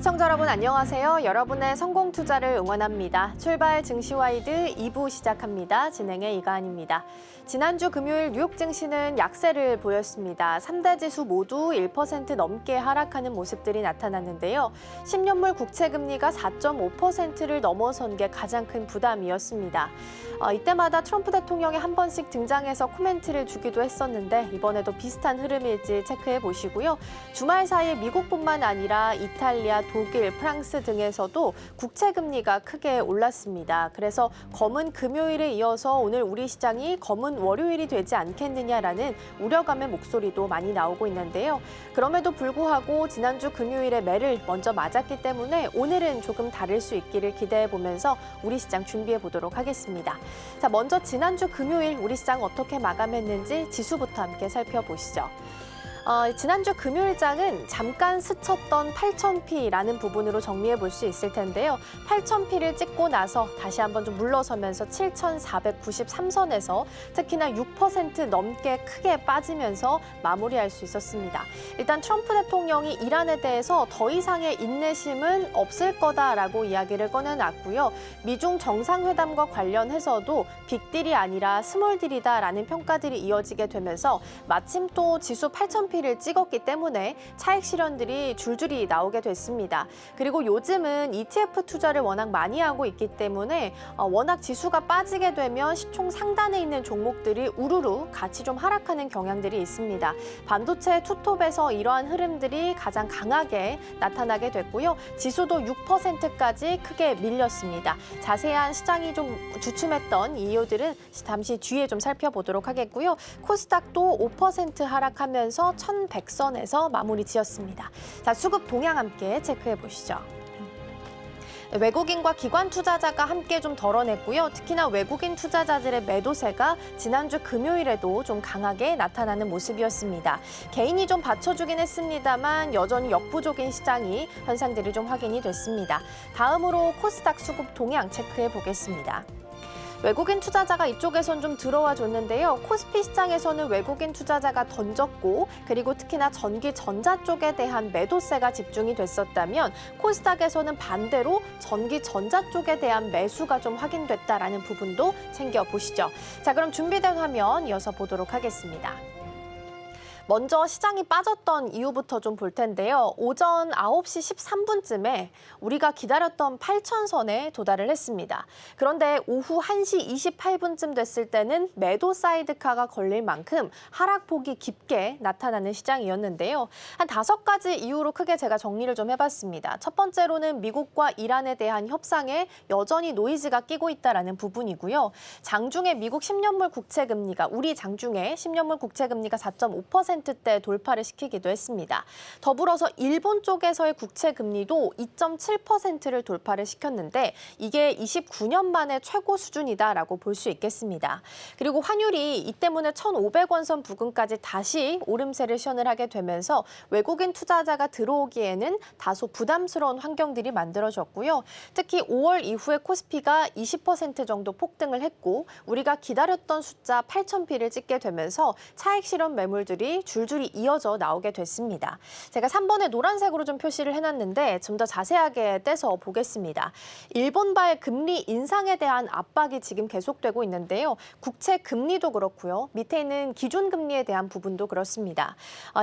시청자 여러분 안녕하세요. 여러분의 성공 투자를 응원합니다. 출발 증시와이드 2부 시작합니다. 진행의 이가은입니다. 지난주 금요일 뉴욕 증시는 약세를 보였습니다. 3대 지수 모두 1% 넘게 하락하는 모습들이 나타났는데요. 10년물 국채 금리가 4.5%를 넘어선 게 가장 큰 부담이었습니다. 이때마다 트럼프 대통령이 한 번씩 등장해서 코멘트를 주기도 했었는데 이번에도 비슷한 흐름일지 체크해 보시고요. 주말 사이 미국뿐만 아니라 이탈리아, 독일, 프랑스 등에서도 국채 금리가 크게 올랐습니다. 그래서 검은 금요일에 이어서 오늘 우리 시장이 검은 월요일이 되지 않겠느냐라는 우려감의 목소리도 많이 나오고 있는데요. 그럼에도 불구하고 지난주 금요일에 매를 먼저 맞았기 때문에 오늘은 조금 다를 수 있기를 기대해 보면서 우리 시장 준비해 보도록 하겠습니다. 자, 먼저 지난주 금요일 우리 시장 어떻게 마감했는지 지수부터 함께 살펴보시죠. 지난주 금요일장은 잠깐 스쳤던 8,000P라는 부분으로 정리해 볼 수 있을 텐데요. 8,000P를 찍고 나서 다시 한번 좀 물러서면서 7,493선에서 특히나 6% 넘게 크게 빠지면서 마무리할 수 있었습니다. 일단 트럼프 대통령이 이란에 대해서 더 이상의 인내심은 없을 거다라고 이야기를 꺼내놨고요. 미중 정상회담과 관련해서도 빅딜이 아니라 스몰딜이다라는 평가들이 이어지게 되면서 마침 또 지수 8,000P를 찍었기 때문에 차익 실현들이 줄줄이 나오게 됐습니다. 그리고 요즘은 ETF 투자를 워낙 많이 하고 있기 때문에 워낙 지수가 빠지게 되면 시총 상단에 있는 종목들이 우르르 같이 좀 하락하는 경향들이 있습니다. 반도체 투톱에서 이러한 흐름들이 가장 강하게 나타나게 됐고요. 지수도 6%까지 크게 밀렸습니다. 자세한 시장이 좀 주춤했던 이유들은 잠시 뒤에 좀 살펴보도록 하겠고요. 코스닥도 5% 하락하면서 1,100선에서 마무리 지었습니다. 자, 수급 동향 함께 체크해 보시죠. 외국인과 기관 투자자가 함께 좀 덜어냈고요. 특히나 외국인 투자자들의 매도세가 지난주 금요일에도 좀 강하게 나타나는 모습이었습니다. 개인이 좀 받쳐주긴 했습니다만 여전히 역부족인 시장이 현상들이 좀 확인이 됐습니다. 다음으로 코스닥 수급 동향 체크해 보겠습니다. 외국인 투자자가 이쪽에선 좀 들어와 줬는데요. 코스피 시장에서는 외국인 투자자가 던졌고 그리고 특히나 전기 전자 쪽에 대한 매도세가 집중이 됐었다면 코스닥에서는 반대로 전기 전자 쪽에 대한 매수가 좀 확인됐다라는 부분도 챙겨보시죠. 자, 그럼 준비된 화면 이어서 보도록 하겠습니다. 먼저 시장이 빠졌던 이유부터 좀 볼 텐데요. 오전 9시 13분쯤에 우리가 기다렸던 8,000선에 도달을 했습니다. 그런데 오후 1시 28분쯤 됐을 때는 매도 사이드카가 걸릴 만큼 하락폭이 깊게 나타나는 시장이었는데요. 한 5가지 이유로 크게 제가 정리를 좀 해봤습니다. 첫 번째로는 미국과 이란에 대한 협상에 여전히 노이즈가 끼고 있다는 부분이고요. 장중에 미국 10년물 국채 금리가 우리 장중에 10년물 국채 금리가 4.5%대 돌파를 시키기도 했습니다. 더불어서 일본 쪽에서의 국채 금리도 2.7%를 돌파를 시켰는데 이게 29년 만에 최고 수준이다라고 볼 수 있겠습니다. 그리고 환율이 이 때문에 1,500원 선 부근까지 다시 오름세를 시현을 하게 되면서 외국인 투자자가 들어오기에는 다소 부담스러운 환경들이 만들어졌고요. 특히 5월 이후에 코스피가 20% 정도 폭등을 했고 우리가 기다렸던 숫자 8,000P를 찍게 되면서 차익 실현 매물들이 줄줄이 이어져 나오게 됐습니다. 제가 3번에 노란색으로 좀 표시를 해놨는데 좀 더 자세하게 떼서 보겠습니다. 일본발 금리 인상에 대한 압박이 지금 계속되고 있는데요. 국채 금리도 그렇고요. 밑에 있는 기준 금리에 대한 부분도 그렇습니다.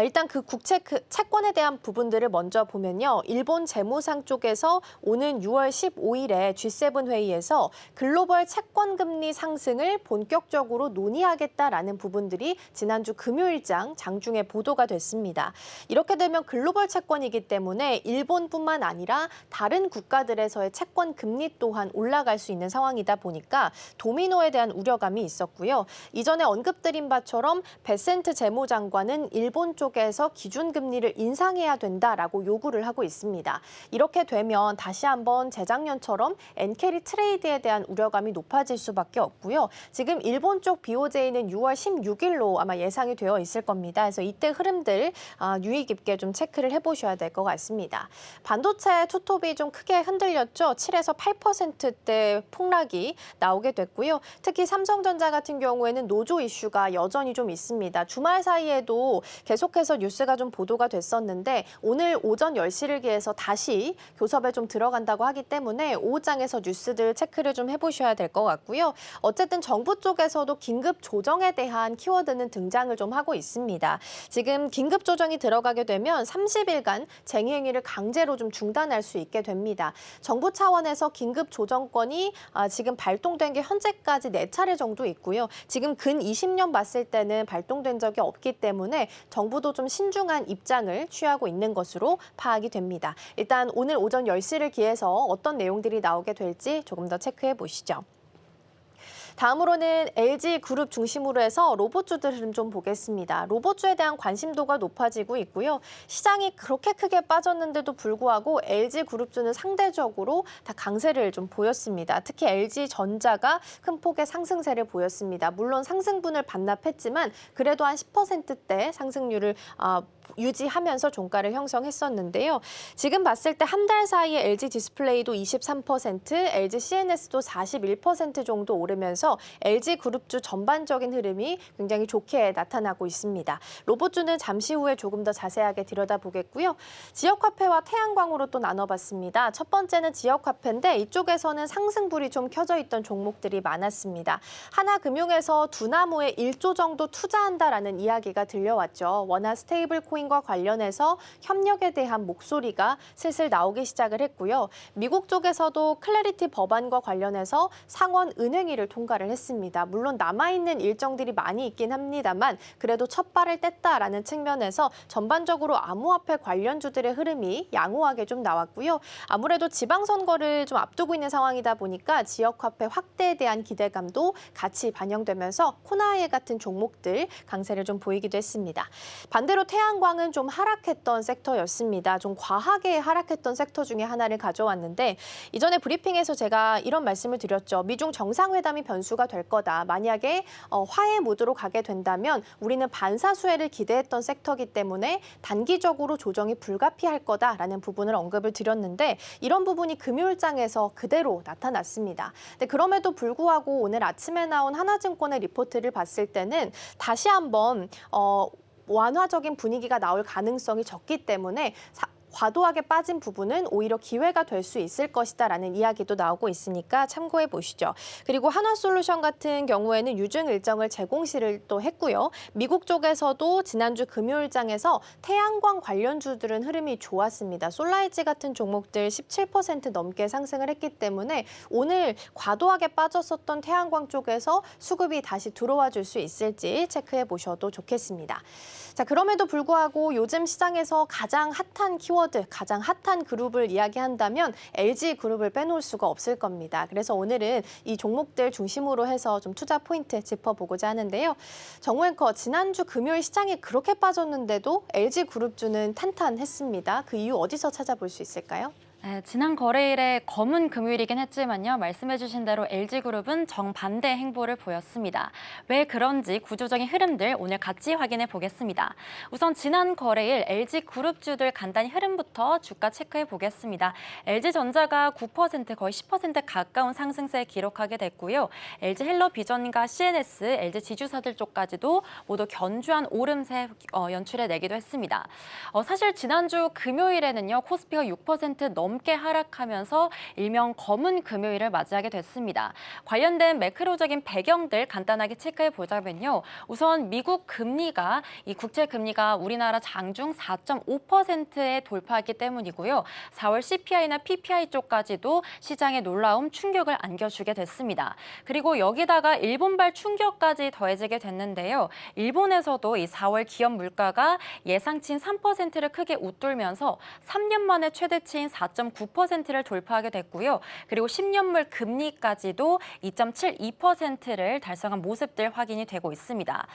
일단 그 국채 채권에 대한 부분들을 먼저 보면요. 일본 재무상 쪽에서 오는 6월 15일에 G7 회의에서 글로벌 채권 금리 상승을 본격적으로 논의하겠다라는 부분들이 지난주 금요일장 장중에 보도가 됐습니다. 이렇게 되면 글로벌 채권이기 때문에 일본뿐만 아니라 다른 국가들에서의 채권 금리 또한 올라갈 수 있는 상황이다 보니까 도미노에 대한 우려감이 있었고요. 이전에 언급드린 바처럼 베센트 재무장관은 일본 쪽에서 기준금리를 인상해야 된다라고 요구를 하고 있습니다. 이렇게 되면 다시 한번 재작년처럼 엔캐리 트레이드에 대한 우려감이 높아질 수밖에 없고요. 지금 일본 쪽 BOJ는 6월 16일로 아마 예상이 되어 있을 겁니다. 있습니다. 그래서 이때 흐름들 유의 깊게 좀 체크를 해보셔야 될 것 같습니다. 반도체 투톱이 좀 크게 흔들렸죠. 7에서 8%대 폭락이 나오게 됐고요. 특히 삼성전자 같은 경우에는 노조 이슈가 여전히 좀 있습니다. 주말 사이에도 계속해서 뉴스가 좀 보도가 됐었는데 오늘 오전 10시를 기해서 다시 교섭에 좀 들어간다고 하기 때문에 오후장에서 뉴스들 체크를 좀 해보셔야 될 것 같고요. 어쨌든 정부 쪽에서도 긴급 조정에 대한 키워드는 등장을 좀 하고 있습니다. 지금 긴급 조정이 들어가게 되면 30일간 쟁의행위를 강제로 좀 중단할 수 있게 됩니다. 정부 차원에서 긴급 조정권이 지금 발동된 게 현재까지 4차례 정도 있고요. 지금 근 20년 봤을 때는 발동된 적이 없기 때문에 정부도 좀 신중한 입장을 취하고 있는 것으로 파악이 됩니다. 일단 오늘 오전 10시를 기해서 어떤 내용들이 나오게 될지 조금 더 체크해 보시죠. 다음으로는 LG그룹 중심으로 해서 로봇주들 흐름 좀 보겠습니다. 로봇주에 대한 관심도가 높아지고 있고요. 시장이 그렇게 크게 빠졌는데도 불구하고 LG그룹주는 상대적으로 다 강세를 좀 보였습니다. 특히 LG전자가 큰 폭의 상승세를 보였습니다. 물론 상승분을 반납했지만 그래도 한 10%대 상승률을 유지하면서 종가를 형성했었는데요. 지금 봤을 때 한 달 사이에 LG 디스플레이도 23%, LG CNS도 41% 정도 오르면서 LG 그룹주 전반적인 흐름이 굉장히 좋게 나타나고 있습니다. 로봇주는 잠시 후에 조금 더 자세하게 들여다보겠고요. 지역화폐와 태양광으로 또 나눠봤습니다. 첫 번째는 지역화폐인데 이쪽에서는 상승불이 좀 켜져 있던 종목들이 많았습니다. 하나금융에서 두나무에 1조 정도 투자한다라는 이야기가 들려왔죠. 원화 스테이블 코인과 관련해서 협력에 대한 목소리가 슬슬 나오기 시작을 했고요. 미국 쪽에서도 클래리티 법안과 관련해서 상원 은행위를 통과를 했습니다. 물론 남아있는 일정들이 많이 있긴 합니다만 그래도 첫 발을 뗐다라는 측면에서 전반적으로 암호화폐 관련주들의 흐름이 양호하게 좀 나왔고요. 아무래도 지방선거를 좀 앞두고 있는 상황이다 보니까 지역화폐 확대에 대한 기대감도 같이 반영되면서 코나에 같은 종목들 강세를 좀 보이기도 했습니다. 반대로 태양광은 좀 하락했던 섹터였습니다. 좀 과하게 하락했던 섹터 중에 하나를 가져왔는데 이전에 브리핑에서 제가 이런 말씀을 드렸죠. 미중 정상회담이 변수가 될 거다. 만약에 화해 모드로 가게 된다면 우리는 반사수혜를 기대했던 섹터이기 때문에 단기적으로 조정이 불가피할 거다라는 부분을 언급을 드렸는데 이런 부분이 금요일장에서 그대로 나타났습니다. 근데 그럼에도 불구하고 오늘 아침에 나온 하나증권의 리포트를 봤을 때는 다시 한번 완화적인 분위기가 나올 가능성이 적기 때문에 과도하게 빠진 부분은 오히려 기회가 될 수 있을 것이다라는 이야기도 나오고 있으니까 참고해 보시죠. 그리고 한화솔루션 같은 경우에는 유증 일정을 재공시를 또 했고요. 미국 쪽에서도 지난주 금요일장에서 태양광 관련주들은 흐름이 좋았습니다. 솔라이지 같은 종목들 17% 넘게 상승을 했기 때문에 오늘 과도하게 빠졌었던 태양광 쪽에서 수급이 다시 들어와 줄 수 있을지 체크해 보셔도 좋겠습니다. 자, 그럼에도 불구하고 요즘 시장에서 가장 핫한 키워드, 가장 핫한 그룹을 이야기한다면 LG그룹을 빼놓을 수가 없을 겁니다. 그래서 오늘은 이 종목들 중심으로 해서 좀 투자 포인트 짚어보고자 하는데요. 정우 앵커, 지난주 금요일 시장이 그렇게 빠졌는데도 LG그룹주는 탄탄했습니다. 그 이유 어디서 찾아볼 수 있을까요? 네, 지난 거래일에 검은 금요일이긴 했지만요. 말씀해주신 대로 LG그룹은 정반대 행보를 보였습니다. 왜 그런지 구조적인 흐름들 오늘 같이 확인해 보겠습니다. 우선 지난 거래일 LG그룹주들 간단히 흐름부터 주가 체크해 보겠습니다. LG전자가 9% 거의 10% 가까운 상승세 기록하게 됐고요. LG헬로비전과 CNS, LG지주사들 쪽까지도 모두 견주한 오름세 연출해내기도 했습니다. 사실 지난주 금요일에는요. 코스피가 6% 넘게 하락하면서 일명 검은 금요일을 맞이하게 됐습니다. 관련된 매크로적인 배경들 간단하게 체크해 보자면요. 우선 미국 금리가 이 국채 금리가 우리나라 장중 4.5%에 돌파했기 때문이고요. 4월 CPI나 PPI 쪽까지도 시장에 놀라운 충격을 안겨주게 됐습니다. 그리고 여기다가 일본발 충격까지 더해지게 됐는데요. 일본에서도 이 4월 기업 물가가 예상치인 3%를 크게 웃돌면서 3년 만에 최대치인 4.5% 2.9%를 돌파하게 됐고요. 그리고 10년물 금리까지도 2.72%를 달성한 모습들 확인이 되고 있습니다.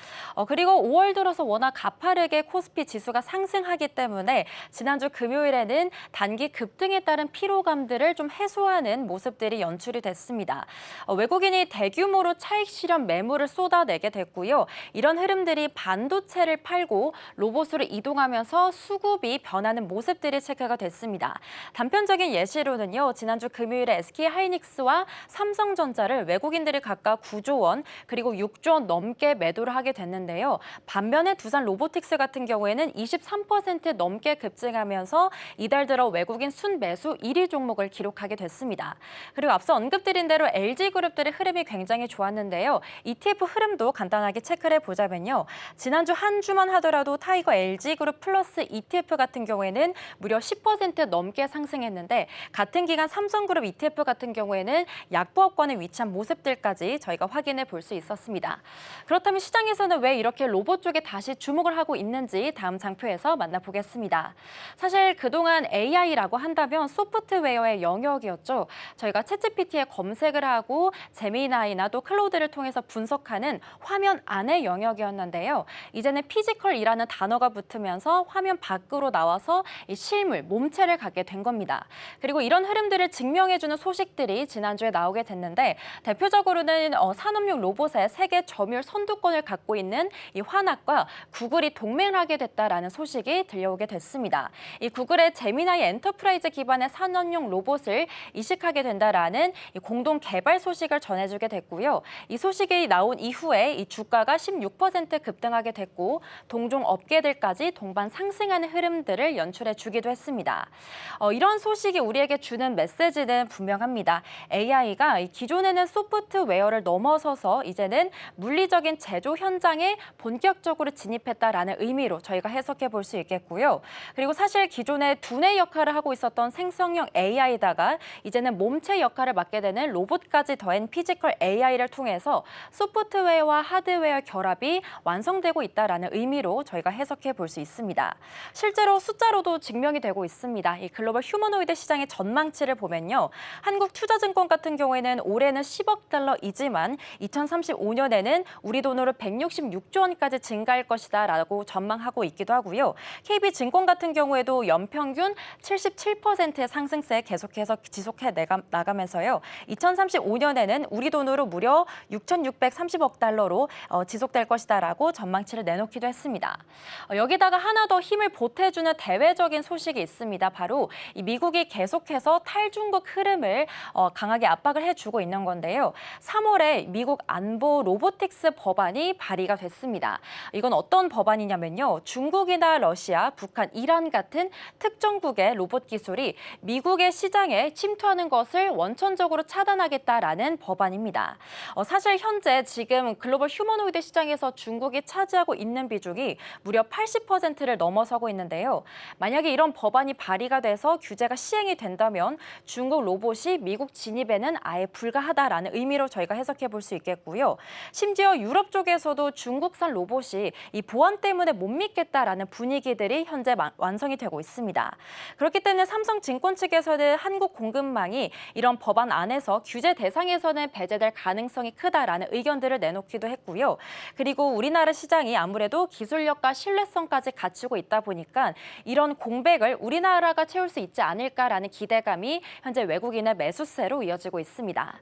그리고 5월 들어서 워낙 가파르게 코스피 지수가 상승하기 때문에 지난주 금요일에는 단기 급등에 따른 피로감들을 좀 해소하는 모습들이 연출이 됐습니다. 외국인이 대규모로 차익 실현 매물을 쏟아내게 됐고요. 이런 흐름들이 반도체를 팔고 로봇으로 이동하면서 수급이 변하는 모습들이 체크가 됐습니다. 단편적인 예시로는요. 지난주 금요일에 SK하이닉스와 삼성전자를 외국인들이 각각 9조 원 그리고 6조 원 넘게 매도를 하게 됐는데요. 반면에 두산 로보틱스 같은 경우에는 23% 넘게 급증하면서 이달 들어 외국인 순매수 1위 종목을 기록하게 됐습니다. 그리고 앞서 언급드린 대로 LG그룹들의 흐름이 굉장히 좋았는데요. ETF 흐름도 간단하게 체크를 해보자면요. 지난주 한 주만 하더라도 타이거 LG그룹 플러스 ETF 같은 경우에는 무려 10% 넘게 상승했는데 같은 기간 삼성그룹 ETF 같은 경우에는 약보합권에 위치한 모습들까지 저희가 확인해 볼 수 있었습니다. 그렇다면 시장에서는 왜 이렇게 로봇 쪽에 다시 주목을 하고 있는지 다음 장표에서 만나보겠습니다. 사실 그동안 AI라고 한다면 소프트웨어의 영역이었죠. 저희가 챗GPT에 검색을 하고 제미나이나 또 클로드를 통해서 분석하는 화면 안의 영역이었는데요. 이제는 피지컬이라는 단어가 붙으면서 화면 밖으로 나와서 이 실물, 몸체를 갖게 된 겁니다. 그리고 이런 흐름들을 증명해주는 소식들이 지난주에 나오게 됐는데 대표적으로는 산업용 로봇의 세계 점유율 선두권을 갖고 있는 이 화낙과 구글이 동맹을 하게 됐다라는 소식이 들려오게 됐습니다. 이 구글의 제미나이 엔터프라이즈 기반의 산업용 로봇을 이식하게 된다라는 이 공동 개발 소식을 전해주게 됐고요. 이 소식이 나온 이후에 이 주가가 16% 급등하게 됐고 동종 업계들까지 동반 상승하는 흐름들을 연출해 주기도 했습니다. 이런 소식이 우리에게 주는 메시지는 분명합니다. AI가 기존에는 소프트웨어를 넘어서서 이제는 물리적인 제조 현장에 본격적으로 진입했다라는 의미로 저희가 해석해 볼 수 있겠고요. 그리고 사실 기존에 두뇌 역할을 하고 있었던 생성형 AI다가 이제는 몸체 역할을 맡게 되는 로봇까지 더한 피지컬 AI를 통해서 소프트웨어와 하드웨어 결합이 완성되고 있다라는 의미로 저희가 해석해 볼 수 있습니다. 실제로 숫자로도 증명이 되고 있습니다. 이 글로벌 휴머노이드 시장의 전망치를 보면요. 한국투자증권 같은 경우에는 올해는 10억 달러이지만 2035년에는 우리 돈으로 166조 원까지 증가할 것이다라고 전망하고 있기도 하고요. KB증권 같은 경우에도 연평균 77%의 상승세 계속해서 지속해 나가면서요. 2035년에는 우리 돈으로 무려 6,630억 달러로 지속될 것이다라고 전망치를 내놓기도 했습니다. 여기다가 하나 더 힘을 보태주는 대외적인 소식이 있습니다. 바로 이 미국이 계속해서 탈중국 흐름을 강하게 압박을 해주고 있는 건데요. 3월에 미국 안보 로보틱스 법안이 발의가 됐습니다. 이건 어떤 법안이냐면요. 중국이나 러시아, 북한, 이란 같은 특정국의 로봇 기술이 미국의 시장에 침투하는 것을 원천적으로 차단하겠다라는 법안입니다. 사실 현재 지금 글로벌 휴머노이드 시장에서 중국이 차지하고 있는 비중이 무려 80%를 넘어서고 있는데요. 만약에 이런 법안이 발의가 돼서 규제가 시행이 된다면 중국 로봇이 미국 진입에는 아예 불가하다라는 의미로 저희가 해석해 볼 수 있겠고요. 심지어 유럽 쪽에서도 중국산 로봇이 이 보안 때문에 못 믿겠다라는 분위기들이 현재 완성이 되고 있습니다. 그렇기 때문에 삼성증권 측에서는 한국 공급망이 이런 법안 안에서 규제 대상에서는 배제될 가능성이 크다라는 의견들을 내놓기도 했고요. 그리고 우리나라 시장이 아무래도 기술력과 신뢰성까지 갖추고 있다 보니까 이런 공백을 우리나라가 채울 수 있지 않을까라는 기대감이 현재 외국인의 매수세로 이어지고 있습니다.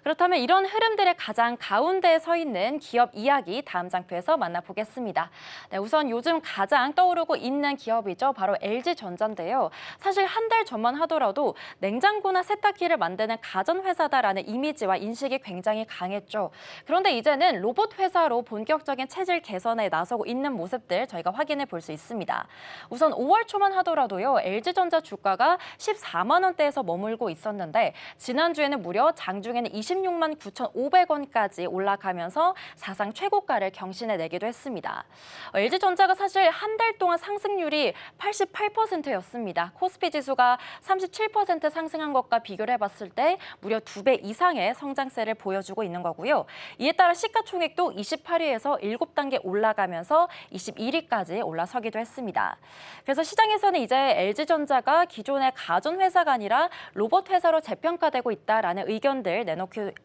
그렇다면 이런 흐름들의 가장 가운데에 서 있는 기업 이야기 다음 장표에서 만나보겠습니다. 네, 우선 요즘 가장 떠오르고 있는 기업이죠. 바로 LG전자인데요. 사실 한 달 전만 하더라도 냉장고나 세탁기를 만드는 가전회사다라는 이미지와 인식이 굉장히 강했죠. 그런데 이제는 로봇 회사로 본격적인 체질 개선에 나서고 있는 모습들 저희가 확인해 볼 수 있습니다. 우선 5월 초만 하더라도요. LG전자 주가가 14만 원대에서 머물고 있었는데 지난주에는 무려 장중에는 26만 9,500원까지 올라가면서 사상 최고가를 경신해내기도 했습니다. LG전자가 사실 한 달 동안 상승률이 88%였습니다. 코스피 지수가 37% 상승한 것과 비교를 해봤을 때 무려 2배 이상의 성장세를 보여주고 있는 거고요. 이에 따라 시가총액도 28위에서 7단계 올라가면서 21위까지 올라서기도 했습니다. 그래서 시장에서는 이제 LG전자가 기존의 기존의 가전 회사가 아니라 로봇 회사로 재평가되고 있다라는 의견들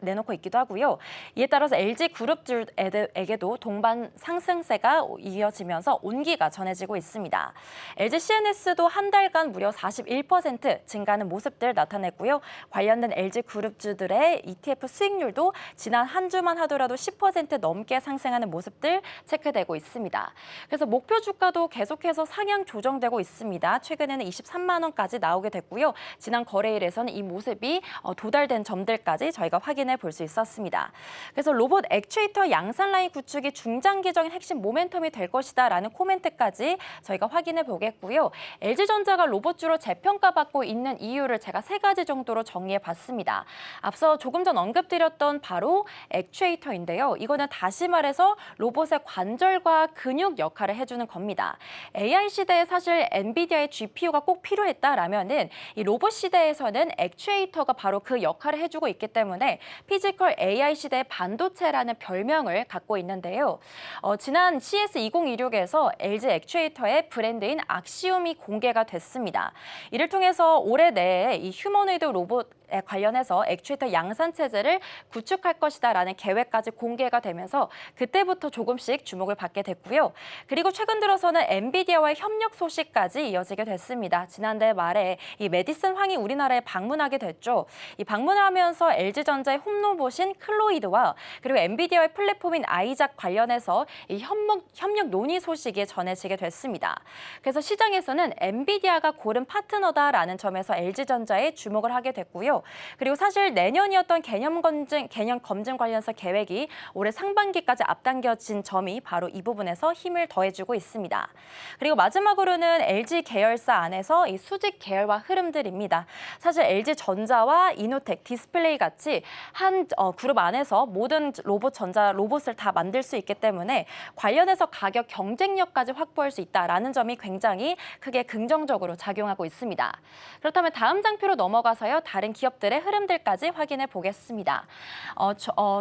내놓고 있기도 하고요. 이에 따라서 LG 그룹주에게도 동반 상승세가 이어지면서 온기가 전해지고 있습니다. LG CNS도 한 달간 무려 41% 증가하는 모습들 나타냈고요. 관련된 LG 그룹주들의 ETF 수익률도 지난 한 주만 하더라도 10% 넘게 상승하는 모습들 체크되고 있습니다. 그래서 목표 주가도 계속해서 상향 조정되고 있습니다. 최근에는 23만 원까지 나오게 됐고요. 지난 거래일에서는 이 모습이 도달된 점들까지 저희가 확인해 볼 수 있었습니다. 그래서 로봇 액추에이터 양산 라인 구축이 중장기적인 핵심 모멘텀이 될 것이다라는 코멘트까지 저희가 확인해 보겠고요. LG전자가 로봇주로 재평가받고 있는 이유를 제가 3가지 정도로 정리해 봤습니다. 앞서 조금 전 언급드렸던 바로 액추에이터인데요. 이거는 다시 말해서 로봇의 관절과 근육 역할을 해주는 겁니다. AI 시대에 사실 엔비디아의 GPU가 꼭 필요했다라면은 이 로봇 시대에서는 액추에이터가 바로 그 역할을 해주고 있기 때문에 피지컬 AI 시대의 반도체라는 별명을 갖고 있는데요. 지난 CS2026에서 LG 액추에이터의 브랜드인 악시움이 공개가 됐습니다. 이를 통해서 올해 내에 이 휴머노이드 로봇 관련해서 액추에이터 양산 체제를 구축할 것이다라는 계획까지 공개가 되면서 그때부터 조금씩 주목을 받게 됐고요. 그리고 최근 들어서는 엔비디아와의 협력 소식까지 이어지게 됐습니다. 지난달 말에 이 메디슨 황이 우리나라에 방문하게 됐죠. 이 방문을 하면서 LG전자의 홈로봇인 클로이드와 그리고 엔비디아의 플랫폼인 아이작 관련해서 이 협력 논의 소식이 전해지게 됐습니다. 그래서 시장에서는 엔비디아가 고른 파트너다라는 점에서 LG전자에 주목을 하게 됐고요. 그리고 사실 내년이었던 개념 검증 관련해서 계획이 올해 상반기까지 앞당겨진 점이 바로 이 부분에서 힘을 더해주고 있습니다. 그리고 마지막으로는 LG 계열사 안에서 이 수직 계열화 흐름들입니다. 사실 LG전자와 이노텍, 디스플레이 같이 한 그룹 안에서 모든 로봇을 다 만들 수 있기 때문에 관련해서 가격 경쟁력까지 확보할 수 있다라는 점이 굉장히 크게 긍정적으로 작용하고 있습니다. 그렇다면 다음 장표로 넘어가서요. 다른 기업들의 흐름들까지 확인해 보겠습니다.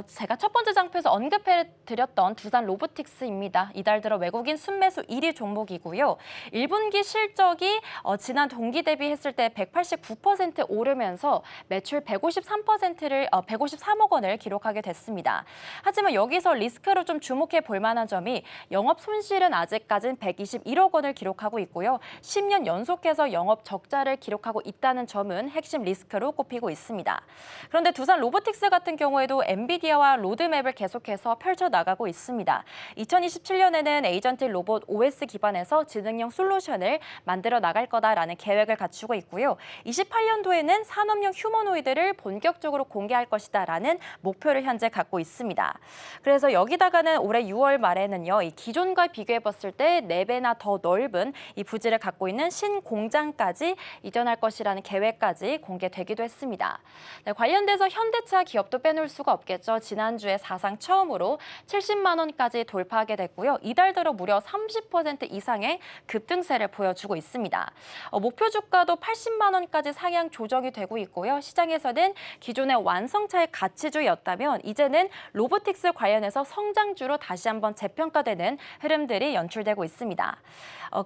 제가 첫 번째 장표에서 언급해드렸던 두산 로보틱스입니다. 이달 들어 외국인 순매수 1위 종목이고요. 1분기 실적이 지난 동기 대비했을 때 189% 오르면서 매출 153억 원을 기록하게 됐습니다. 하지만 여기서 리스크로 좀 주목해 볼 만한 점이 영업 손실은 아직까지는 121억 원을 기록하고 있고요. 10년 연속해서 영업 적자를 기록하고 있다는 점은 핵심 리스크로 꼽히고 있습니다. 그런데 두산 로보틱스 같은 경우에도 엔비디아와 로드맵을 계속해서 펼쳐나가고 있습니다. 2027년에는 에이전틱 로봇 OS 기반에서 지능형 솔루션을 만들어 나갈 거다라는 계획을 갖추고 있고요. 28년도에는 산업용 휴머노이드를 본격적으로 공개할 것이다라는 목표를 현재 갖고 있습니다. 그래서 여기다가는 올해 6월 말에는요, 이 기존과 비교해 봤을 때 4배나 더 넓은 이 부지를 갖고 있는 신공장까지 이전할 것이라는 계획까지 공개되기도 했습니다. 네, 관련돼서 현대차 기업도 빼놓을 수가 없겠죠. 지난주에 사상 처음으로 70만 원까지 돌파하게 됐고요. 이달 들어 무려 30% 이상의 급등세를 보여주고 있습니다. 목표 주가도 80만 원까지 상향 조정이 되고 있고요. 시장에서는 기존의 완성차의 가치주였다면 이제는 로보틱스 관련해서 성장주로 다시 한번 재평가되는 흐름들이 연출되고 있습니다.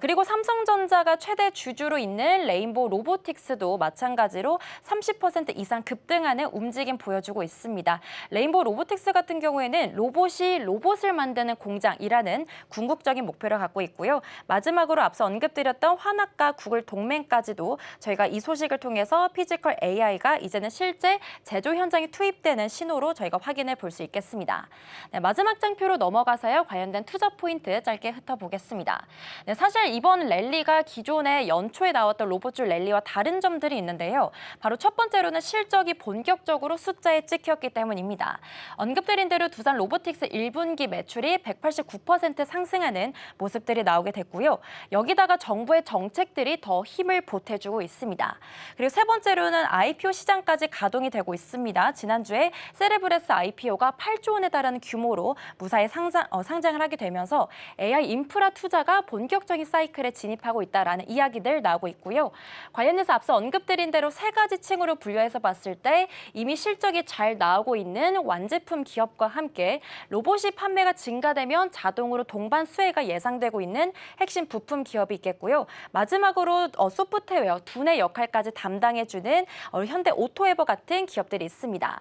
그리고 삼성전자가 최대 주주로 있는 레인보우 로보틱스도 마찬가지로 30% 이상 급등하는 움직임 보여주고 있습니다. 레인보우 로보틱스 같은 경우에는 로봇이 로봇을 만드는 공장이라는 궁극적인 목표를 갖고 있고요. 마지막으로 앞서 언급드렸던 화학과 구글 동맹까지도 저희가 이 소식을 통해서 피지컬 AI가 이제는 실제 제조 현장에 투입되는 신호로 저희가 확인해 볼 수 있겠습니다. 네, 마지막 장표로 넘어가서요. 관련된 투자 포인트 짧게 흩어보겠습니다. 네, 사실 이번 랠리가 기존에 연초에 나왔던 로봇주 랠리와 다른 점들이 있는데요. 바로 첫 번째로는 실적이 본격적으로 숫자에 찍혔기 때문입니다. 언급드린 대로 두산 로보틱스 1분기 매출이 189% 상승하는 모습들이 나오게 됐고요. 여기다가 정부의 정책들이 더 힘을 보태주고 있습니다. 그리고 세 번째로는 IPO 시장까지 가동이 되고 있습니다. 지난주에 세레브레스 IPO가 8조 원에 달하는 규모로 무사히 상장을 하게 되면서 AI 인프라 투자가 본격적인 사이클에 진입하고 있다라는 이야기들 나오고 있고요. 관련해서 앞서 언급드린 대로 3가지 층으로 분류해서 봤을 때 이미 실적이 잘 나오고 있는 완제품 기업과 함께 로봇이 판매가 증가되면 자동으로 동반 수혜가 예상되고 있는 핵심 부품 기업이 있겠고요. 마지막으로 소프트웨어, 두뇌 역할까지 담당해주는 현대 오토에버 같은 기업들이 있습니다.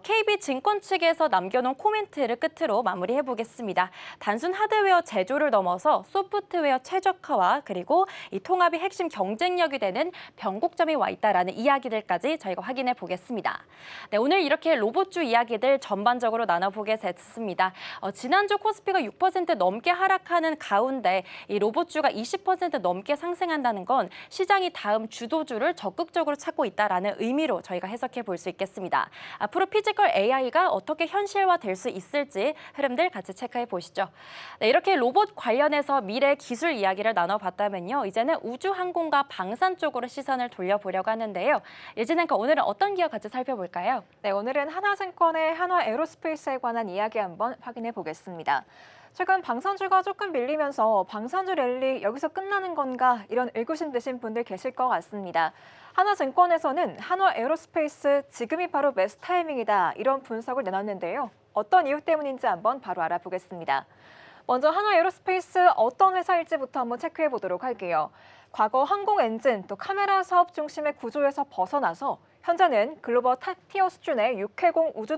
KB증권 측에서 남겨놓은 코멘트를 끝으로 마무리해보겠습니다. 단순 하드웨어 제조를 넘어서 소프트웨어 최적화와 그리고 이 통합이 핵심 경쟁력이 되는 변곡점이 와 있다라는 이야기들까지 저희가 확인해 보겠습니다. 네, 오늘 이렇게 로봇주 이야기들 전반적으로 나눠보게 됐습니다. 지난주 코스피가 6% 넘게 하락하는 가운데 이 로봇주가 20% 넘게 상승한다는 건 시장이 다음 주도주를 적극적으로 찾고 있다라는 의미로 저희가 해석해 볼 수 있겠습니다. 앞으로 피지컬 AI가 어떻게 현실화될 수 있을지 흐름들 같이 체크해 보시죠. 네, 이렇게 로봇 관련해서 미래 기술 이야기를 나눠봤다면요. 이제는 우주항공과 방산 쪽으로 시선을 돌려보려고 하는데요. 예진 앵커, 오늘은 어떤 기업 같이 살펴볼까요? 네, 오늘은 하나증권의 한화에어로스페이스에 관한 이야기 한번 확인해 보겠습니다. 최근 방산주가 조금 밀리면서 방산주 랠리 여기서 끝나는 건가 이런 의구심 드신 분들 계실 것 같습니다. 하나증권에서는 한화에어로스페이스 지금이 바로 매수 타이밍이다 이런 분석을 내놨는데요. 어떤 이유 때문인지 한번 바로 알아보겠습니다. 먼저 한화에어로스페이스 어떤 회사일지부터 한번 체크해 보도록 할게요. 과거 항공 엔진 또 카메라 사업 중심의 구조에서 벗어나서 현재는 글로벌 탑티어 수준의 육해공 우주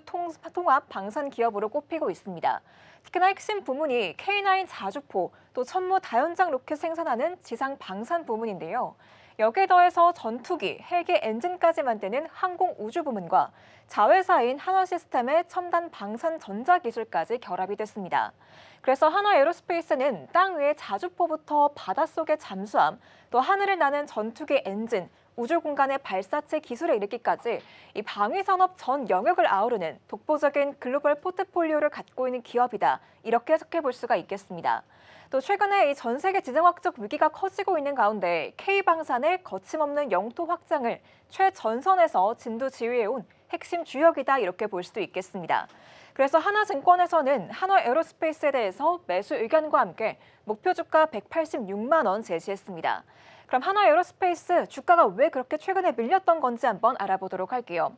통합 방산 기업으로 꼽히고 있습니다. 특히나 핵심 부문이 K9 자주포 또 천무 다연장 로켓 생산하는 지상 방산 부문인데요. 여기에 더해서 전투기, 헬기 엔진까지 만드는 항공 우주 부문과 자회사인 한화시스템의 첨단 방산 전자 기술까지 결합이 됐습니다. 그래서 한화에어로스페이스는 땅 위의 자주포부터 바닷속의 잠수함, 또 하늘을 나는 전투기 엔진, 우주 공간의 발사체 기술에 이르기까지 이 방위 산업 전 영역을 아우르는 독보적인 글로벌 포트폴리오를 갖고 있는 기업이다. 이렇게 해석해 볼 수가 있겠습니다. 또 최근에 이 전 세계 지정학적 위기가 커지고 있는 가운데 K방산의 거침없는 영토 확장을 최전선에서 진두지휘해온 핵심 주역이다 이렇게 볼 수도 있겠습니다. 그래서 하나증권에서는 한화에어로스페이스에 대해서 매수 의견과 함께 목표 주가 186만 원 제시했습니다. 그럼 한화에어로스페이스 주가가 왜 그렇게 최근에 밀렸던 건지 한번 알아보도록 할게요.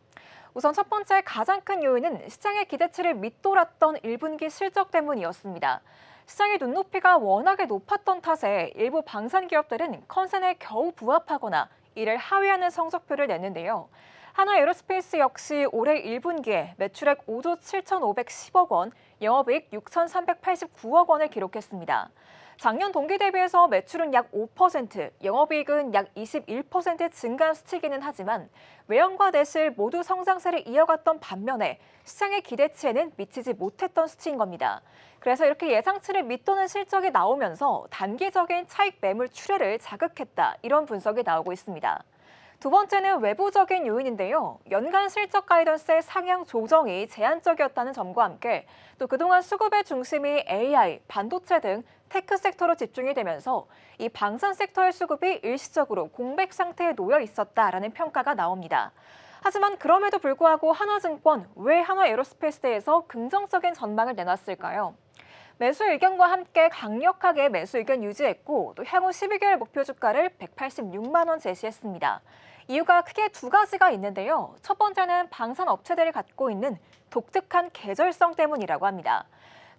우선 첫 번째 가장 큰 요인은 시장의 기대치를 밑돌았던 1분기 실적 때문이었습니다. 시장의 눈높이가 워낙에 높았던 탓에 일부 방산 기업들은 컨센에 겨우 부합하거나 이를 하회하는 성적표를 냈는데요. 한화에어로스페이스 역시 올해 1분기에 매출액 5조 7,510억 원, 영업이익 6,389억 원을 기록했습니다. 작년 동기 대비해서 매출은 약 5%, 영업이익은 약 21% 증가한 수치이기는 하지만 외형과 내실 모두 성장세를 이어갔던 반면에 시장의 기대치에는 미치지 못했던 수치인 겁니다. 그래서 이렇게 예상치를 밑도는 실적이 나오면서 단기적인 차익 매물 출회를 자극했다, 이런 분석이 나오고 있습니다. 두 번째는 외부적인 요인인데요. 연간 실적 가이던스의 상향 조정이 제한적이었다는 점과 함께 또 그동안 수급의 중심이 AI, 반도체 등 테크 섹터로 집중이 되면서 이 방산 섹터의 수급이 일시적으로 공백 상태에 놓여 있었다라는 평가가 나옵니다. 하지만 그럼에도 불구하고 한화증권, 왜 한화에어로스페이스에서 긍정적인 전망을 내놨을까요? 매수 의견과 함께 강력하게 매수 의견 유지했고 또 향후 12개월 목표 주가를 186만 원 제시했습니다. 이유가 크게 두 가지가 있는데요. 첫 번째는 방산 업체들이 갖고 있는 독특한 계절성 때문이라고 합니다.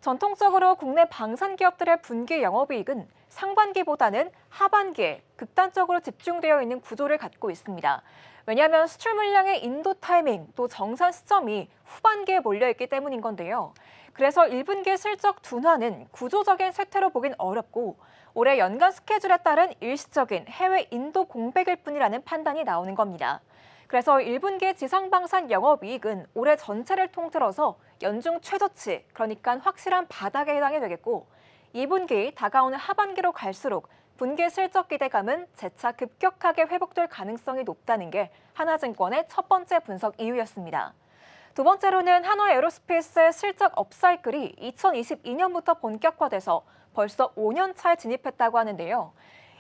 전통적으로 국내 방산 기업들의 분기 영업이익은 상반기보다는 하반기에 극단적으로 집중되어 있는 구조를 갖고 있습니다. 왜냐하면 수출 물량의 인도 타이밍 또 정산 시점이 후반기에 몰려있기 때문인 건데요. 그래서 1분기 실적 둔화는 구조적인 쇠퇴로 보긴 어렵고 올해 연간 스케줄에 따른 일시적인 해외 인도 공백일 뿐이라는 판단이 나오는 겁니다. 그래서 1분기 지상방산 영업이익은 올해 전체를 통틀어서 연중 최저치, 그러니까 확실한 바닥에 해당이 되겠고 2분기 다가오는 하반기로 갈수록 분기 실적 기대감은 재차 급격하게 회복될 가능성이 높다는 게 하나증권의 첫 번째 분석 이유였습니다. 두 번째로는 한화에어로스페이스의 실적 업사이클이 2022년부터 본격화돼서 벌써 5년 차에 진입했다고 하는데요.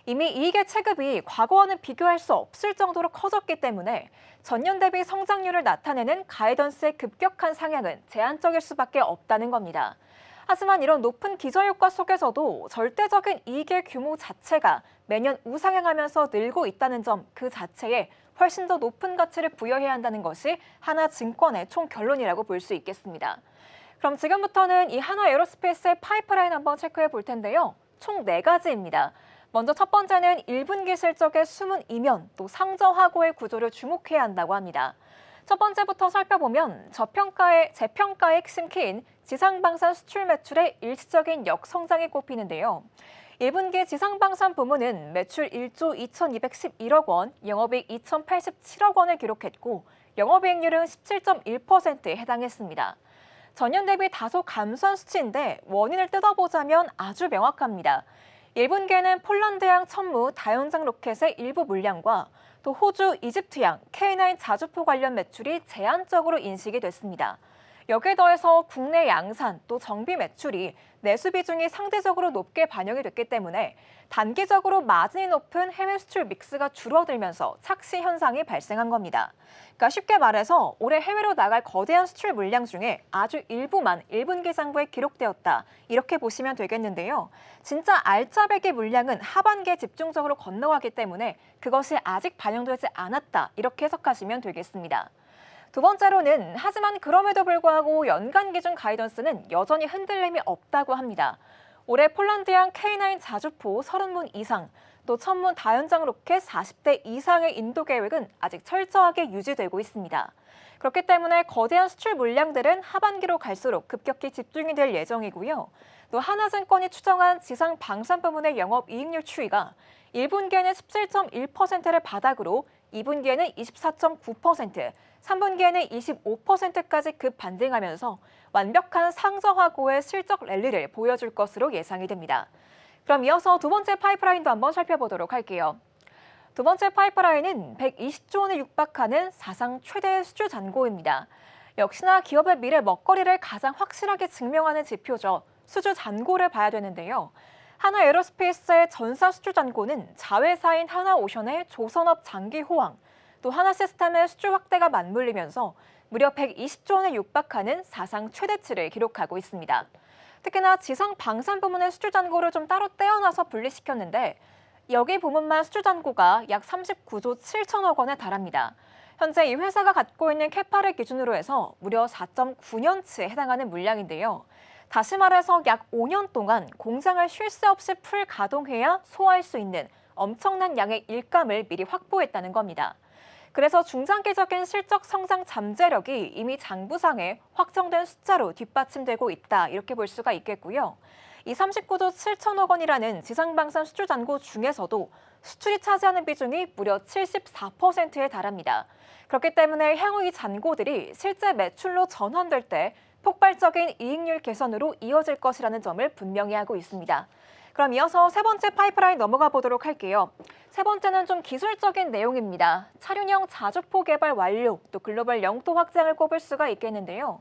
이미 이익의 체급이 과거와는 비교할 수 없을 정도로 커졌기 때문에 전년 대비 성장률을 나타내는 가이던스의 급격한 상향은 제한적일 수밖에 없다는 겁니다. 하지만 이런 높은 기저효과 속에서도 절대적인 이익의 규모 자체가 매년 우상향하면서 늘고 있다는 점 그 자체에 훨씬 더 높은 가치를 부여해야 한다는 것이 하나증권의 총 결론이라고 볼 수 있겠습니다. 그럼 지금부터는 이 한화에어로스페이스의 파이프라인 한번 체크해 볼 텐데요. 총 4가지입니다. 먼저 첫 번째는 1분기 실적의 숨은 이면 또 상저하고의 구조를 주목해야 한다고 합니다. 첫 번째부터 살펴보면 재평가의 핵심 키인 지상방산 수출 매출의 일시적인 역성장이 꼽히는데요. 1분기 지상방산 부문은 매출 1조 2,211억 원, 영업이익 2,087억 원을 기록했고 영업이익률은 17.1%에 해당했습니다. 전년 대비 다소 감소한 수치인데 원인을 뜯어보자면 아주 명확합니다. 1분기에는 폴란드양 천무 다연장 로켓의 일부 물량과 또 호주, 이집트양 K9 자주포 관련 매출이 제한적으로 인식이 됐습니다. 여기에 더해서 국내 양산 또 정비 매출이 내수 비중이 상대적으로 높게 반영이 됐기 때문에 단기적으로 마진이 높은 해외 수출 믹스가 줄어들면서 착시 현상이 발생한 겁니다. 그러니까 쉽게 말해서 올해 해외로 나갈 거대한 수출 물량 중에 아주 일부만 1분기 장부에 기록되었다. 이렇게 보시면 되겠는데요. 진짜 알짜배기 물량은 하반기에 집중적으로 건너가기 때문에 그것이 아직 반영되지 않았다. 이렇게 해석하시면 되겠습니다. 두 번째로는 하지만 그럼에도 불구하고 연간 기준 가이던스는 여전히 흔들림이 없다고 합니다. 올해 폴란드양 K9 자주포 30문 이상, 또 천문 다연장 로켓 40대 이상의 인도 계획은 아직 철저하게 유지되고 있습니다. 그렇기 때문에 거대한 수출 물량들은 하반기로 갈수록 급격히 집중이 될 예정이고요. 또 하나증권이 추정한 지상 방산 부문의 영업이익률 추이가 1분기에는 17.1%를 바닥으로 2분기에는 24.9%, 3분기에는 25%까지 급반등하면서 완벽한 상저하고의 실적 랠리를 보여줄 것으로 예상이 됩니다. 그럼 이어서 두 번째 파이프라인도 한번 살펴보도록 할게요. 두 번째 파이프라인은 120조 원에 육박하는 사상 최대 수주 잔고입니다. 역시나 기업의 미래 먹거리를 가장 확실하게 증명하는 지표죠. 수주 잔고를 봐야 되는데요. 한화에어로스페이스의 전사 수주 잔고는 자회사인 하나오션의 조선업 장기 호황, 또 하나시스템의 수주 확대가 맞물리면서 무려 120조 원에 육박하는 사상 최대치를 기록하고 있습니다. 특히나 지상 방산 부문의 수주 잔고를 좀 따로 떼어놔서 분리시켰는데 여기 부문만 수주 잔고가 약 39조 7천억 원에 달합니다. 현재 이 회사가 갖고 있는 캐파를 기준으로 해서 무려 4.9년치에 해당하는 물량인데요. 다시 말해서 약 5년 동안 공장을 쉴 새 없이 풀 가동해야 소화할 수 있는 엄청난 양의 일감을 미리 확보했다는 겁니다. 그래서 중장기적인 실적 성장 잠재력이 이미 장부상에 확정된 숫자로 뒷받침되고 있다. 이렇게 볼 수가 있겠고요. 이 39조 7천억 원이라는 지상방산 수출 잔고 중에서도 수출이 차지하는 비중이 무려 74%에 달합니다. 그렇기 때문에 향후 이 잔고들이 실제 매출로 전환될 때 폭발적인 이익률 개선으로 이어질 것이라는 점을 분명히 하고 있습니다. 그럼 이어서 세 번째 파이프라인 넘어가 보도록 할게요. 세 번째는 좀 기술적인 내용입니다. 차륜형 자주포 개발 완료, 또 글로벌 영토 확장을 꼽을 수가 있겠는데요.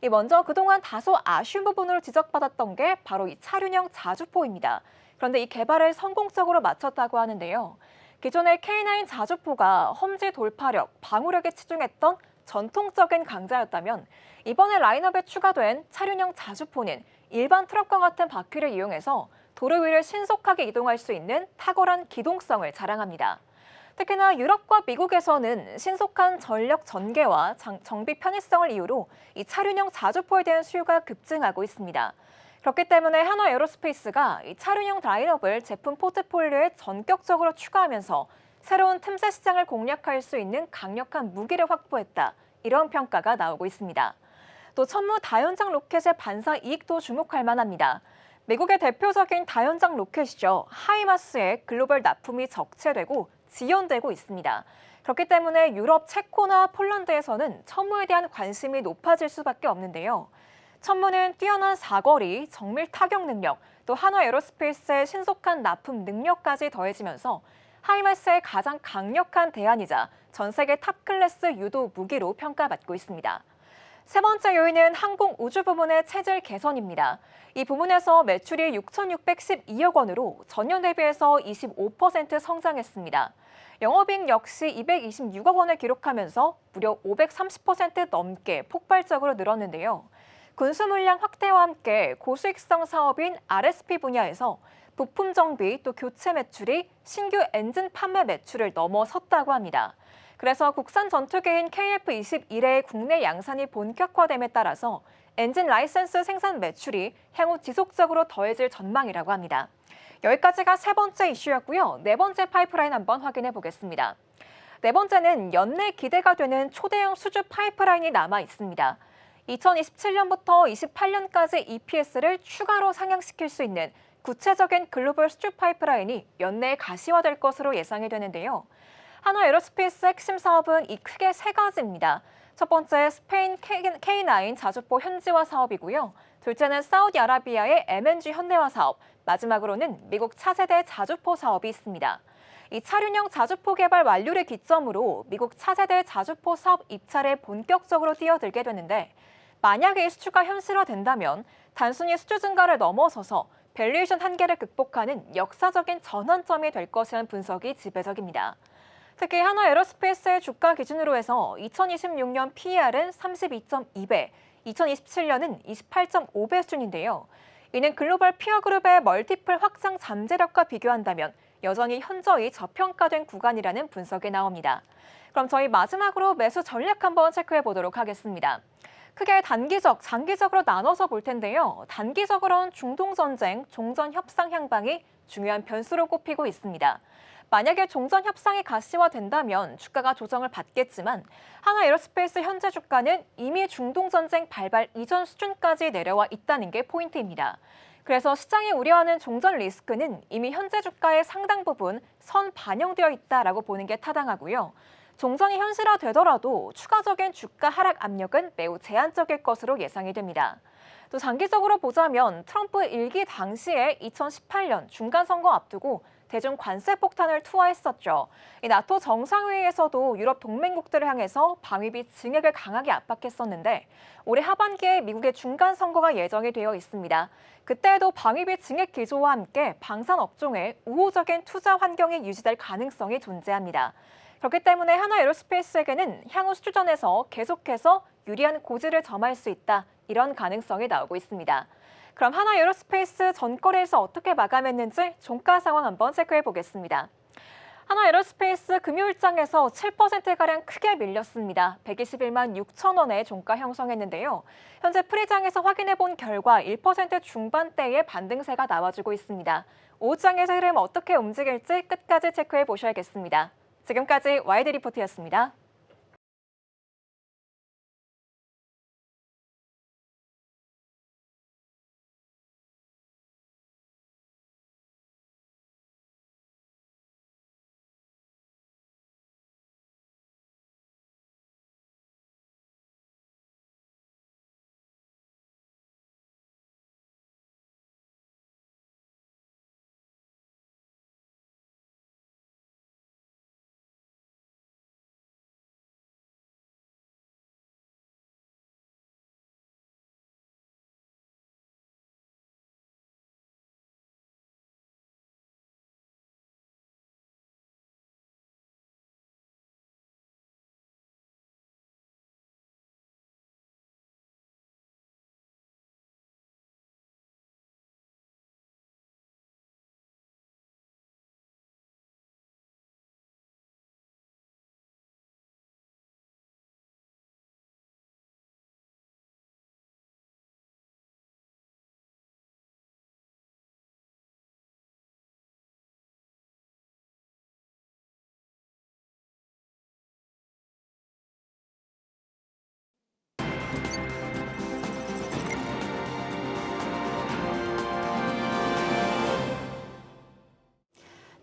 먼저 그동안 다소 아쉬운 부분으로 지적받았던 게 바로 이 차륜형 자주포입니다. 그런데 이 개발을 성공적으로 마쳤다고 하는데요. 기존의 K9 자주포가 험지 돌파력, 방호력에 치중했던 전통적인 강자였다면 이번에 라인업에 추가된 차륜형 자주포는 일반 트럭과 같은 바퀴를 이용해서 도로 위를 신속하게 이동할 수 있는 탁월한 기동성을 자랑합니다. 특히나 유럽과 미국에서는 신속한 전력 전개와 정비 편의성을 이유로 이 차륜형 자주포에 대한 수요가 급증하고 있습니다. 그렇기 때문에 한화에어로스페이스가 이 차륜형 라인업을 제품 포트폴리오에 전격적으로 추가하면서 새로운 틈새 시장을 공략할 수 있는 강력한 무기를 확보했다. 이런 평가가 나오고 있습니다. 또 천무 다연장 로켓의 반사 이익도 주목할 만합니다. 미국의 대표적인 다연장 로켓이죠. 하이마스의 글로벌 납품이 적체되고 지연되고 있습니다. 그렇기 때문에 유럽, 체코나 폴란드에서는 천무에 대한 관심이 높아질 수밖에 없는데요. 천무는 뛰어난 사거리, 정밀 타격 능력, 또 한화에어로스페이스의 신속한 납품 능력까지 더해지면서 하이마스의 가장 강력한 대안이자 전 세계 탑클래스 유도 무기로 평가받고 있습니다. 세 번째 요인은 항공 우주 부문의 체질 개선입니다. 이 부문에서 매출이 6,612억 원으로 전년 대비해서 25% 성장했습니다. 영업이익 역시 226억 원을 기록하면서 무려 530% 넘게 폭발적으로 늘었는데요. 군수 물량 확대와 함께 고수익성 사업인 RSP 분야에서 부품 정비 또 교체 매출이 신규 엔진 판매 매출을 넘어섰다고 합니다. 그래서 국산 전투기인 KF-21의 국내 양산이 본격화됨에 따라서 엔진 라이센스 생산 매출이 향후 지속적으로 더해질 전망이라고 합니다. 여기까지가 세 번째 이슈였고요. 네 번째 파이프라인 한번 확인해 보겠습니다. 네 번째는 연내 기대가 되는 초대형 수주 파이프라인이 남아 있습니다. 2027년부터 28년까지 EPS를 추가로 상향시킬 수 있는 구체적인 글로벌 수주 파이프라인이 연내에 가시화될 것으로 예상이 되는데요. 한화 에어로스페이스 핵심 사업은 이 크게 세 가지입니다. 첫 번째 스페인 K9 자주포 현지화 사업이고요. 둘째는 사우디아라비아의 MNG 현대화 사업, 마지막으로는 미국 차세대 자주포 사업이 있습니다. 이 차륜형 자주포 개발 완료를 기점으로 미국 차세대 자주포 사업 입찰에 본격적으로 뛰어들게 되는데 만약에 이 수주가 현실화된다면 단순히 수주 증가를 넘어서서 밸류에이션 한계를 극복하는 역사적인 전환점이 될 것이라는 분석이 지배적입니다. 특히 한화 에어로스페이스의 주가 기준으로 해서 2026년 PER은 32.2배, 2027년은 28.5배 수준인데요. 이는 글로벌 피어 그룹의 멀티플 확장 잠재력과 비교한다면 여전히 현저히 저평가된 구간이라는 분석이 나옵니다. 그럼 저희 마지막으로 매수 전략 한번 체크해 보도록 하겠습니다. 크게 단기적, 장기적으로 나눠서 볼 텐데요. 단기적으로는 중동전쟁, 종전협상 향방이 중요한 변수로 꼽히고 있습니다. 만약에 종전협상이 가시화된다면 주가가 조정을 받겠지만 한화 에어로스페이스 현재 주가는 이미 중동전쟁 발발 이전 수준까지 내려와 있다는 게 포인트입니다. 그래서 시장이 우려하는 종전 리스크는 이미 현재 주가의 상당 부분 선 반영되어 있다라고 보는 게 타당하고요. 종전이 현실화되더라도 추가적인 주가 하락 압력은 매우 제한적일 것으로 예상이 됩니다. 또 장기적으로 보자면 트럼프 일기 당시에 2018년 중간선거 앞두고 대중 관세 폭탄을 투하했었죠. 이 나토 정상회의에서도 유럽 동맹국들을 향해서 방위비 증액을 강하게 압박했었는데 올해 하반기에 미국의 중간 선거가 예정이 되어 있습니다. 그때에도 방위비 증액 기조와 함께 방산 업종에 우호적인 투자 환경이 유지될 가능성이 존재합니다. 그렇기 때문에 한화 에어로스페이스에게는 향후 수주전에서 계속해서 유리한 고지를 점할 수 있다. 이런 가능성이 나오고 있습니다. 그럼 한화 에어로스페이스 전거래에서 어떻게 마감했는지 종가 상황 한번 체크해 보겠습니다. 한화 에어로스페이스 금요일장에서 7%가량 크게 밀렸습니다. 121만 6천 원에 종가 형성했는데요. 현재 프리장에서 확인해 본 결과 1% 중반대의 반등세가 나와주고 있습니다. 오후장에서 흐름 어떻게 움직일지 끝까지 체크해 보셔야겠습니다. 지금까지 와이드 리포트였습니다.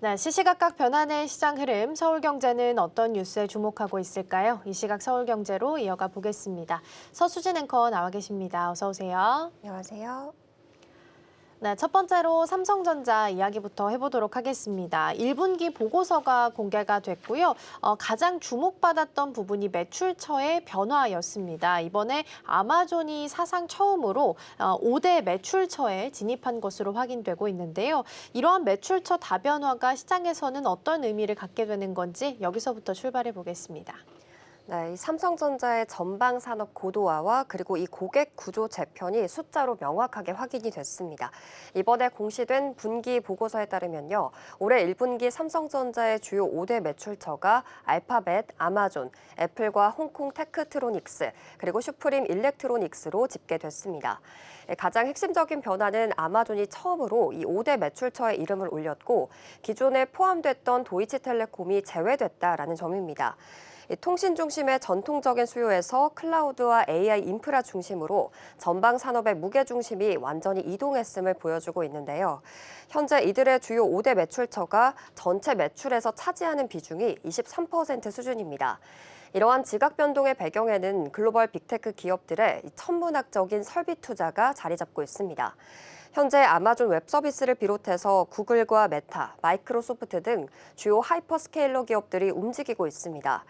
네, 시시각각 변하는 시장 흐름, 서울경제는 어떤 뉴스에 주목하고 있을까요? 이 시각 서울경제로 이어가 보겠습니다. 서수진 앵커 나와 계십니다. 어서 오세요. 안녕하세요. 네, 첫 번째로 삼성전자 이야기부터 해보도록 하겠습니다. 1분기 보고서가 공개가 됐고요. 가장 주목받았던 부분이 매출처의 변화였습니다. 이번에 아마존이 사상 처음으로 5대 매출처에 진입한 것으로 확인되고 있는데요. 이러한 매출처 다변화가 시장에서는 어떤 의미를 갖게 되는 건지 여기서부터 출발해 보겠습니다. 네, 이 삼성전자의 전방 산업 고도화와 그리고 이 고객 구조 재편이 숫자로 명확하게 확인이 됐습니다. 이번에 공시된 분기 보고서에 따르면요. 올해 1분기 삼성전자의 주요 5대 매출처가 알파벳, 아마존, 애플과 홍콩 테크트로닉스, 그리고 슈프림 일렉트로닉스로 집계됐습니다. 가장 핵심적인 변화는 아마존이 처음으로 이 5대 매출처의 이름을 올렸고 기존에 포함됐던 도이치텔레콤이 제외됐다라는 점입니다. 통신 중심의 전통적인 수요에서 클라우드와 AI 인프라 중심으로 전방 산업의 무게 중심이 완전히 이동했음을 보여주고 있는데요. 현재 이들의 주요 5대 매출처가 전체 매출에서 차지하는 비중이 23% 수준입니다. 이러한 지각 변동의 배경에는 글로벌 빅테크 기업들의 천문학적인 설비 투자가 자리 잡고 있습니다. 현재 아마존 웹 서비스를 비롯해서 구글과 메타, 마이크로소프트 등 주요 하이퍼스케일러 기업들이 움직이고 있습니다.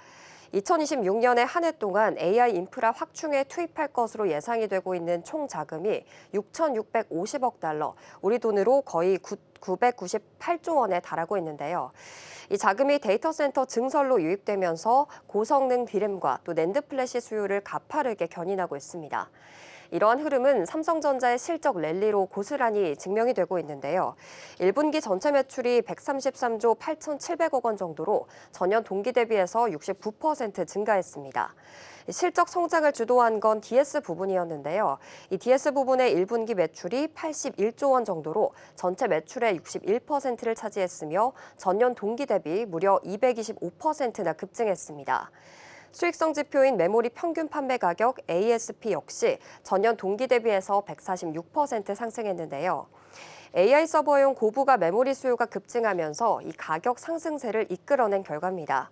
2026년에 한 해 동안 AI 인프라 확충에 투입할 것으로 예상이 되고 있는 총 자금이 6,650억 달러, 우리 돈으로 거의 998조 원에 달하고 있는데요. 이 자금이 데이터 센터 증설로 유입되면서 고성능 디램과 또 낸드 플래시 수요를 가파르게 견인하고 있습니다. 이러한 흐름은 삼성전자의 실적 랠리로 고스란히 증명이 되고 있는데요. 1분기 전체 매출이 133조 8,700억 원 정도로 전년 동기 대비해서 69% 증가했습니다. 실적 성장을 주도한 건 DS 부분이었는데요. 이 DS 부분의 1분기 매출이 81조 원 정도로 전체 매출의 61%를 차지했으며 전년 동기 대비 무려 225%나 급증했습니다. 수익성 지표인 메모리 평균 판매 가격 ASP 역시 전년 동기 대비해서 146% 상승했는데요. AI 서버용 고부가 메모리 수요가 급증하면서 이 가격 상승세를 이끌어낸 결과입니다.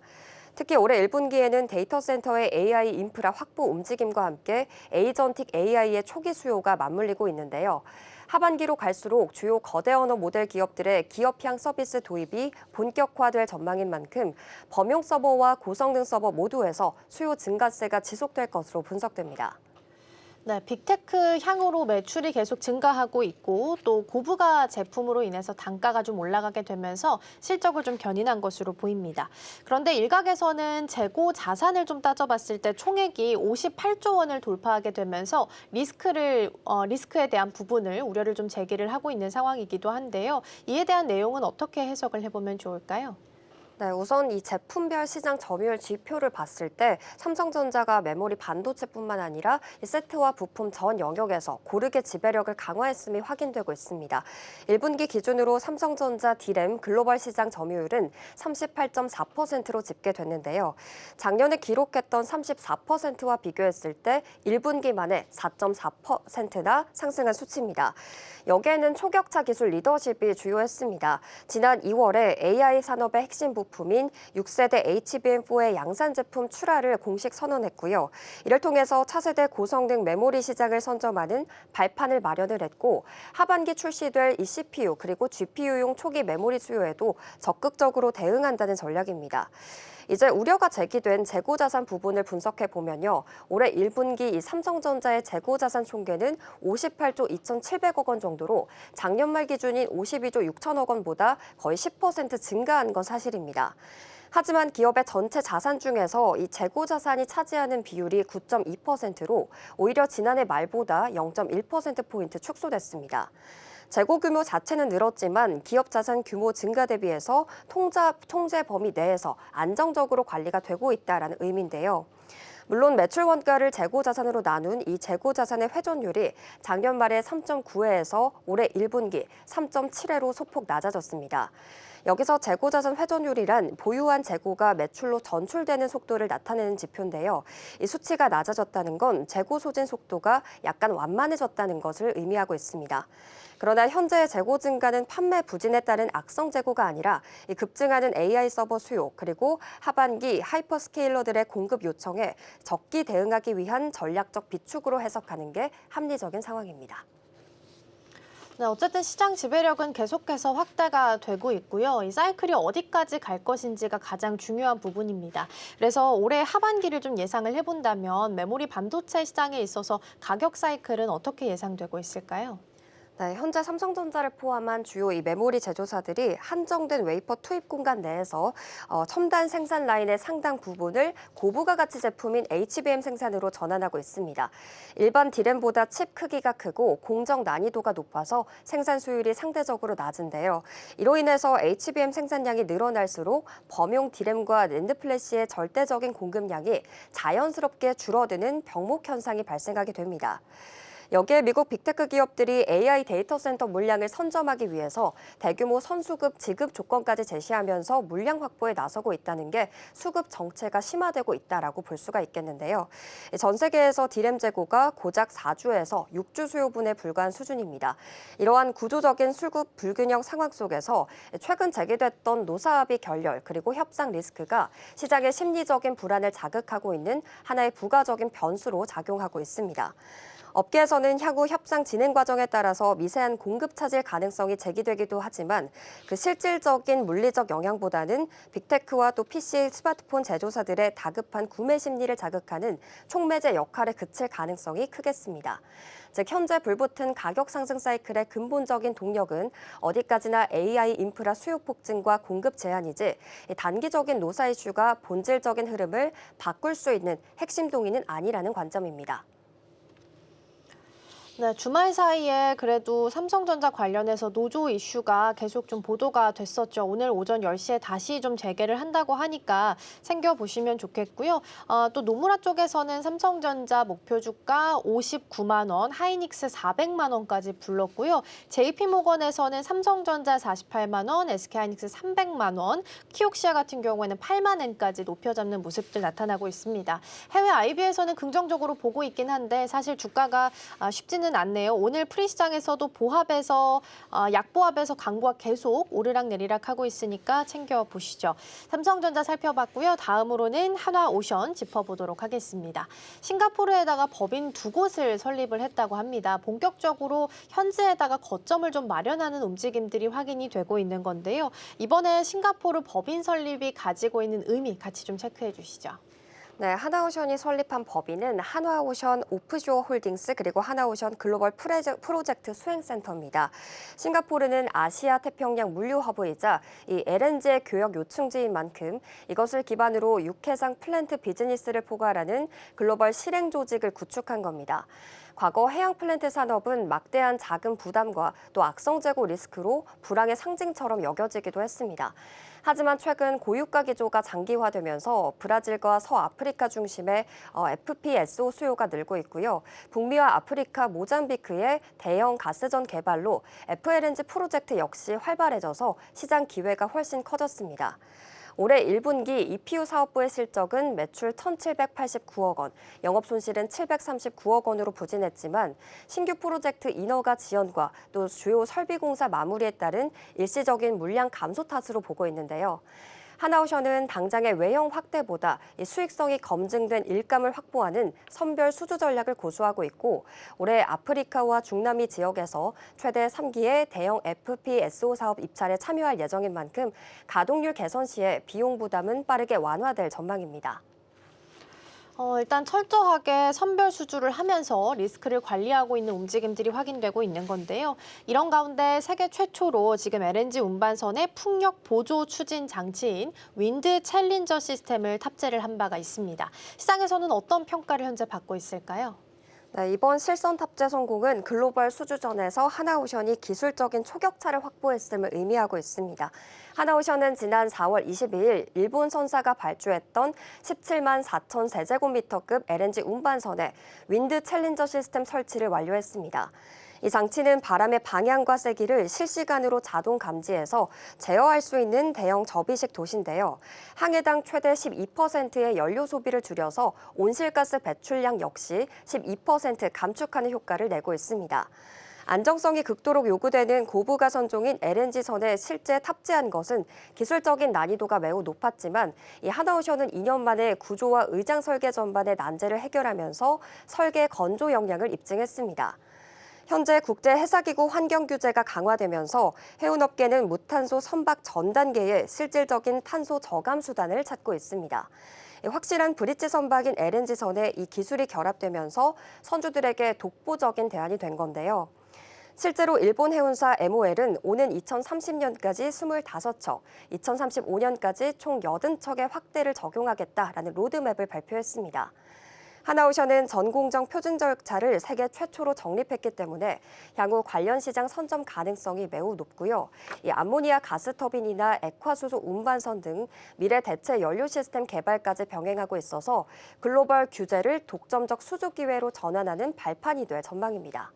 특히 올해 1분기에는 데이터 센터의 AI 인프라 확보 움직임과 함께 에이전틱 AI의 초기 수요가 맞물리고 있는데요. 하반기로 갈수록 주요 거대 언어 모델 기업들의 기업향 서비스 도입이 본격화될 전망인 만큼 범용 서버와 고성능 서버 모두에서 수요 증가세가 지속될 것으로 분석됩니다. 네, 빅테크 향으로 매출이 계속 증가하고 있고 또 고부가 제품으로 인해서 단가가 좀 올라가게 되면서 실적을 좀 견인한 것으로 보입니다. 그런데 일각에서는 재고 자산을 좀 따져봤을 때 총액이 58조 원을 돌파하게 되면서 리스크에 대한 부분을 우려를 좀 제기를 하고 있는 상황이기도 한데요. 이에 대한 내용은 어떻게 해석을 해보면 좋을까요? 네, 우선 이 제품별 시장 점유율 지표를 봤을 때 삼성전자가 메모리 반도체뿐만 아니라 이 세트와 부품 전 영역에서 고르게 지배력을 강화했음이 확인되고 있습니다. 1분기 기준으로 삼성전자 D램 글로벌 시장 점유율은 38.4%로 집계됐는데요. 작년에 기록했던 34%와 비교했을 때 1분기 만에 4.4%나 상승한 수치입니다. 여기에는 초격차 기술 리더십이 주요했습니다. 지난 2월에 AI 산업의 핵심 부품인 6세대 HBM4의 양산 제품 출하를 공식 선언했고요. 이를 통해서 차세대 고성능 메모리 시장을 선점하는 발판을 마련을 했고 하반기 출시될 이 CPU 그리고 GPU용 초기 메모리 수요에도 적극적으로 대응한다는 전략입니다. 이제 우려가 제기된 재고자산 부분을 분석해 보면요. 올해 1분기 이 삼성전자의 재고자산 총계는 58조 2,700억 원 정도로 작년 말 기준인 52조 6천억 원보다 거의 10% 증가한 건 사실입니다. 하지만 기업의 전체 자산 중에서 이 재고자산이 차지하는 비율이 9.2%로 오히려 지난해 말보다 0.1%포인트 축소됐습니다. 재고 규모 자체는 늘었지만 기업 자산 규모 증가 대비해서 통제 범위 내에서 안정적으로 관리가 되고 있다는 의미인데요. 물론 매출 원가를 재고 자산으로 나눈 이 재고 자산의 회전율이 작년 말에 3.9회에서 올해 1분기 3.7회로 소폭 낮아졌습니다. 여기서 재고자산 회전율이란 보유한 재고가 매출로 전출되는 속도를 나타내는 지표인데요. 이 수치가 낮아졌다는 건 재고 소진 속도가 약간 완만해졌다는 것을 의미하고 있습니다. 그러나 현재의 재고 증가는 판매 부진에 따른 악성 재고가 아니라 이 급증하는 AI 서버 수요 그리고 하반기 하이퍼스케일러들의 공급 요청에 적기 대응하기 위한 전략적 비축으로 해석하는 게 합리적인 상황입니다. 네, 어쨌든 시장 지배력은 계속해서 확대가 되고 있고요. 이 사이클이 어디까지 갈 것인지가 가장 중요한 부분입니다. 그래서 올해 하반기를 좀 예상을 해본다면 메모리 반도체 시장에 있어서 가격 사이클은 어떻게 예상되고 있을까요? 네, 현재 삼성전자를 포함한 주요 이 메모리 제조사들이 한정된 웨이퍼 투입 공간 내에서 첨단 생산 라인의 상당 부분을 고부가 가치 제품인 HBM 생산으로 전환하고 있습니다. 일반 D램보다 칩 크기가 크고 공정 난이도가 높아서 생산 수율이 상대적으로 낮은데요. 이로 인해서 HBM 생산량이 늘어날수록 범용 D램과 낸드 플래시의 절대적인 공급량이 자연스럽게 줄어드는 병목 현상이 발생하게 됩니다. 여기에 미국 빅테크 기업들이 AI 데이터 센터 물량을 선점하기 위해서 대규모 선수급 지급 조건까지 제시하면서 물량 확보에 나서고 있다는 게 수급 정체가 심화되고 있다라고 볼 수가 있겠는데요. 전 세계에서 D램 재고가 고작 4주에서 6주 수요분에 불과한 수준입니다. 이러한 구조적인 수급 불균형 상황 속에서 최근 제기됐던 노사합의 결렬 그리고 협상 리스크가 시장의 심리적인 불안을 자극하고 있는 하나의 부가적인 변수로 작용하고 있습니다. 업계에서는 향후 협상 진행 과정에 따라서 미세한 공급 차질 가능성이 제기되기도 하지만 그 실질적인 물리적 영향보다는 빅테크와 또 PC 스마트폰 제조사들의 다급한 구매 심리를 자극하는 촉매제 역할에 그칠 가능성이 크겠습니다. 즉 현재 불붙은 가격 상승 사이클의 근본적인 동력은 어디까지나 AI 인프라 수요 폭증과 공급 제한이지 단기적인 노사 이슈가 본질적인 흐름을 바꿀 수 있는 핵심 동의는 아니라는 관점입니다. 네, 주말 사이에 그래도 삼성전자 관련해서 노조 이슈가 계속 좀 보도가 됐었죠. 오늘 오전 10시에 다시 좀 재개를 한다고 하니까 챙겨보시면 좋겠고요. 또 노무라 쪽에서는 삼성전자 목표 주가 59만 원, 하이닉스 400만 원까지 불렀고요. JP모건에서는 삼성전자 48만 원, SK하이닉스 300만 원, 키옥시아 같은 경우에는 8만 엔까지 높여 잡는 모습들 나타나고 있습니다. 해외 IB에서는 긍정적으로 보고 있긴 한데 사실 주가가 쉽지는 않네요. 오늘 프리시장에서도 보합에서 약보합에서 강보가 계속 오르락내리락 하고 있으니까 챙겨보시죠. 삼성전자 살펴봤고요. 다음으로는 한화오션 짚어보도록 하겠습니다. 싱가포르에다가 법인 2곳을 설립을 했다고 합니다. 본격적으로 현지에다가 거점을 좀 마련하는 움직임들이 확인이 되고 있는 건데요. 이번에 싱가포르 법인 설립이 가지고 있는 의미 같이 좀 체크해 주시죠. 네, 하나오션이 설립한 법인은 한화오션 오프쇼어 홀딩스 그리고 한화오션 글로벌 프로젝트 수행센터입니다. 싱가포르는 아시아 태평양 물류 허브이자 이 LNG의 교역 요충지인 만큼 이것을 기반으로 육해상 플랜트 비즈니스를 포괄하는 글로벌 실행 조직을 구축한 겁니다. 과거 해양 플랜트 산업은 막대한 자금 부담과 또 악성 재고 리스크로 불황의 상징처럼 여겨지기도 했습니다. 하지만 최근 고유가 기조가 장기화되면서 브라질과 서아프리카 중심의 FPSO 수요가 늘고 있고요. 북미와 아프리카 모잠비크의 대형 가스전 개발로 FLNG 프로젝트 역시 활발해져서 시장 기회가 훨씬 커졌습니다. 올해 1분기 EPU 사업부의 실적은 매출 1,789억 원, 영업손실은 739억 원으로 부진했지만 신규 프로젝트 인허가 지연과 또 주요 설비 공사 마무리에 따른 일시적인 물량 감소 탓으로 보고 있는데요. 하나오션은 당장의 외형 확대보다 수익성이 검증된 일감을 확보하는 선별 수주 전략을 고수하고 있고 올해 아프리카와 중남미 지역에서 최대 3기의 대형 FPSO 사업 입찰에 참여할 예정인 만큼 가동률 개선 시에 비용 부담은 빠르게 완화될 전망입니다. 일단 철저하게 선별 수주를 하면서 리스크를 관리하고 있는 움직임들이 확인되고 있는 건데요. 이런 가운데 세계 최초로 지금 LNG 운반선에 풍력 보조 추진 장치인 윈드 챌린저 시스템을 탑재를 한 바가 있습니다. 시장에서는 어떤 평가를 현재 받고 있을까요? 네, 이번 실선 탑재 성공은 글로벌 수주전에서 하나오션이 기술적인 초격차를 확보했음을 의미하고 있습니다. 하나오션은 지난 4월 22일 일본 선사가 발주했던 17만 4천 세제곱미터급 LNG 운반선에 윈드 챌린저 시스템 설치를 완료했습니다. 이 장치는 바람의 방향과 세기를 실시간으로 자동 감지해서 제어할 수 있는 대형 접이식 돛인데요. 항해당 최대 12%의 연료 소비를 줄여서 온실가스 배출량 역시 12% 감축하는 효과를 내고 있습니다. 안정성이 극도로 요구되는 고부가 선종인 LNG선에 실제 탑재한 것은 기술적인 난이도가 매우 높았지만 이 하나오션은 2년 만에 구조와 의장 설계 전반의 난제를 해결하면서 설계 건조 역량을 입증했습니다. 현재 국제해사기구 환경규제가 강화되면서 해운업계는 무탄소 선박 전 단계의 실질적인 탄소 저감 수단을 찾고 있습니다. 확실한 브릿지 선박인 LNG선에 이 기술이 결합되면서 선주들에게 독보적인 대안이 된 건데요. 실제로 일본 해운사 MOL은 오는 2030년까지 25척, 2035년까지 총 80척의 확대를 적용하겠다라는 로드맵을 발표했습니다. 하나오션은 전공정 표준 절차를 세계 최초로 정립했기 때문에 향후 관련 시장 선점 가능성이 매우 높고요. 이 암모니아 가스터빈이나 액화수소 운반선 등 미래 대체 연료 시스템 개발까지 병행하고 있어서 글로벌 규제를 독점적 수주 기회로 전환하는 발판이 될 전망입니다.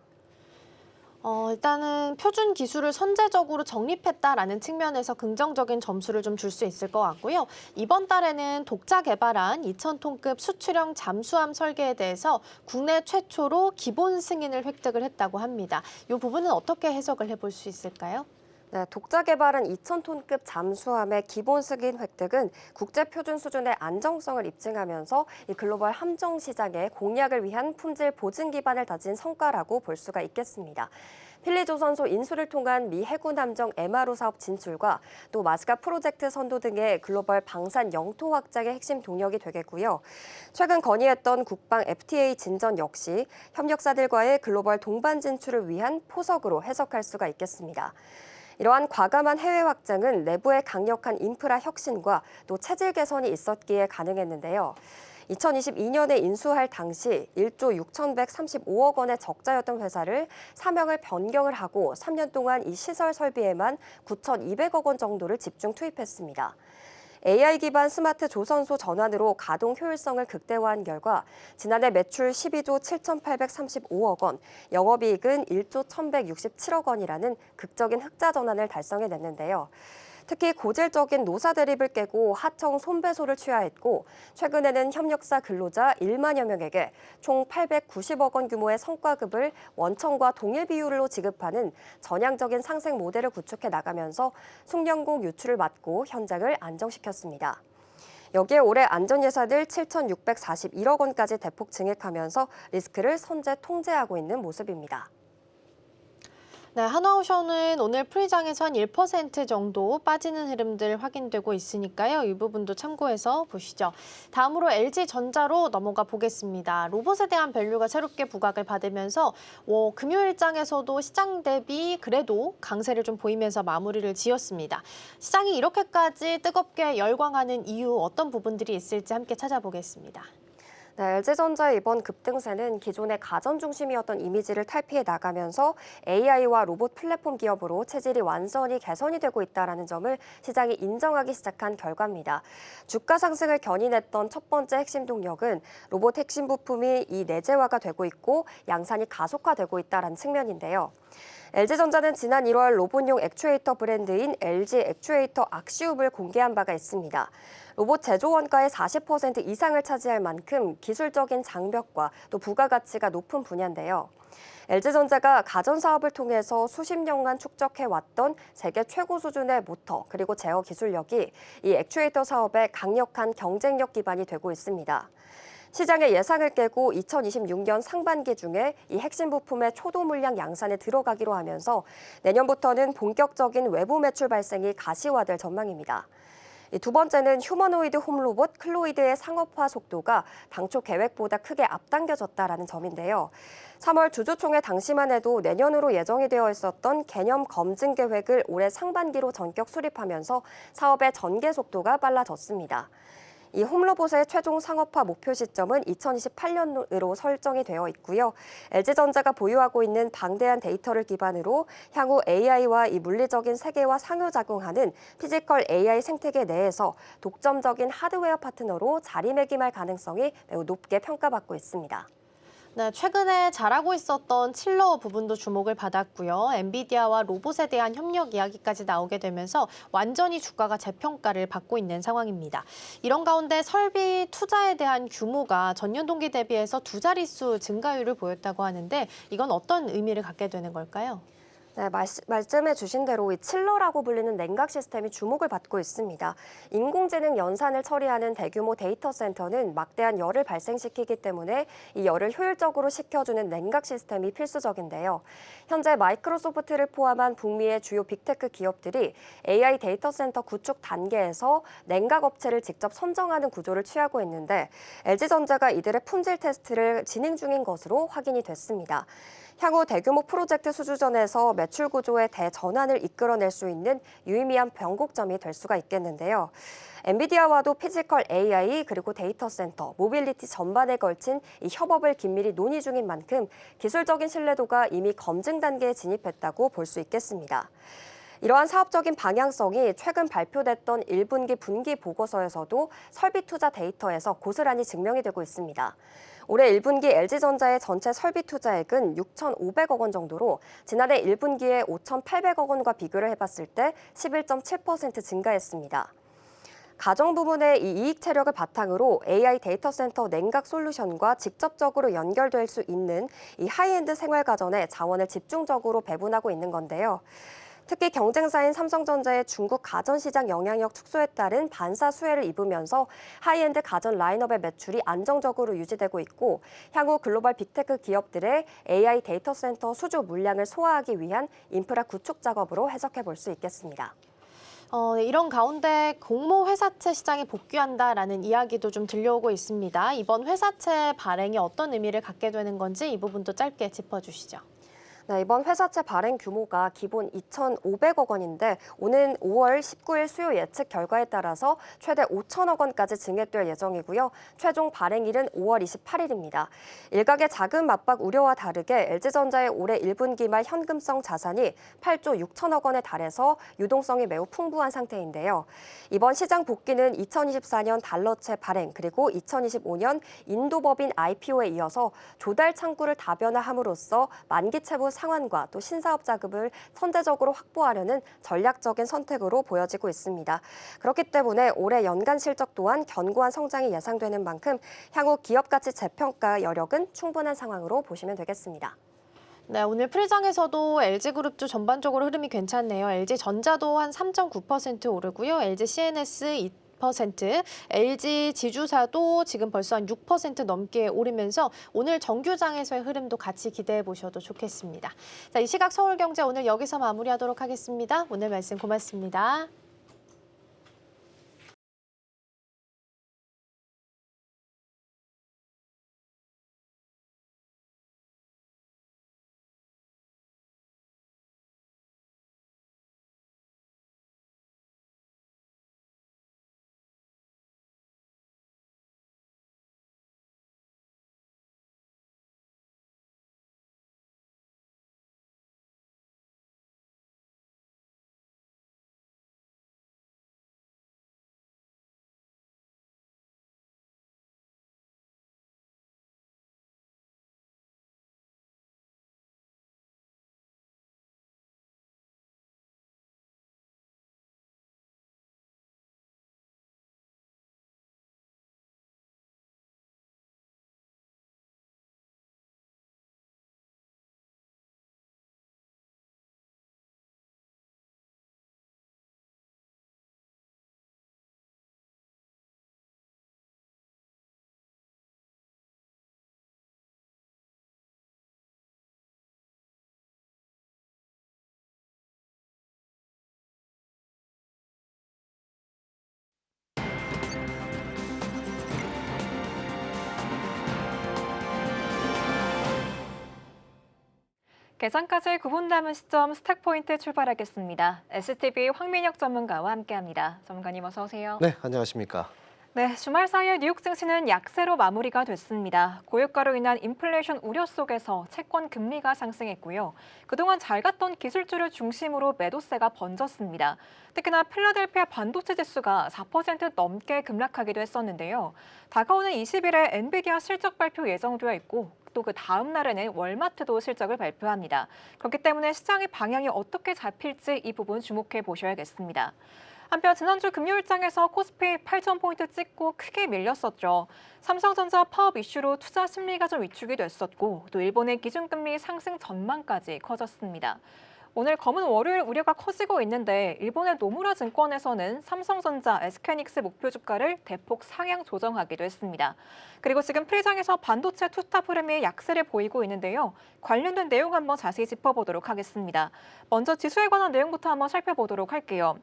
일단은 표준 기술을 선제적으로 정립했다라는 측면에서 긍정적인 점수를 좀 줄 수 있을 것 같고요. 이번 달에는 독자 개발한 2,000톤급 수출형 잠수함 설계에 대해서 국내 최초로 기본 승인을 획득을 했다고 합니다. 이 부분은 어떻게 해석을 해볼 수 있을까요? 네, 독자 개발은 2,000톤급 잠수함의 기본 승인 획득은 국제 표준 수준의 안정성을 입증하면서 이 글로벌 함정 시장의 공략을 위한 품질 보증 기반을 다진 성과라고 볼 수가 있겠습니다. 필리조선소 인수를 통한 미 해군 함정 MRO 사업 진출과 또 마스가 프로젝트 선도 등의 글로벌 방산 영토 확장의 핵심 동력이 되겠고요. 최근 건의했던 국방 FTA 진전 역시 협력사들과의 글로벌 동반 진출을 위한 포석으로 해석할 수가 있겠습니다. 이러한 과감한 해외 확장은 내부의 강력한 인프라 혁신과 또 체질 개선이 있었기에 가능했는데요. 2022년에 인수할 당시 1조 6,135억 원의 적자였던 회사를 사명을 변경을 하고 3년 동안 이 시설 설비에만 9,200억 원 정도를 집중 투입했습니다. AI 기반 스마트 조선소 전환으로 가동 효율성을 극대화한 결과 지난해 매출 12조 7,835억 원, 영업이익은 1조 1,167억 원이라는 극적인 흑자 전환을 달성해냈는데요. 특히 고질적인 노사 대립을 깨고 하청 손배소를 취하했고 최근에는 협력사 근로자 1만여 명에게 총 890억 원 규모의 성과급을 원청과 동일 비율로 지급하는 전향적인 상생 모델을 구축해 나가면서 숙련공 유출을 막고 현장을 안정시켰습니다. 여기에 올해 안전예산을 7,641억 원까지 대폭 증액하면서 리스크를 선제 통제하고 있는 모습입니다. 네, 한화오션은 오늘 프리장에선 1% 정도 빠지는 흐름들 확인되고 있으니까요. 이 부분도 참고해서 보시죠. 다음으로 LG전자로 넘어가 보겠습니다. 로봇에 대한 밸류가 새롭게 부각을 받으면서 금요일장에서도 시장 대비 그래도 강세를 좀 보이면서 마무리를 지었습니다. 시장이 이렇게까지 뜨겁게 열광하는 이유 어떤 부분들이 있을지 함께 찾아보겠습니다. 네, LG전자의 이번 급등세는 기존의 가전 중심이었던 이미지를 탈피해 나가면서 AI와 로봇 플랫폼 기업으로 체질이 완전히 개선이 되고 있다는 점을 시장이 인정하기 시작한 결과입니다. 주가 상승을 견인했던 첫 번째 핵심 동력은 로봇 핵심 부품이 이 내재화가 되고 있고 양산이 가속화되고 있다는 측면인데요. LG전자는 지난 1월 로봇용 액추에이터 브랜드인 LG 액추에이터 악시움을 공개한 바가 있습니다. 로봇 제조 원가의 40% 이상을 차지할 만큼 기술적인 장벽과 또 부가가치가 높은 분야인데요. LG전자가 가전 사업을 통해서 수십 년간 축적해왔던 세계 최고 수준의 모터 그리고 제어 기술력이 이 액추에이터 사업의 강력한 경쟁력 기반이 되고 있습니다. 시장의 예상을 깨고 2026년 상반기 중에 이 핵심 부품의 초도 물량 양산에 들어가기로 하면서 내년부터는 본격적인 외부 매출 발생이 가시화될 전망입니다. 두 번째는 휴머노이드 홈로봇 클로이드의 상업화 속도가 당초 계획보다 크게 앞당겨졌다는 점인데요. 3월 주주총회 당시만 해도 내년으로 예정이 되어 있었던 개념 검증 계획을 올해 상반기로 전격 수립하면서 사업의 전개 속도가 빨라졌습니다. 이 홈로봇의 최종 상업화 목표 시점은 2028년으로 설정이 되어 있고요. LG전자가 보유하고 있는 방대한 데이터를 기반으로 향후 AI와 이 물리적인 세계와 상호작용하는 피지컬 AI 생태계 내에서 독점적인 하드웨어 파트너로 자리매김할 가능성이 매우 높게 평가받고 있습니다. 네, 최근에 잘하고 있었던 칠러 부분도 주목을 받았고요. 엔비디아와 로봇에 대한 협력 이야기까지 나오게 되면서 완전히 주가가 재평가를 받고 있는 상황입니다. 이런 가운데 설비 투자에 대한 규모가 전년 동기 대비해서 두 자릿수 증가율을 보였다고 하는데 이건 어떤 의미를 갖게 되는 걸까요? 네, 말씀해 주신 대로 이 칠러라고 불리는 냉각 시스템이 주목을 받고 있습니다. 인공지능 연산을 처리하는 대규모 데이터 센터는 막대한 열을 발생시키기 때문에 이 열을 효율적으로 식혀주는 냉각 시스템이 필수적인데요. 현재 마이크로소프트를 포함한 북미의 주요 빅테크 기업들이 AI 데이터 센터 구축 단계에서 냉각 업체를 직접 선정하는 구조를 취하고 있는데 LG전자가 이들의 품질 테스트를 진행 중인 것으로 확인이 됐습니다. 향후 대규모 프로젝트 수주전에서 매출 구조의 대전환을 이끌어낼 수 있는 유의미한 변곡점이 될 수가 있겠는데요. 엔비디아와도 피지컬 AI 그리고 데이터 센터, 모빌리티 전반에 걸친 이 협업을 긴밀히 논의 중인 만큼 기술적인 신뢰도가 이미 검증 단계에 진입했다고 볼 수 있겠습니다. 이러한 사업적인 방향성이 최근 발표됐던 1분기 분기 보고서에서도 설비 투자 데이터에서 고스란히 증명이 되고 있습니다. 올해 1분기 LG전자의 전체 설비 투자액은 6,500억 원 정도로 지난해 1분기에 5,800억 원과 비교를 해봤을 때 11.7% 증가했습니다. 가정 부문의 이 이익 체력을 바탕으로 AI 데이터 센터 냉각 솔루션과 직접적으로 연결될 수 있는 이 하이엔드 생활가전에 자원을 집중적으로 배분하고 있는 건데요. 특히 경쟁사인 삼성전자의 중국 가전시장 영향력 축소에 따른 반사 수혜를 입으면서 하이엔드 가전 라인업의 매출이 안정적으로 유지되고 있고 향후 글로벌 빅테크 기업들의 AI 데이터 센터 수주 물량을 소화하기 위한 인프라 구축 작업으로 해석해 볼 수 있겠습니다. 이런 가운데 공모 회사채 시장에 복귀한다라는 이야기도 좀 들려오고 있습니다. 이번 회사채 발행이 어떤 의미를 갖게 되는 건지 이 부분도 짧게 짚어주시죠. 네, 이번 회사채 발행 규모가 기본 2,500억 원인데 오는 5월 19일 수요 예측 결과에 따라서 최대 5천억 원까지 증액될 예정이고요. 최종 발행일은 5월 28일입니다. 일각의 자금 압박 우려와 다르게 LG전자의 올해 1분기 말 현금성 자산이 8조 6천억 원에 달해서 유동성이 매우 풍부한 상태인데요. 이번 시장 복귀는 2024년 달러채 발행 그리고 2025년 인도법인 IPO에 이어서 조달 창구를 다변화함으로써 만기 채무 상환과 또 신사업 자금을 선제적으로 확보하려는 전략적인 선택으로 보여지고 있습니다. 그렇기 때문에 올해 연간 실적 또한 견고한 성장이 예상되는 만큼 향후 기업 가치 재평가 여력은 충분한 상황으로 보시면 되겠습니다. 네, 오늘 프리장에서도 LG그룹주 전반적으로 흐름이 괜찮네요. LG전자도 한 3.9% 오르고요. LGCNS 2%, LG 지주사도 지금 벌써 한 6% 넘게 오르면서 오늘 정규장에서의 흐름도 같이 기대해 보셔도 좋겠습니다. 자, 이 시각 서울경제 오늘 여기서 마무리하도록 하겠습니다. 오늘 말씀 고맙습니다. 계산까지 9분 남은 시점 스탁포인트 출발하겠습니다. STV 황민혁 전문가와 함께합니다. 전문가님 어서 오세요. 네, 안녕하십니까. 네, 주말 사이에 뉴욕 증시는 약세로 마무리가 됐습니다. 고유가로 인한 인플레이션 우려 속에서 채권 금리가 상승했고요. 그동안 잘 갔던 기술주를 중심으로 매도세가 번졌습니다. 특히나 필라델피아 반도체 지수가 4% 넘게 급락하기도 했었는데요. 다가오는 20일에 엔비디아 실적 발표 예정되어 있고 또 그 다음 날에는 월마트도 실적을 발표합니다. 그렇기 때문에 시장의 방향이 어떻게 잡힐지 이 부분 주목해 보셔야겠습니다. 한편 지난주 금요일장에서 코스피 8,000포인트 찍고 크게 밀렸었죠. 삼성전자 파업 이슈로 투자 심리가 좀 위축이 됐었고 또 일본의 기준금리 상승 전망까지 커졌습니다. 오늘 검은 월요일 우려가 커지고 있는데 일본의 노무라 증권에서는 삼성전자, SK하이닉스 목표 주가를 대폭 상향 조정하기도 했습니다. 그리고 지금 프리장에서 반도체 투탑 흐름이 약세를 보이고 있는데요. 관련된 내용 한번 자세히 짚어보도록 하겠습니다. 먼저 지수에 관한 내용부터 한번 살펴보도록 할게요.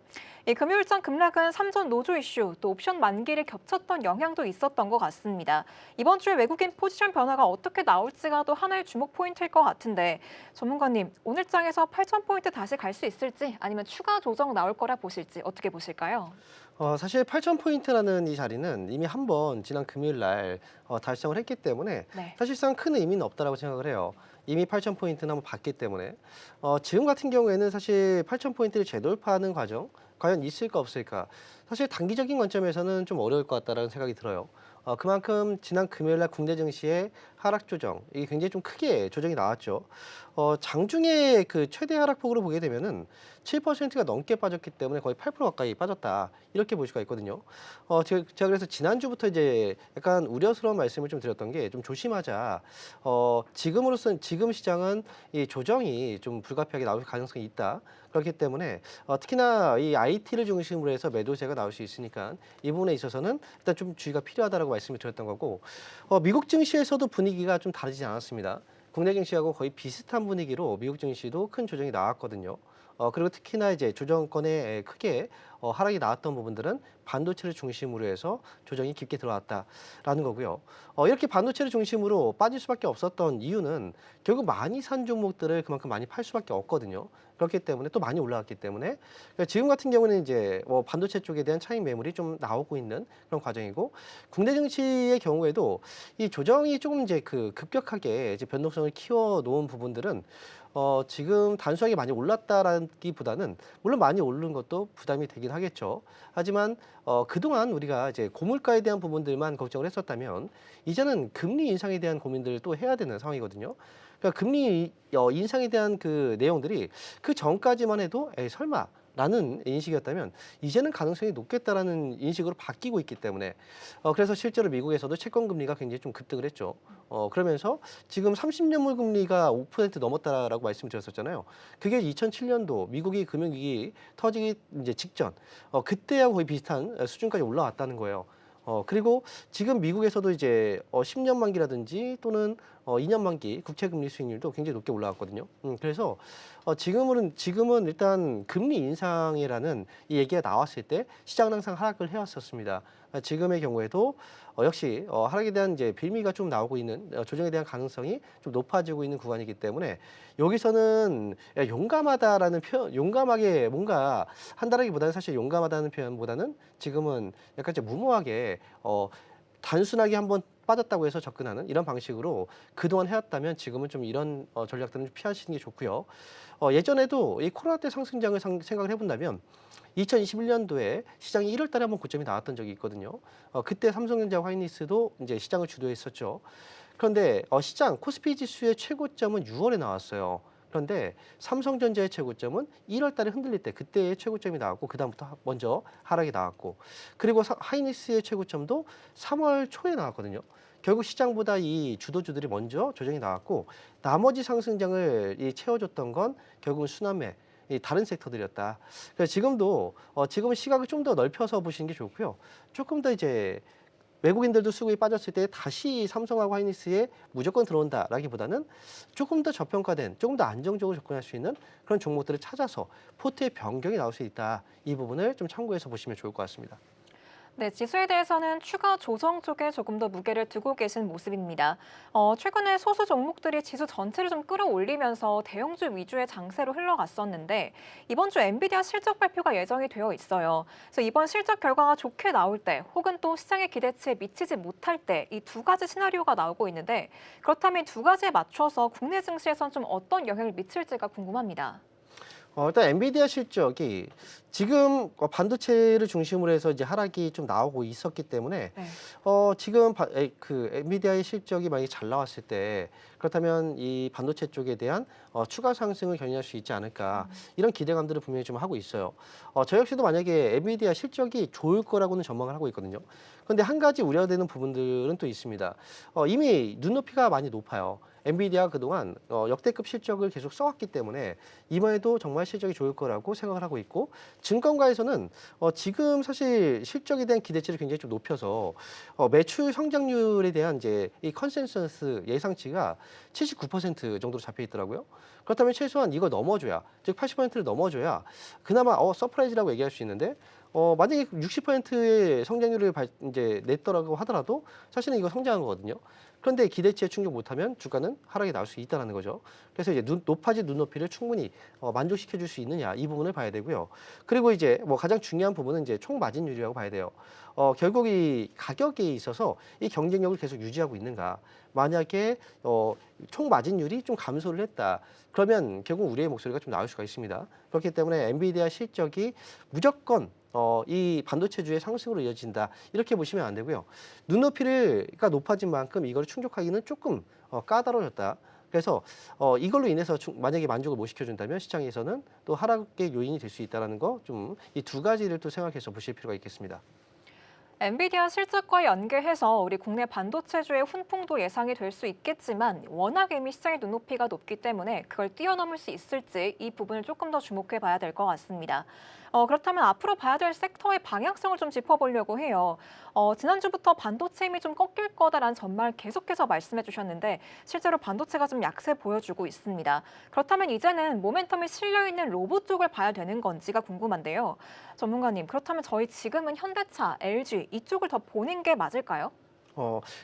이 금요일장 급락은 삼전 노조 이슈, 또 옵션 만기를 겹쳤던 영향도 있었던 것 같습니다. 이번 주에 외국인 포지션 변화가 어떻게 나올지가 또 하나의 주목 포인트일 것 같은데 전문가님, 오늘 장에서 8,000포인트 다시 갈 수 있을지 아니면 추가 조정 나올 거라 보실지 어떻게 보실까요? 사실 8,000포인트라는 이 자리는 이미 한 번 지난 금요일 날 달성을 했기 때문에 네. 사실상 큰 의미는 없다라고 생각을 해요. 이미 8,000포인트는 한번 봤기 때문에 지금 같은 경우에는 사실 8,000포인트를 재돌파하는 과정 과연 있을까 없을까 사실 단기적인 관점에서는 좀 어려울 것 같다라는 생각이 들어요. 그만큼 지난 금요일 날 국내 증시의 하락 조정 이게 굉장히 좀 크게 조정이 나왔죠. 장중에 그 최대 하락폭으로 보게 되면은 7%가 넘게 빠졌기 때문에 거의 8% 가까이 빠졌다 이렇게 볼 수가 있거든요. 제가 그래서 지난주부터 이제 약간 우려스러운 말씀을 좀 드렸던 게 좀 조심하자. 지금으로선 지금 시장은 이 조정이 좀 불가피하게 나올 가능성이 있다. 그렇기 때문에 특히나 이 IT를 중심으로 해서 매도세가 나올 수 있으니까 이 부분에 있어서는 일단 좀 주의가 필요하다라고 말씀을 드렸던 거고 미국 증시에서도 분위기가 좀 다르지 않았습니다. 국내 증시하고 거의 비슷한 분위기로 미국 증시도 큰 조정이 나왔거든요. 그리고 특히나 이제 조정권에 크게 하락이 나왔던 부분들은 반도체를 중심으로 해서 조정이 깊게 들어왔다라는 거고요. 이렇게 반도체를 중심으로 빠질 수밖에 없었던 이유는 결국 많이 산 종목들을 그만큼 많이 팔 수밖에 없거든요. 그렇기 때문에 또 많이 올라왔기 때문에 그러니까 지금 같은 경우는 이제 반도체 쪽에 대한 차익 매물이 좀 나오고 있는 그런 과정이고 국내 증시의 경우에도 이 조정이 조금 이제 그 급격하게 이제 변동성을 키워 놓은 부분들은 지금 단순하게 많이 올랐다라기보다는 물론 많이 오른 것도 부담이 되긴 하겠죠. 하지만 그동안 우리가 이제 고물가에 대한 부분들만 걱정을 했었다면 이제는 금리 인상에 대한 고민들을 또 해야 되는 상황이거든요. 그러니까 금리 인상에 대한 그 내용들이 그 전까지만 해도 에이, 설마 라는 인식이었다면 이제는 가능성이 높겠다라는 인식으로 바뀌고 있기 때문에 그래서 실제로 미국에서도 채권 금리가 굉장히 좀 급등을 했죠. 그러면서 지금 30년물 금리가 5% 넘었다라고 말씀드렸었잖아요. 그게 2007년도 미국이 금융위기 터지기 이제 직전 그때하고 거의 비슷한 수준까지 올라왔다는 거예요. 그리고 지금 미국에서도 이제 10년 만기라든지 또는 2년 만기 국채 금리 수익률도 굉장히 높게 올라왔거든요. 그래서 지금은 일단 금리 인상이라는 이 얘기가 나왔을 때 시장은 항상 하락을 해왔었습니다. 지금의 경우에도 역시 하락에 대한 이제 빌미가 좀 나오고 있는 조정에 대한 가능성이 좀 높아지고 있는 구간이기 때문에 여기서는 용감하다라는 표현, 용감하게 뭔가 한다라기보다는 사실 용감하다는 표현보다는 지금은 약간 좀 무모하게 단순하게 한번 빠졌다고 해서 접근하는 이런 방식으로 그동안 해왔다면 지금은 좀 이런 전략들은 좀 피하시는 게 좋고요. 예전에도 이 코로나 때 상승장을 생각을 해본다면 2021년도에 시장이 1월 달에 한번 고점이 나왔던 적이 있거든요. 그때 삼성전자 화이닉스도 이제 시장을 주도했었죠. 그런데 시장 코스피 지수의 최고점은 6월에 나왔어요. 그런데 삼성전자의 최고점은 1월 달에 흔들릴 때 그때의 최고점이 나왔고 그다음부터 먼저 하락이 나왔고 그리고 하이닉스의 최고점도 3월 초에 나왔거든요. 결국 시장보다 이 주도주들이 먼저 조정이 나왔고 나머지 상승장을 채워줬던 건 결국은 순환매 이 다른 섹터들이었다. 그래서 지금도 지금은 시각을 좀 더 넓혀서 보시는 게 좋고요. 조금 더 이제 외국인들도 수급이 빠졌을 때 다시 삼성하고 하이닉스에 무조건 들어온다라기보다는 조금 더 저평가된, 조금 더 안정적으로 접근할 수 있는 그런 종목들을 찾아서 포트의 변경이 나올 수 있다. 이 부분을 좀 참고해서 보시면 좋을 것 같습니다. 네, 지수에 대해서는 추가 조정 쪽에 조금 더 무게를 두고 계신 모습입니다. 최근에 소수 종목들이 지수 전체를 좀 끌어올리면서 대형주 위주의 장세로 흘러갔었는데 이번 주 엔비디아 실적 발표가 예정이 되어 있어요. 그래서 이번 실적 결과가 좋게 나올 때 혹은 또 시장의 기대치에 미치지 못할 때 이 두 가지 시나리오가 나오고 있는데 그렇다면 두 가지에 맞춰서 국내 증시에선 좀 어떤 영향을 미칠지가 궁금합니다. 일단 엔비디아 실적이 지금 반도체를 중심으로 해서 이제 하락이 좀 나오고 있었기 때문에 네. 지금 그 엔비디아의 실적이 만약에 잘 나왔을 때 그렇다면 이 반도체 쪽에 대한 추가 상승을 견인할 수 있지 않을까 이런 기대감들을 분명히 좀 하고 있어요. 저 역시도 만약에 엔비디아 실적이 좋을 거라고는 전망을 하고 있거든요. 그런데 한 가지 우려되는 부분들은 또 있습니다. 이미 눈높이가 많이 높아요. 엔비디아가 그동안 역대급 실적을 계속 써왔기 때문에 이번에도 정말 실적이 좋을 거라고 생각을 하고 있고, 증권가에서는 지금 사실 실적에 대한 기대치를 굉장히 좀 높여서 매출 성장률에 대한 이제 이 컨센서스 예상치가 79% 정도로 잡혀 있더라고요. 그렇다면 최소한 이걸 넘어줘야, 즉 80%를 넘어줘야 그나마 서프라이즈라고 얘기할 수 있는데, 만약에 60%의 성장률을 이제 냈더라고 하더라도 사실은 이거 성장한 거거든요. 그런데 기대치에 충족 못하면 주가는 하락이 나올 수 있다는 거죠. 그래서 이제 높아진 눈높이를 충분히 만족시켜 줄 수 있느냐, 이 부분을 봐야 되고요. 그리고 이제 뭐 가장 중요한 부분은 이제 총 마진율이라고 봐야 돼요. 결국 이 가격에 있어서 이 경쟁력을 계속 유지하고 있는가. 만약에 총 마진율이 좀 감소를 했다. 그러면 결국 우리의 목소리가 좀 나올 수가 있습니다. 그렇기 때문에 엔비디아 실적이 무조건 이 반도체주의 상승으로 이어진다, 이렇게 보시면 안 되고요. 눈높이가 높아진 만큼 이걸 충족하기는 조금 까다로워졌다. 그래서 이걸로 인해서 만약에 만족을 못 시켜준다면 시장에서는 또 하락의 요인이 될 수 있다는 거, 좀 이 두 가지를 또 생각해서 보실 필요가 있겠습니다. 엔비디아 실적과 연계해서 우리 국내 반도체주의 훈풍도 예상이 될 수 있겠지만 워낙 이미 시장의 눈높이가 높기 때문에 그걸 뛰어넘을 수 있을지 이 부분을 조금 더 주목해 봐야 될 것 같습니다. 그렇다면 앞으로 봐야 될 섹터의 방향성을 좀 짚어보려고 해요. 지난주부터 반도체 힘이 좀 꺾일 거다라는 전망을 계속해서 말씀해 주셨는데 실제로 반도체가 좀 약세 보여주고 있습니다. 그렇다면 이제는 모멘텀이 실려있는 로봇 쪽을 봐야 되는 건지가 궁금한데요. 전문가님, 그렇다면 저희 지금은 현대차, LG 이쪽을 더 보는 게 맞을까요?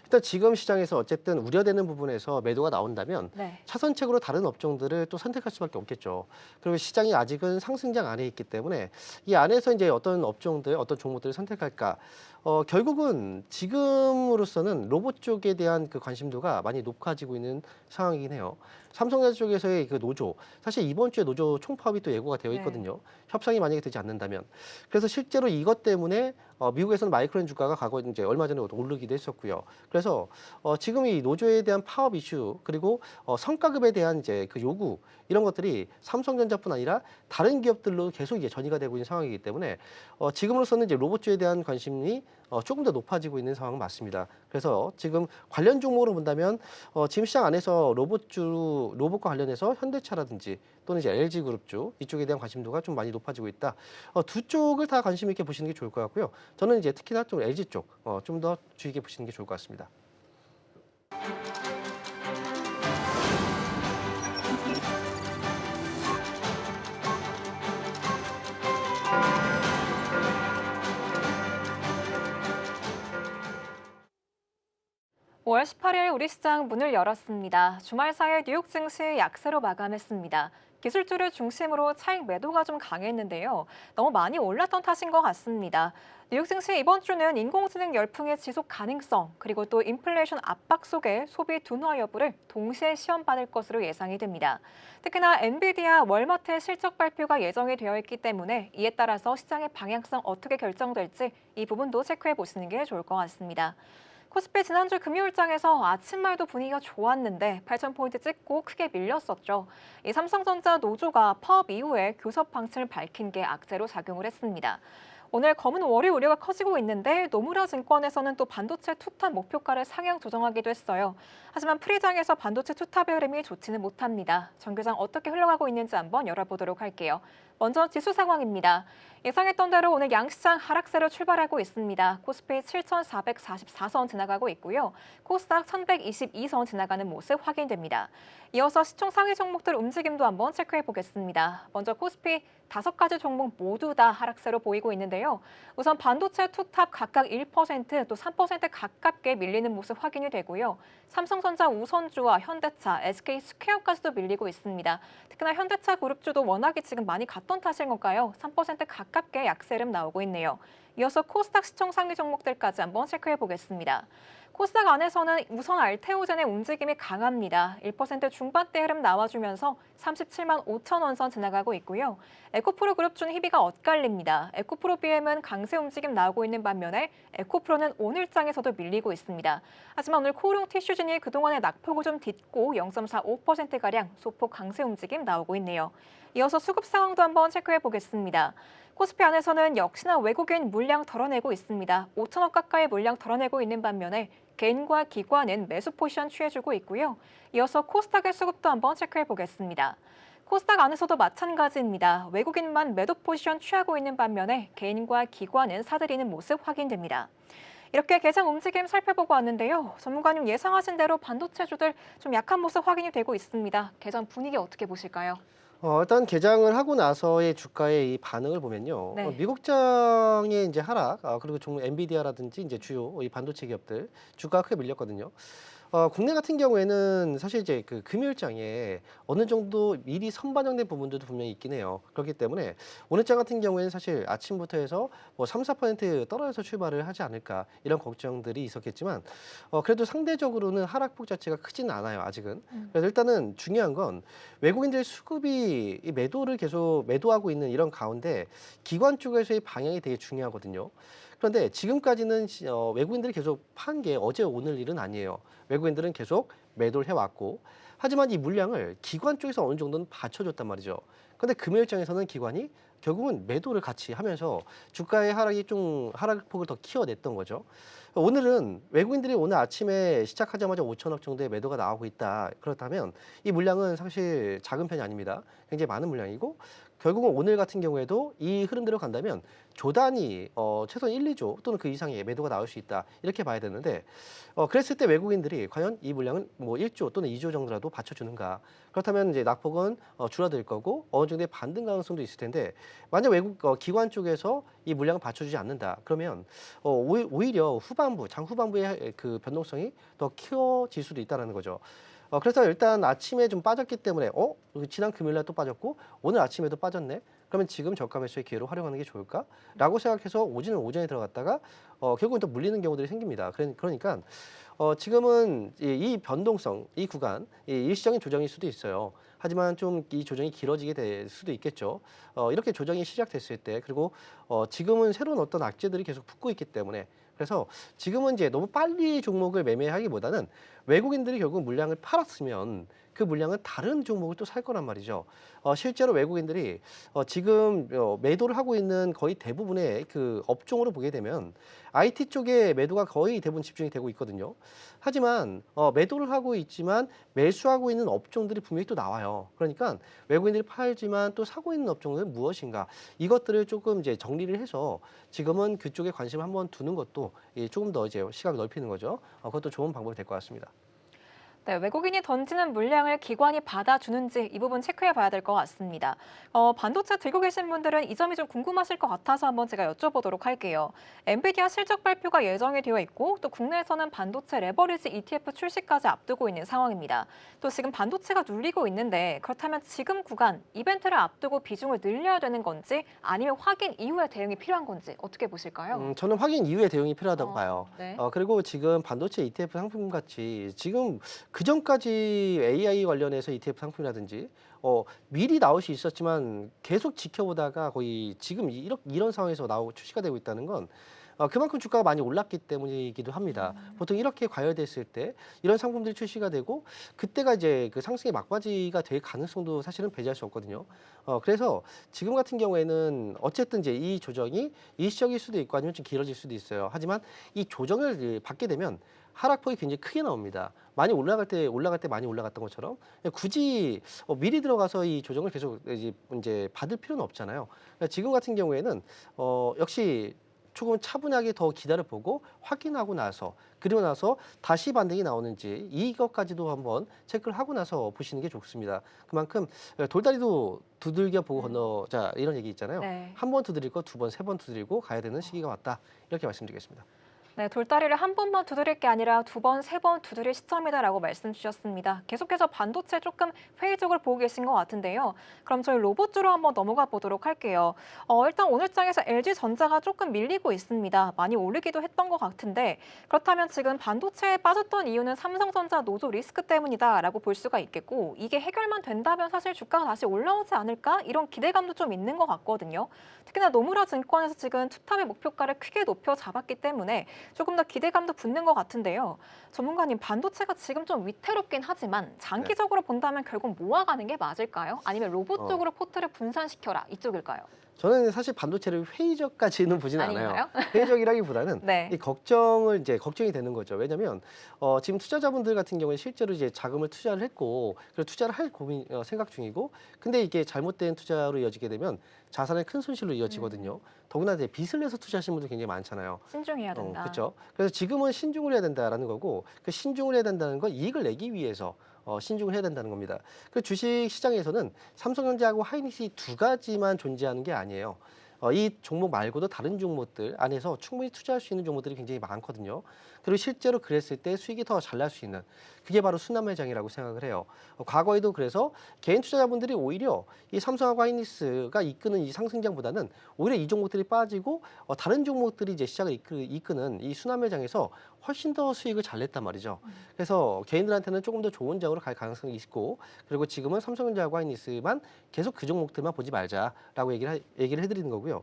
일단 지금 시장에서 어쨌든 우려되는 부분에서 매도가 나온다면 네. 차선책으로 다른 업종들을 또 선택할 수밖에 없겠죠. 그리고 시장이 아직은 상승장 안에 있기 때문에 이 안에서 이제 어떤 업종들, 어떤 종목들을 선택할까. 결국은 지금으로서는 로봇 쪽에 대한 그 관심도가 많이 높아지고 있는 상황이긴 해요. 삼성전자 쪽에서의 그 노조, 사실 이번 주에 노조 총파업이 또 예고가 되어 있거든요. 협상이 만약에 되지 않는다면. 그래서 실제로 이것 때문에 미국에서는 마이크론 주가가 과거 이제 얼마 전에 오르기도 했었고요. 그래서 지금 이 노조에 대한 파업 이슈, 그리고 성과급에 대한 이제 그 요구, 이런 것들이 삼성전자뿐 아니라 다른 기업들로 계속 이제 전이가 되고 있는 상황이기 때문에 지금으로서는 이제 로봇주에 대한 관심이 조금 더 높아지고 있는 상황은 맞습니다. 그래서 지금 관련 종목으로 본다면 지금 시장 안에서 로봇과 관련해서 현대차라든지 또는 이제 LG그룹주 이쪽에 대한 관심도가 좀 많이 높아지고 있다. 두 쪽을 다 관심 있게 보시는 게 좋을 것 같고요. 저는 이제 특히나 좀 LG 쪽 좀 더 주의 깊게 보시는 게 좋을 것 같습니다. (5월 18일) 우리 시장 문을 열었습니다. 주말 사이 뉴욕 증시 약세로 마감했습니다. 기술주를 중심으로 차익 매도가 좀 강했는데요. 너무 많이 올랐던 탓인 것 같습니다. 뉴욕 증시 이번 주는 인공지능 열풍의 지속 가능성, 그리고 또 인플레이션 압박 속에 소비 둔화 여부를 동시에 시험받을 것으로 예상이 됩니다. 특히나 엔비디아, 월마트의 실적 발표가 예정이 되어 있기 때문에 이에 따라서 시장의 방향성 어떻게 결정될지 이 부분도 체크해 보시는 게 좋을 것 같습니다. 코스피 지난주 금요일장에서 아침말도 분위기가 좋았는데 8,000포인트 찍고 크게 밀렸었죠. 이 삼성전자 노조가 파업 이후에 교섭 방침을 밝힌 게 악재로 작용을 했습니다. 오늘 검은 월요 우려가 커지고 있는데 노무라 증권에서는 또 반도체 투탑 목표가를 상향 조정하기도 했어요. 하지만 프리장에서 반도체 투탑의 흐름이 좋지는 못합니다. 정규장 어떻게 흘러가고 있는지 한번 열어보도록 할게요. 먼저 지수 상황입니다. 예상했던 대로 오늘 양시장 하락세로 출발하고 있습니다. 코스피 7,444선 지나가고 있고요. 코스닥 1,122선 지나가는 모습 확인됩니다. 이어서 시총 상위 종목들 움직임도 한번 체크해 보겠습니다. 먼저 코스피 5가지 종목 모두 다 하락세로 보이고 있는데요. 우선 반도체 투탑 각각 1%, 또 3% 가깝게 밀리는 모습 확인이 되고요. 삼성전자 우선주와 현대차, SK스퀘어까지도 밀리고 있습니다. 특히나 현대차 그룹주도 워낙에 지금 많이 갔던 탓인 걸까요? 3% 가깝게 약세 흐름 나오고 있네요. 이어서 코스닥 시총 상위 종목들까지 한번 체크해 보겠습니다. 코스닥 안에서는 우선 알테오젠의 움직임이 강합니다. 1% 중반대 흐름 나와주면서 37만 5천 원 선 지나가고 있고요. 에코프로 그룹 중 희비가 엇갈립니다. 에코프로 BM은 강세 움직임 나오고 있는 반면에 에코프로는 오늘장에서도 밀리고 있습니다. 하지만 오늘 코오롱 티슈진이 그동안의 낙폭을 좀 딛고 0.45%가량 소폭 강세 움직임 나오고 있네요. 이어서 수급 상황도 한번 체크해 보겠습니다. 코스피 안에서는 역시나 외국인 물량 덜어내고 있습니다. 5천억 가까이 물량 덜어내고 있는 반면에 개인과 기관은 매수 포지션 취해주고 있고요. 이어서 코스닥의 수급도 한번 체크해 보겠습니다. 코스닥 안에서도 마찬가지입니다. 외국인만 매도 포지션 취하고 있는 반면에 개인과 기관은 사들이는 모습 확인됩니다. 이렇게 개장 움직임 살펴보고 왔는데요. 전문가님 예상하신 대로 반도체주들 좀 약한 모습 확인이 되고 있습니다. 개장 분위기 어떻게 보실까요? 일단 개장을 하고 나서의 주가의 이 반응을 보면요. 네. 미국장의 이제 하락, 그리고 종목 엔비디아라든지 이제 주요 이 반도체 기업들 주가가 크게 밀렸거든요. 국내 같은 경우에는 사실 이제 그 금요일장에 어느 정도 미리 선반영된 부분들도 분명히 있긴 해요. 그렇기 때문에 오늘장 같은 경우에는 사실 아침부터 해서 뭐 3, 4% 떨어져서 출발을 하지 않을까 이런 걱정들이 있었겠지만 그래도 상대적으로는 하락폭 자체가 크지는 않아요, 아직은. 그래서 일단은 중요한 건 외국인들 수급이 이 매도를 계속 매도하고 있는 이런 가운데 기관 쪽에서의 방향이 되게 중요하거든요. 그런데 지금까지는 외국인들이 계속 판 게 어제 오늘 일은 아니에요. 외국인들은 계속 매도를 해왔고, 하지만 이 물량을 기관 쪽에서 어느 정도는 받쳐줬단 말이죠. 그런데 금요일장에서는 기관이 결국은 매도를 같이 하면서 주가의 하락이 좀 하락폭을 더 키워냈던 거죠. 오늘은 외국인들이 오늘 아침에 시작하자마자 5천억 정도의 매도가 나오고 있다. 그렇다면 이 물량은 사실 작은 편이 아닙니다. 굉장히 많은 물량이고 결국은 오늘 같은 경우에도 이 흐름대로 간다면 조단위 최소한 1, 2조 또는 그 이상의 매도가 나올 수 있다. 이렇게 봐야 되는데 그랬을 때 외국인들이 과연 이 물량은 뭐 1조 또는 2조 정도라도 받쳐주는가. 그렇다면 이제 낙폭은 줄어들 거고 어느 정도의 반등 가능성도 있을 텐데 만약 외국 기관 쪽에서 이 물량을 받쳐주지 않는다. 그러면 오히려 후반부, 장후반부의 그 변동성이 더 키워질 수도 있다는 거죠. 그래서 일단 아침에 좀 빠졌기 때문에 지난 금요일날 또 빠졌고 오늘 아침에도 빠졌네. 그러면 지금 저가 매수의 기회로 활용하는 게 좋을까라고 생각해서 오전에 들어갔다가 결국은 또 물리는 경우들이 생깁니다. 그러니까 지금은 이 변동성, 이 구간, 이 일시적인 조정일 수도 있어요. 하지만 좀 이 조정이 길어지게 될 수도 있겠죠. 이렇게 조정이 시작됐을 때 그리고 지금은 새로운 어떤 악재들이 계속 붙고 있기 때문에 그래서 지금은 이제 너무 빨리 종목을 매매하기보다는 외국인들이 결국 물량을 팔았으면 그 물량은 다른 종목을 또 살 거란 말이죠. 실제로 외국인들이 지금 매도를 하고 있는 거의 대부분의 그 업종으로 보게 되면 IT 쪽에 매도가 거의 대부분 집중이 되고 있거든요. 하지만 매도를 하고 있지만 매수하고 있는 업종들이 분명히 또 나와요. 그러니까 외국인들이 팔지만 또 사고 있는 업종은 무엇인가 이것들을 조금 이제 정리를 해서 지금은 그쪽에 관심을 한번 두는 것도 조금 더 이제 시각을 넓히는 거죠. 그것도 좋은 방법이 될 것 같습니다. 네, 외국인이 던지는 물량을 기관이 받아주는지 이 부분 체크해 봐야 될 것 같습니다. 반도체 들고 계신 분들은 이 점이 좀 궁금하실 것 같아서 한번 제가 여쭤보도록 할게요. 엔비디아 실적 발표가 예정이 되어 있고 또 국내에서는 반도체 레버리지 ETF 출시까지 앞두고 있는 상황입니다. 또 지금 반도체가 눌리고 있는데 그렇다면 지금 구간 이벤트를 앞두고 비중을 늘려야 되는 건지 아니면 확인 이후에 대응이 필요한 건지 어떻게 보실까요? 저는 확인 이후에 대응이 필요하다고 봐요. 네. 그리고 지금 반도체 ETF 상품 같이 지금 그 전까지 AI 관련해서 ETF 상품이라든지 미리 나올 수 있었지만 계속 지켜보다가 거의 지금 이런 상황에서 출시가 되고 있다는 건 그만큼 주가가 많이 올랐기 때문이기도 합니다. 보통 이렇게 과열됐을 때 이런 상품들이 출시가 되고 그때가 이제 그 상승의 막바지가 될 가능성도 사실은 배제할 수 없거든요. 그래서 지금 같은 경우에는 어쨌든 이제 이 조정이 일시적일 수도 있고 아니면 좀 길어질 수도 있어요. 하지만 이 조정을 받게 되면 하락폭이 굉장히 크게 나옵니다. 많이 올라갈 때 많이 올라갔던 것처럼 굳이 미리 들어가서 이 조정을 계속 이제 받을 필요는 없잖아요. 지금 같은 경우에는 역시 조금 차분하게 더 기다려보고 확인하고 나서 그리고 나서 다시 반등이 나오는지 이것까지도 한번 체크를 하고 나서 보시는 게 좋습니다. 그만큼 돌다리도 두들겨 보고 건너자 이런 얘기 있잖아요. 네. 한 번 두드리고 두 번, 세 번 두드리고 가야 되는 시기가 왔다. 이렇게 말씀드리겠습니다. 네, 돌다리를 한 번만 두드릴 게 아니라 두 번, 세 번 두드릴 시점이다라고 말씀 주셨습니다. 계속해서 반도체 조금 회의적으로 보고 계신 것 같은데요. 그럼 저희 로봇주로 한번 넘어가 보도록 할게요. 일단 오늘 장에서 LG전자가 조금 밀리고 있습니다. 많이 오르기도 했던 것 같은데 그렇다면 지금 반도체에 빠졌던 이유는 삼성전자 노조 리스크 때문이다라고 볼 수가 있겠고 이게 해결만 된다면 사실 주가가 다시 올라오지 않을까? 이런 기대감도 좀 있는 것 같거든요. 특히나 노무라 증권에서 지금 투탑의 목표가를 크게 높여 잡았기 때문에 조금 더 기대감도 붙는 것 같은데요. 전문가님, 반도체가 지금 좀 위태롭긴 하지만 장기적으로 본다면 결국 모아가는 게 맞을까요? 아니면 로봇 쪽으로 포트를 분산시켜라 이쪽일까요? 저는 사실 반도체를 회의적까지는 보진 않아요. 아닌가요? 회의적이라기보다는 네. 이 걱정이 되는 거죠. 왜냐하면 지금 투자자분들 같은 경우에 실제로 이제 자금을 투자를 했고 그리고 투자를 할 생각 중이고, 근데 이게 잘못된 투자로 이어지게 되면 자산의 큰 손실로 이어지거든요. 더구나 이제 빚을 내서 투자하시는 분들 굉장히 많잖아요. 신중해야 된다. 그렇죠. 그래서 지금은 신중을 해야 된다라는 거고, 그 신중을 해야 된다는 건 이익을 내기 위해서 신중을 해야 된다는 겁니다. 그 주식 시장에서는 삼성전자하고 하이닉스 두 가지만 존재하는 게 아니에요. 이 종목 말고도 다른 종목들 안에서 충분히 투자할 수 있는 종목들이 굉장히 많거든요. 그리고 실제로 그랬을 때 수익이 더 잘 날 수 있는, 그게 바로 순환매장이라고 생각을 해요. 과거에도 그래서 개인 투자자분들이 오히려 이 삼성하고 하이닉스가 이끄는 이 상승장보다는 오히려 이 종목들이 빠지고 다른 종목들이 이제 시장을 이끄는 이 순환매장에서 훨씬 더 수익을 잘 냈단 말이죠. 그래서 개인들한테는 조금 더 좋은 장으로 갈 가능성이 있고, 그리고 지금은 삼성전자하고 하이닉스만 계속 그 종목들만 보지 말자라고 얘기를 해드리는 거고요.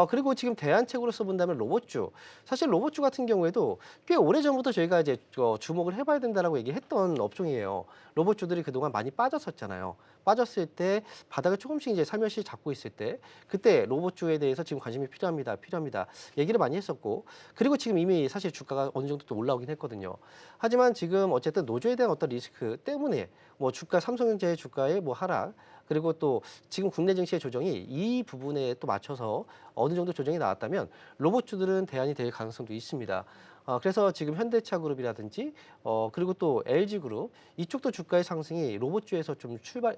그리고 지금 대안책으로서 본다면 로봇주, 사실 로봇주 같은 경우에도 꽤 오래전부터 저희가 이제 주목을 해봐야 된다라고 얘기했던 업종이에요. 로봇주들이 그동안 많이 빠졌었잖아요. 빠졌을 때 바닥을 조금씩 이제 살며시 잡고 있을 때, 그때 로봇주에 대해서 지금 관심이 필요합니다. 얘기를 많이 했었고, 그리고 지금 이미 사실 주가가 어느 정도 또 올라오긴 했거든요. 하지만 지금 어쨌든 노조에 대한 어떤 리스크 때문에 뭐 삼성전자의 주가의 뭐 하락, 그리고 또 지금 국내 증시의 조정이 이 부분에 또 맞춰서 어느 정도 조정이 나왔다면 로봇주들은 대안이 될 가능성도 있습니다. 그래서 지금 현대차그룹이라든지 그리고 또 LG그룹 이쪽도 주가의 상승이 로봇주에서 좀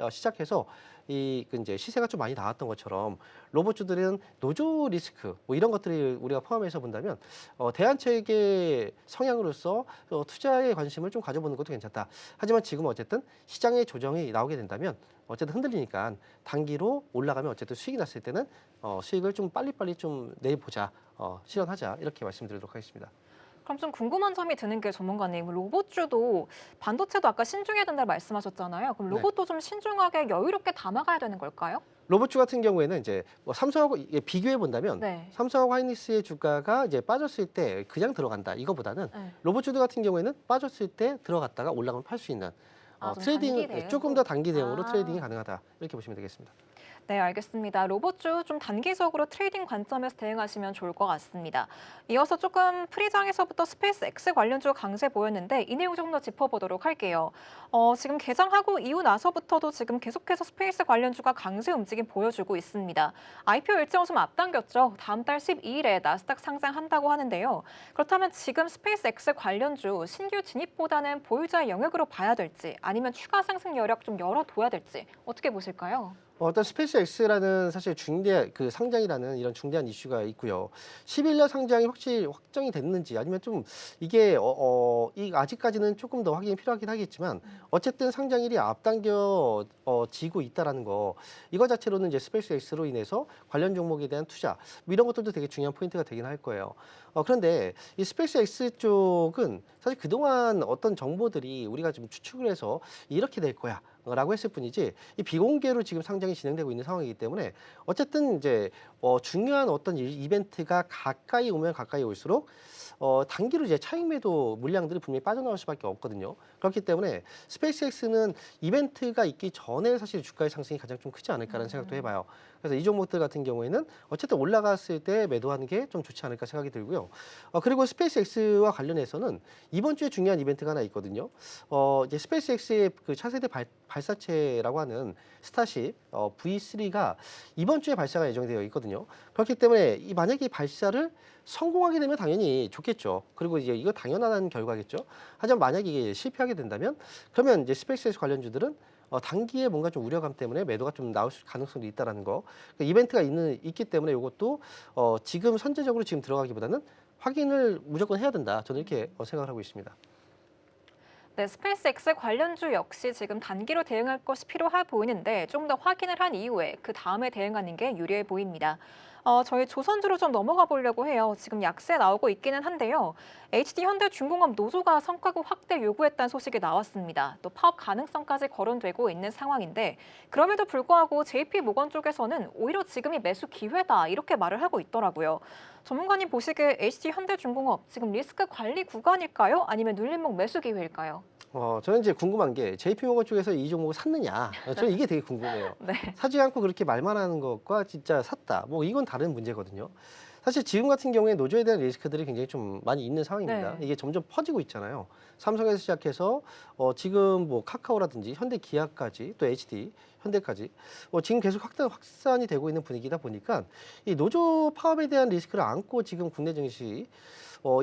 시작해서 이제 시세가 좀 많이 나왔던 것처럼 로봇주들은 노조 리스크 뭐 이런 것들을 우리가 포함해서 본다면 대안책의 성향으로서 투자에 관심을 좀 가져보는 것도 괜찮다. 하지만 지금 어쨌든 시장의 조정이 나오게 된다면 어쨌든 흔들리니까 단기로 올라가면 어쨌든 수익이 났을 때는 수익을 좀 빨리빨리 좀 내보자, 실현하자, 이렇게 말씀드리도록 하겠습니다. 그럼 좀 궁금한 점이 드는 게 전문가님, 로봇주도 반도체도 아까 신중해야 된다고 말씀하셨잖아요. 그럼 로봇도 좀 신중하게 여유롭게 담아가야 되는 걸까요? 로봇주 같은 경우에는 이제 뭐 삼성하고 비교해 본다면 네. 삼성하고 하이닉스의 주가가 이제 빠졌을 때 그냥 들어간다 이거보다는 네. 로봇주들 같은 경우에는 빠졌을 때 들어갔다가 올라가면 팔 수 있는 좀 단기 트레이딩, 대응으로? 조금 더 단기 대응으로 아. 트레이딩이 가능하다, 이렇게 보시면 되겠습니다. 네, 알겠습니다. 로봇주 좀 단기적으로 트레이딩 관점에서 대응하시면 좋을 것 같습니다. 이어서 조금 프리장에서부터 스페이스 X 관련주가 강세 보였는데 이 내용 조금 더 짚어보도록 할게요. 지금 개장하고 이후 나서부터도 지금 계속해서 스페이스 관련주가 강세 움직임 보여주고 있습니다. IPO 일정을 좀 앞당겼죠. 다음 달 12일에 나스닥 상장한다고 하는데요. 그렇다면 지금 스페이스 X 관련주 신규 진입보다는 보유자의 영역으로 봐야 될지 아니면 추가 상승 여력 좀 열어둬야 될지 어떻게 보실까요? 일단 스페이스 X라는 사실 그 상장이라는 이런 중대한 이슈가 있고요. 10일날 상장이 확실히 확정이 됐는지 아니면 좀 이게 아직까지는 조금 더 확인이 필요하긴 하겠지만 어쨌든 상장일이 앞당겨지고 있다라는 거, 이거 자체로는 이제 스페이스 X로 인해서 관련 종목에 대한 투자 뭐 이런 것들도 되게 중요한 포인트가 되긴 할 거예요. 그런데 이 스페이스 X 쪽은 사실 그동안 어떤 정보들이 우리가 좀 추측을 해서 이렇게 될 거야 라고 했을 뿐이지 이 비공개로 지금 상장이 진행되고 있는 상황이기 때문에 어쨌든 이제 중요한 어떤 이벤트가 가까이 오면 가까이 올수록 단기로 이제 차익 매도 물량들이 분명히 빠져나올 수밖에 없거든요. 그렇기 때문에 스페이스 X는 이벤트가 있기 전에 사실 주가의 상승이 가장 좀 크지 않을까라는 생각도 해봐요. 그래서 이 종목들 같은 경우에는 어쨌든 올라갔을 때 매도하는 게 좀 좋지 않을까 생각이 들고요. 그리고 스페이스 X와 관련해서는 이번 주에 중요한 이벤트가 하나 있거든요. 이제 스페이스 X의 그 차세대 발사체라고 하는 스타쉽 V3가 이번 주에 발사가 예정되어 있거든요. 그렇기 때문에 만약에 이 발사를 성공하게 되면 당연히 좋겠죠. 그리고 이제 이거 당연한 결과겠죠. 하지만 만약에 이게 실패하게 된다면 그러면 이제 스페이스 X 관련주들은 단기에 뭔가 좀 우려감 때문에 매도가 좀 나올 가능성도 있다라는 거. 그러니까 이벤트가 있기 때문에 이것도 지금 선제적으로 지금 들어가기보다는 확인을 무조건 해야 된다. 저는 이렇게 생각을 하고 있습니다. 네, 스페이스X 관련주 역시 지금 단기로 대응할 것이 필요해 보이는데 좀 더 확인을 한 이후에 그 다음에 대응하는 게 유리해 보입니다. 저희 조선주로 좀 넘어가 보려고 해요. 지금 약세 나오고 있기는 한데요. HD 현대중공업 노조가 성과급 확대 요구했다는 소식이 나왔습니다. 또 파업 가능성까지 거론되고 있는 상황인데 그럼에도 불구하고 JP모건 쪽에서는 오히려 지금이 매수 기회다 이렇게 말을 하고 있더라고요. 전문가님 보시기에 HD 현대중공업 지금 리스크 관리 구간일까요? 아니면 눌림목 매수 기회일까요? 저는 이제 궁금한 게 JP모건 쪽에서 이 종목을 샀느냐. 저는 이게 되게 궁금해요. 네. 사지 않고 그렇게 말만 하는 것과 진짜 샀다. 뭐 이건 다른 문제거든요. 사실 지금 같은 경우에 노조에 대한 리스크들이 굉장히 좀 많이 있는 상황입니다. 네. 이게 점점 퍼지고 있잖아요. 삼성에서 시작해서 지금 뭐 카카오라든지 현대기아까지 또 HD, 현대까지 지금 계속 확산이 되고 있는 분위기다 보니까 이 노조 파업에 대한 리스크를 안고 지금 국내 증시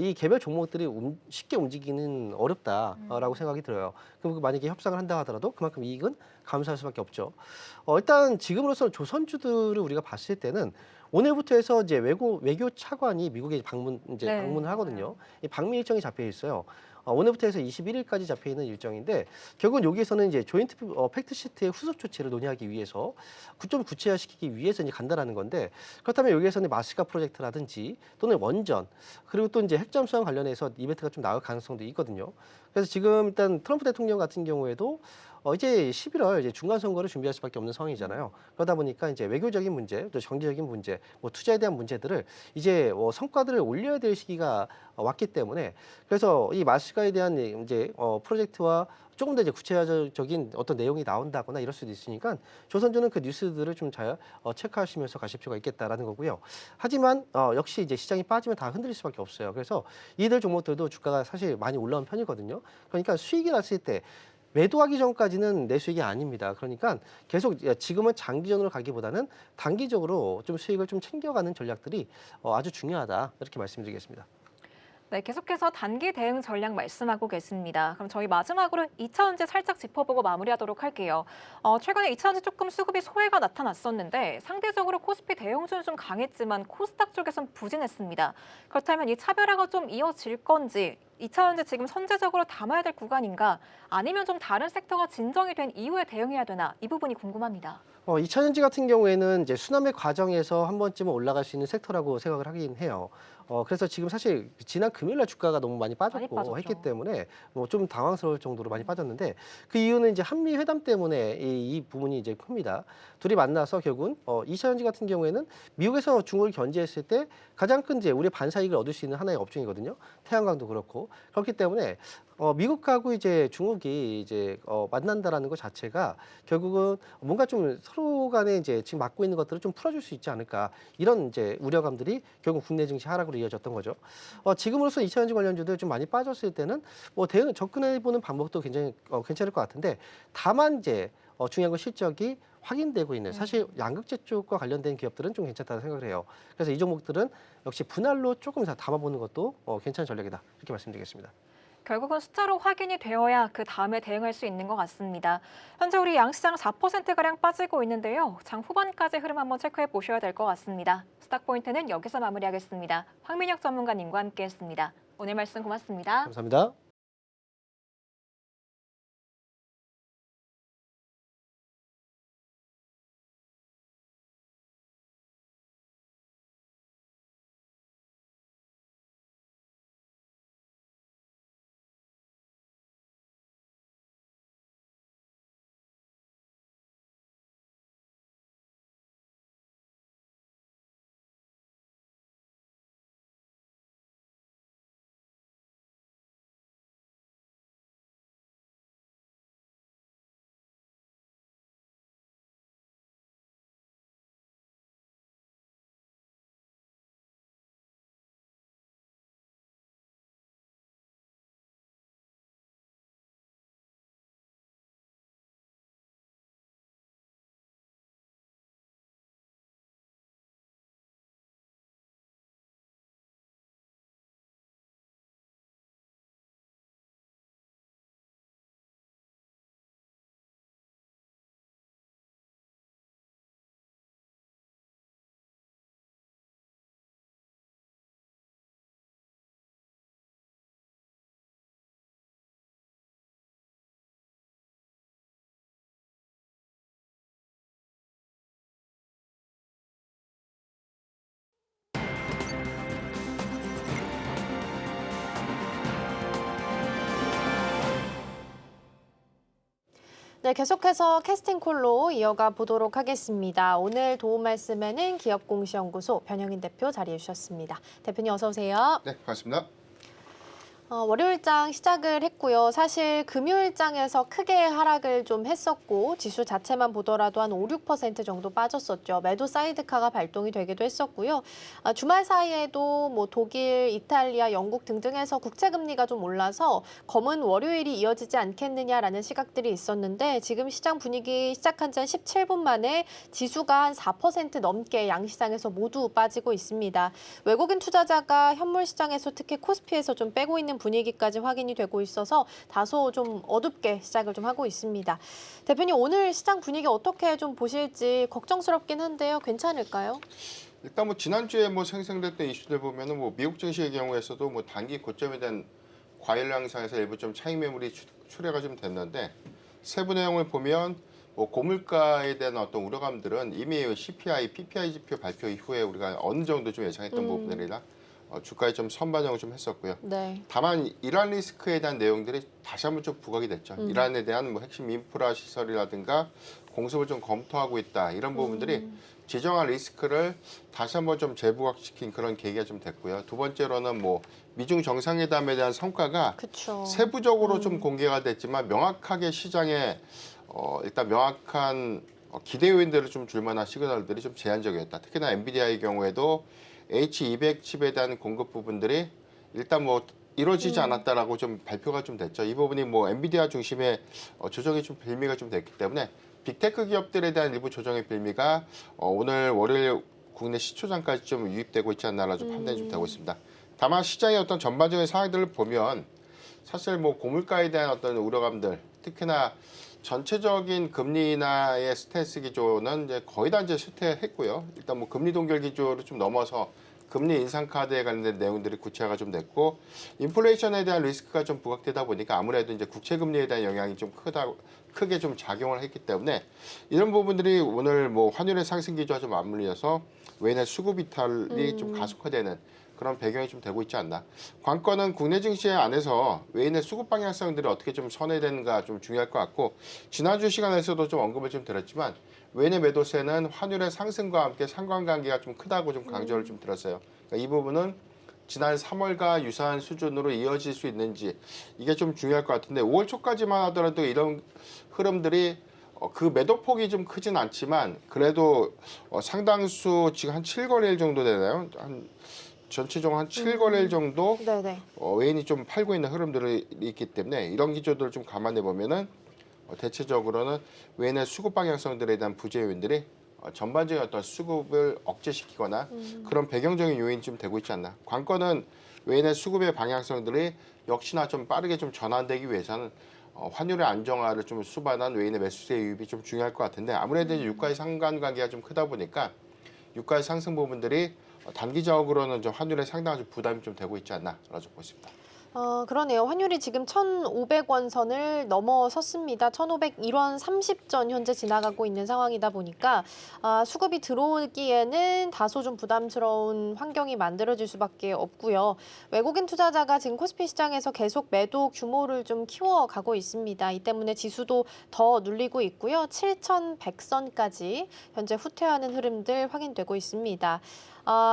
이 개별 종목들이 쉽게 움직이는 어렵다라고 생각이 들어요. 그럼 만약에 협상을 한다 하더라도 그만큼 이익은 감소할 수밖에 없죠. 일단 지금으로서 조선주들을 우리가 봤을 때는 오늘부터 해서 이제 외교 차관이 미국에 네, 방문을 하거든요. 맞아요. 이 방미 일정이 잡혀 있어요. 오늘부터 해서 21일까지 잡혀 있는 일정인데 결국은 여기에서는 이제 조인트 팩트 시트의 후속 조치를 논의하기 위해서 좀 구체화시키기 위해서 이제 간다라는 건데 그렇다면 여기에서는 마스카 프로젝트라든지 또는 원전 그리고 또 이제 핵잠 수함 관련해서 이벤트가 좀 나올 가능성도 있거든요. 그래서 지금 일단 트럼프 대통령 같은 경우에도 이제 11월 이제 중간 선거를 준비할 수밖에 없는 상황이잖아요. 그러다 보니까 이제 외교적인 문제, 또 경제적인 문제, 뭐 투자에 대한 문제들을 이제 성과들을 올려야 될 시기가 왔기 때문에 그래서 이 마스카에 대한 이제 프로젝트와 조금 더 이제 구체적인 어떤 내용이 나온다거나 이럴 수도 있으니까 조선주는 그 뉴스들을 좀 잘 체크하시면서 가실 필요가 있겠다라는 거고요. 하지만 역시 이제 시장이 빠지면 다 흔들릴 수밖에 없어요. 그래서 이들 종목들도 주가가 사실 많이 올라온 편이거든요. 그러니까 수익이 났을 때 매도하기 전까지는 내 수익이 아닙니다. 그러니까 계속 지금은 장기전으로 가기보다는 단기적으로 좀 수익을 좀 챙겨가는 전략들이 아주 중요하다. 이렇게 말씀드리겠습니다. 네, 계속해서 단기 대응 전략 말씀하고 계십니다. 그럼 저희 마지막으로 2차전지 살짝 짚어보고 마무리하도록 할게요. 최근에 2차전지 조금 수급이 소외가 나타났었는데 상대적으로 코스피 대형주는 좀 강했지만 코스닥 쪽에선 부진했습니다. 그렇다면 이 차별화가 좀 이어질 건지 2차전지 지금 선제적으로 담아야 될 구간인가 아니면 좀 다른 섹터가 진정이 된 이후에 대응해야 되나 이 부분이 궁금합니다. 2차전지 같은 경우에는 이제 순환매 과정에서 한 번쯤은 올라갈 수 있는 섹터라고 생각을 하긴 해요. 그래서 지금 사실 지난 금요일날 주가가 너무 많이 빠졌고 빠졌죠. 했기 때문에 뭐 좀 당황스러울 정도로 많이 빠졌는데 그 이유는 이제 한미 회담 때문에 이 부분이 이제 큽니다. 둘이 만나서 결국은 2차전지 같은 경우에는 미국에서 중국을 견제했을 때 가장 큰 이제 우리 반사이익을 얻을 수 있는 하나의 업종이거든요. 태양광도 그렇고 그렇기 때문에 미국하고 이제 중국이 이제 만난다라는 것 자체가 결국은 뭔가 좀 서로 간에 이제 지금 맡고 있는 것들을 좀 풀어줄 수 있지 않을까 이런 이제 우려감들이 결국 국내 증시 하락으로 이어졌던 거죠. 지금으로서 2차전지 관련주들 좀 많이 빠졌을 때는 뭐 대응 접근해보는 방법도 굉장히 괜찮을 것 같은데 다만 이제 중요한 건 실적이 확인되고 있는 사실 양극재 쪽과 관련된 기업들은 좀 괜찮다고 생각을 해요. 그래서 이 종목들은 역시 분할로 조금 이상 담아보는 것도 괜찮은 전략이다 이렇게 말씀드리겠습니다. 결국은 숫자로 확인이 되어야 그 다음에 대응할 수 있는 것 같습니다. 현재 우리 양시장 4%가량 빠지고 있는데요. 장 후반까지 흐름 한번 체크해 보셔야 될 것 같습니다. 스탁포인트는 여기서 마무리하겠습니다. 황민혁 전문가님과 함께했습니다. 오늘 말씀 고맙습니다. 감사합니다. 네, 계속해서 캐스팅콜로 이어가 보도록 하겠습니다. 오늘 도움 말씀에는 기업공시연구소 변영인 대표 자리해 주셨습니다. 대표님 어서 오세요. 네, 반갑습니다. 월요일장 시작을 했고요. 사실 금요일장에서 크게 하락을 좀 했었고 지수 자체만 보더라도 한 5, 6% 정도 빠졌었죠. 매도 사이드카가 발동이 되기도 했었고요. 주말 사이에도 뭐 독일, 이탈리아, 영국 등등에서 국채금리가 좀 올라서 검은 월요일이 이어지지 않겠느냐라는 시각들이 있었는데 지금 시장 분위기 시작한 지 한 17분 만에 지수가 한 4% 넘게 양시장에서 모두 빠지고 있습니다. 외국인 투자자가 현물 시장에서 특히 코스피에서 좀 빼고 있는 분위기까지 확인이 되고 있어서 다소 좀 어둡게 시작을 좀 하고 있습니다. 대표님 오늘 시장 분위기 어떻게 좀 보실지 걱정스럽긴 한데요. 괜찮을까요? 일단 뭐 지난주에 뭐 생성됐던 이슈들 보면은 뭐 미국 증시의 경우에서도 뭐 단기 고점에 대한 과열 양상에서 일부 좀 차익 매물이 출회가 좀 됐는데 세부 내용을 보면 뭐 고물가에 대한 어떤 우려감들은 이미 CPI, PPI 지표 발표 이후에 우리가 어느 정도 좀 예상했던 부분들이라 주가에 좀 선반영을 좀 했었고요. 네. 다만 이란 리스크에 대한 내용들이 다시 한번 좀 부각이 됐죠. 이란에 대한 뭐 핵심 인프라 시설이라든가 공습을 좀 검토하고 있다 이런 부분들이 지정한 리스크를 다시 한번 좀 재부각시킨 그런 계기가 좀 됐고요. 두 번째로는 뭐 미중 정상회담에 대한 성과가 그렇죠. 세부적으로 좀 공개가 됐지만 명확하게 시장에 일단 명확한 기대 요인들을 좀 줄 만한 시그널들이 좀 제한적이었다. 특히나 엔비디아의 경우에도 H200 칩에 대한 공급 부분들이 일단 뭐 이루어지지 않았다라고 좀 발표가 좀 됐죠. 이 부분이 뭐 엔비디아 중심의 조정이 좀 빌미가 좀 됐기 때문에 빅테크 기업들에 대한 일부 조정의 빌미가 오늘 월요일 국내 시초장까지 좀 유입되고 있지 않나라는 좀 판단이 좀 되고 있습니다. 다만 시장의 어떤 전반적인 상황들을 보면 사실 뭐 고물가에 대한 어떤 우려감들, 특히나 전체적인 금리 인하의 스탠스 기조는 이제 거의 다 이제 쇠퇴했고요. 일단 뭐 금리 동결 기조를 좀 넘어서 금리 인상 카드에 관련된 내용들이 구체화가 좀 됐고 인플레이션에 대한 리스크가 좀 부각되다 보니까 아무래도 이제 국채 금리에 대한 영향이 좀 크게 좀 작용을 했기 때문에 이런 부분들이 오늘 뭐 환율의 상승 기조와 좀 맞물려서 외인의 수급 이탈이 좀 가속화되는 그런 배경이 좀 되고 있지 않나. 관건은 국내 증시 안에서 외인의 수급 방향성들이 어떻게 좀 선회되는가 좀 중요할 것 같고 지난주 시간에서도 좀 언급을 좀 드렸지만 외인의 매도세는 환율의 상승과 함께 상관관계가 좀 크다고 좀 강조를 좀 드렸어요. 그러니까 이 부분은 지난 3월과 유사한 수준으로 이어질 수 있는지 이게 좀 중요할 것 같은데 5월 초까지만 하더라도 이런 흐름들이 그 매도폭이 좀 크진 않지만 그래도 상당수 지금 한 7거래일 정도 되나요? 전체적으로 한 7거래일 정도 네네. 외인이 좀 팔고 있는 흐름들이 있기 때문에 이런 기조들을 좀 감안해 보면은 대체적으로는 외인의 수급 방향성들에 대한 부재 요인들이 전반적인 어떤 수급을 억제시키거나 그런 배경적인 요인이 좀 되고 있지 않나. 관건은 외인의 수급의 방향성들이 역시나 좀 빠르게 좀 전환되기 위해서는 환율의 안정화를 좀 수반한 외인의 매수세 유입이 좀 중요할 것 같은데 아무래도 이제 유가의 상관관계가 좀 크다 보니까 유가의 상승 부분들이 단기적으로는 좀 환율에 상당한 부담이 좀 되고 있지 않나라고 보고 있습니다. 그러네요. 환율이 지금 1,500원 선을 넘어섰습니다. 1,501원 30전 현재 지나가고 있는 상황이다 보니까 수급이 들어오기에는 다소 좀 부담스러운 환경이 만들어질 수밖에 없고요. 외국인 투자자가 지금 코스피 시장에서 계속 매도 규모를 좀 키워가고 있습니다. 이 때문에 지수도 더 눌리고 있고요. 7,100선까지 현재 후퇴하는 흐름들 확인되고 있습니다.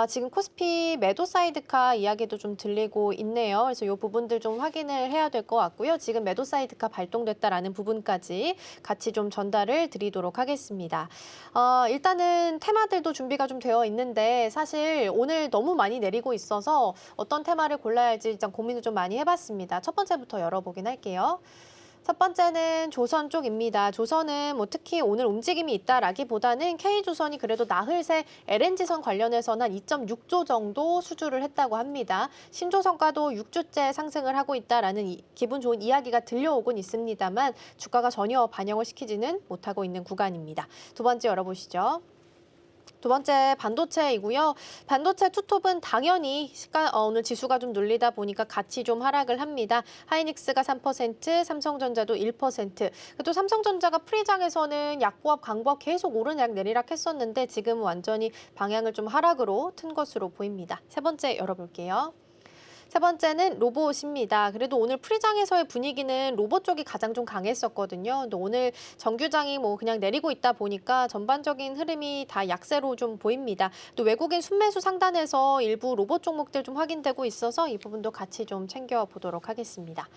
지금 코스피 매도 사이드카 이야기도 좀 들리고 있네요. 그래서 이 부분들 좀 확인을 해야 될 것 같고요. 지금 매도 사이드카 발동됐다라는 부분까지 같이 좀 전달을 드리도록 하겠습니다. 일단은 테마들도 준비가 좀 되어 있는데 사실 오늘 너무 많이 내리고 있어서 어떤 테마를 골라야 할지 일단 고민을 좀 많이 해봤습니다. 첫 번째부터 열어보긴 할게요. 첫 번째는 조선 쪽입니다. 조선은 뭐 특히 오늘 움직임이 있다라기보다는 K조선이 그래도 나흘새 LNG선 관련해서는 한 2.6조 정도 수주를 했다고 합니다. 신조선가도 6주째 상승을 하고 있다라는 기분 좋은 이야기가 들려오곤 있습니다만 주가가 전혀 반영을 시키지는 못하고 있는 구간입니다. 두 번째 열어보시죠. 두 번째 반도체이고요. 반도체 투톱은 당연히 오늘 지수가 좀 눌리다 보니까 같이 좀 하락을 합니다. 하이닉스가 3%, 삼성전자도 1%. 또 삼성전자가 프리장에서는 약보합, 강보합 계속 오르락 내리락 했었는데 지금 완전히 방향을 좀 하락으로 튼 것으로 보입니다. 세 번째 열어볼게요. 세 번째는 로봇입니다. 그래도 오늘 프리장에서의 분위기는 로봇 쪽이 가장 좀 강했었거든요. 근데 오늘 정규장이 뭐 그냥 내리고 있다 보니까 전반적인 흐름이 다 약세로 좀 보입니다. 또 외국인 순매수 상단에서 일부 로봇 종목들 좀 확인되고 있어서 이 부분도 같이 좀 챙겨보도록 하겠습니다.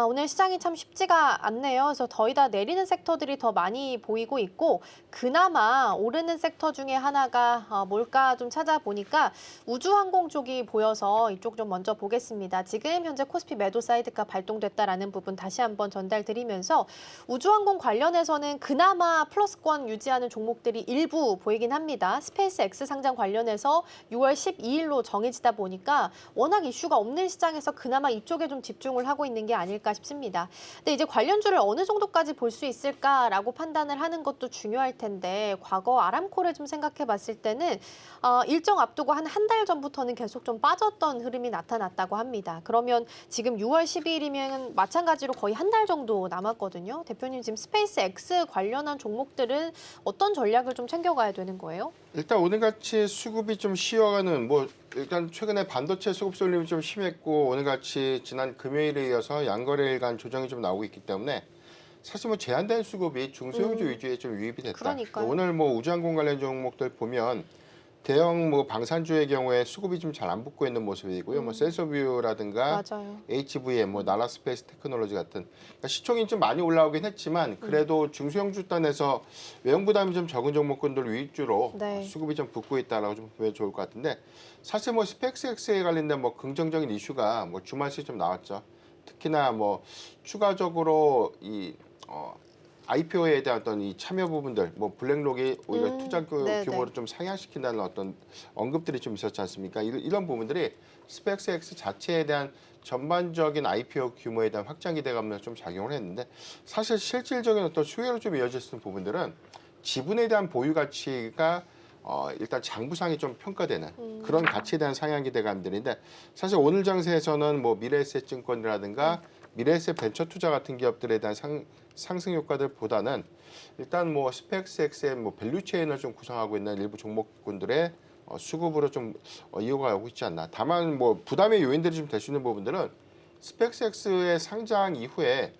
오늘 시장이 참 쉽지가 않네요. 그래서 더이다 내리는 섹터들이 더 많이 보이고 있고 그나마 오르는 섹터 중에 하나가 뭘까 좀 찾아보니까 우주항공 쪽이 보여서 이쪽 좀 먼저 보겠습니다. 지금 현재 코스피 매도 사이드가 발동됐다라는 부분 다시 한번 전달드리면서 우주항공 관련해서는 그나마 플러스권 유지하는 종목들이 일부 보이긴 합니다. 스페이스 X 상장 관련해서 6월 12일로 정해지다 보니까 워낙 이슈가 없는 시장에서 그나마 이쪽에 좀 집중을 하고 있는 게 아닐까 싶습니다. 근데 이제 관련주를 어느 정도까지 볼 수 있을까라고 판단을 하는 것도 중요할 텐데 과거 아람코를 좀 생각해 봤을 때는 일정 앞두고 한 달 전부터는 계속 좀 빠졌던 흐름이 나타났다고 합니다. 그러면 지금 6월 12일이면 마찬가지로 거의 한 달 정도 남았거든요. 대표님 지금 스페이스 X 관련한 종목들은 어떤 전략을 좀 챙겨가야 되는 거예요? 일단 오늘같이 수급이 좀 쉬어가는 일단 최근에 반도체 수급 쏠림이 좀 심했고 오늘같이 지난 금요일에 이어서 양거래일간 조정이 좀 나오고 있기 때문에 사실 뭐 제한된 수급이 중소형주 위주에 좀 유입이 됐다. 그러니까요. 오늘 뭐 우주항공 관련 종목들 보면 대형 뭐 방산주의 경우에 수급이 좀 잘 안 붙고 있는 모습이고요. 뭐 센서뷰라든가 맞아요. HVM, 뭐 나라스페이스 테크놀로지 같은 그러니까 시총이 좀 많이 올라오긴 했지만 그래도 중소형주 단에서 외형 부담이 좀 적은 종목군들 위주로 네. 수급이 좀 붙고 있다라고 좀 보면 좋을 것 같은데 사실 뭐 스펙스X에 관련된 뭐 긍정적인 이슈가 뭐 주말씩 좀 나왔죠. 특히나 뭐 추가적으로 이 IPO에 대한 어떤 이 참여 부분들, 뭐 블랙록이 오히려 투자 네네. 규모를 좀 상향시킨다는 어떤 언급들이 좀 있었지 않습니까? 이런 부분들이 스펙스X 자체에 대한 전반적인 IPO 규모에 대한 확장 기대감을 좀 작용을 했는데 사실 실질적인 어떤 수혜로 좀 이어질 수 있는 부분들은 지분에 대한 보유 가치가 일단 장부상이 좀 평가되는 그런 가치에 대한 상향 기대감들인데 사실 오늘 장세에서는 뭐 미래에셋 증권이라든가 미래에셋 벤처 투자 같은 기업들에 대한 상승 효과들보다는 일단 뭐 스펙스X의 뭐 밸류체인을 좀 구성하고 있는 일부 종목군들의 수급으로 좀 이어가고 있지 않나. 다만 뭐 부담의 요인들이 좀 될 수 있는 부분들은 스펙스X의 상장 이후에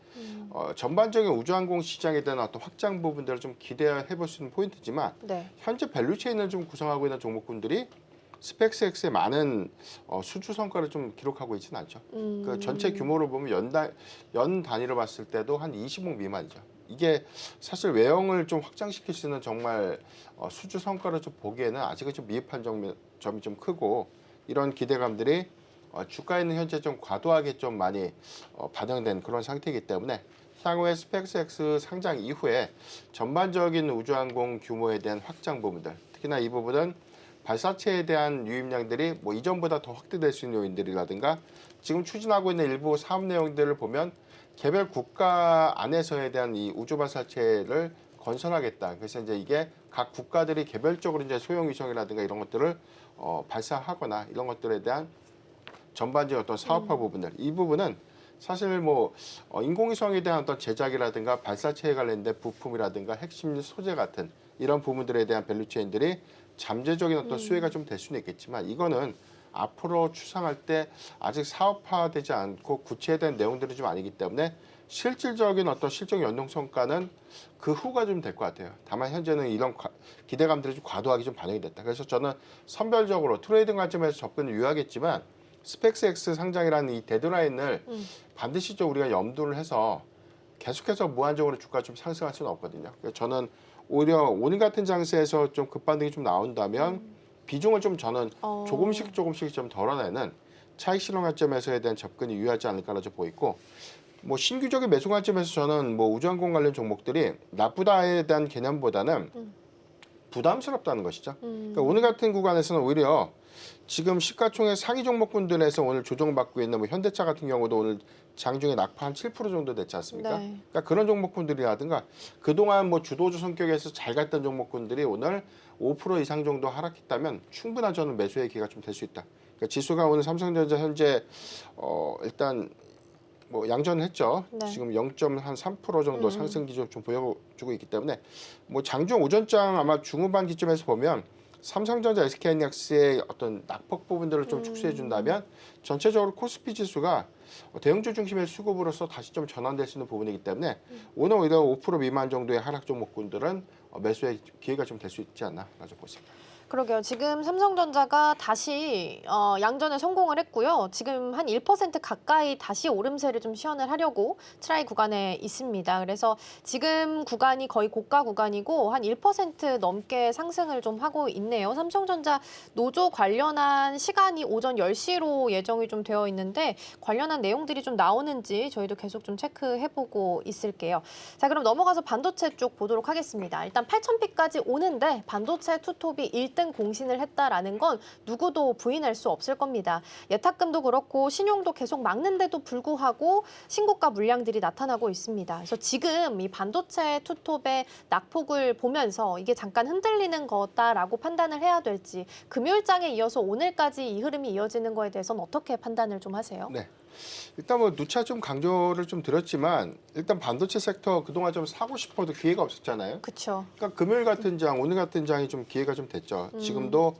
전반적인 우주항공 시장에 대한 어떤 확장 부분들을 좀 기대해 볼 수 있는 포인트지만 네. 현재 밸류체인을 좀 구성하고 있는 종목군들이 스펙스X의 많은 수주 성과를 좀 기록하고 있지는 않죠. 그 전체 규모를 보면 연 단위로 봤을 때도 한 20억 미만이죠. 이게 사실 외형을 좀 확장시킬 수 있는 정말 수주 성과를 좀 보기에는 아직은 좀 미흡한 점이 좀 크고 이런 기대감들이 주가에는 현재 좀 과도하게 좀 많이 반영된 그런 상태이기 때문에 향후에 스펙스X 상장 이후에 전반적인 우주항공 규모에 대한 확장 부분들 특히나 이 부분은 발사체에 대한 유입량들이 뭐 이전보다 더 확대될 수 있는 요인들이라든가 지금 추진하고 있는 일부 사업 내용들을 보면 개별 국가 안에서에 대한 이 우주 발사체를 건설하겠다. 그래서 이제 이게 각 국가들이 개별적으로 이제 소형 위성이라든가 이런 것들을 발사하거나 이런 것들에 대한 전반적인 어떤 사업화 부분들 이 부분은 사실 뭐 인공위성에 대한 어떤 제작이라든가 발사체에 관련된 부품이라든가 핵심 소재 같은 이런 부분들에 대한 밸류체인들이 잠재적인 어떤 수혜가 좀 될 수는 있겠지만 이거는 앞으로 추상할 때 아직 사업화되지 않고 구체화된 내용들이 좀 아니기 때문에 실질적인 어떤 실적 연동성과는 그 후가 좀 될 것 같아요. 다만 현재는 이런 기대감들이 좀 과도하게 좀 반영이 됐다. 그래서 저는 선별적으로 트레이딩 관점에서 접근을 유효하겠지만 스펙스X 상장이라는 이 데드라인을 반드시 좀 우리가 염두를 해서 계속해서 무한정으로 주가가 좀 상승할 수는 없거든요. 그래서 저는 오히려 오늘 같은 장세에서 좀 급반등이 좀 나온다면 비중을 좀 저는 조금씩 좀 덜어내는 차익 실현 관점에서에 대한 접근이 유효하지 않을까라고 좀 보이고 뭐 신규적인 매수 관점에서 저는 뭐 우주항공 관련 종목들이 나쁘다에 대한 개념보다는 부담스럽다는 것이죠. 그러니까 오늘 같은 구간에서는 오히려 지금 시가총액 상위 종목군들에서 오늘 조정받고 있는 뭐 현대차 같은 경우도 오늘 장중에 낙파 한 7% 정도 됐지 않습니까? 네. 그러니까 그런 종목군들이라든가 그동안 뭐 주도주 성격에서 잘 갔던 종목군들이 오늘 5% 이상 정도 하락했다면 충분한 저는 매수의 기회가 좀 될 수 있다. 그러니까 지수가 오늘 삼성전자 현재 일단 뭐 양전했죠. 네. 지금 0.3% 정도 상승 기조 좀 보여주고 있기 때문에 뭐 장중 오전장 아마 중후반 기점에서 보면 삼성전자, SK하이닉스의 어떤 낙폭 부분들을 좀 축소해 준다면 전체적으로 코스피 지수가 대형주 중심의 수급으로서 다시 좀 전환될 수 있는 부분이기 때문에 오늘 오히려 5% 미만 정도의 하락 종목군들은 매수의 기회가 좀 될 수 있지 않나 라고 보십니다. 그러게요. 지금 삼성전자가 다시 양전에 성공을 했고요. 지금 한 1% 가까이 다시 오름세를 좀 시연을 하려고 트라이 구간에 있습니다. 그래서 지금 구간이 거의 고가 구간이고 한 1% 넘게 상승을 좀 하고 있네요. 삼성전자 노조 관련한 시간이 오전 10시로 예정이 좀 되어 있는데 관련한 내용들이 좀 나오는지 저희도 계속 좀 체크해보고 있을게요. 자, 그럼 넘어가서 반도체 쪽 보도록 하겠습니다. 일단 8,000피까지 오는데 반도체 투톱이 1등 공신을 했다라는 건 누구도 부인할 수 없을 겁니다. 예탁금도 그렇고 신용도 계속 막는데도 불구하고 신고가 물량들이 나타나고 있습니다. 그래서 지금 이 반도체 투톱의 낙폭을 보면서 이게 잠깐 흔들리는 거다라고 판단을 해야 될지 금요일장에 이어서 오늘까지 이 흐름이 이어지는 거에 대해서는 어떻게 판단을 좀 하세요? 네. 일단 뭐 누차 좀 강조를 좀 드렸지만 일단 반도체 섹터 그동안 좀 사고 싶어도 기회가 없었잖아요. 그렇죠. 그러니까 금요일 같은 장, 오늘 같은 장이 좀 기회가 좀 됐죠. 지금도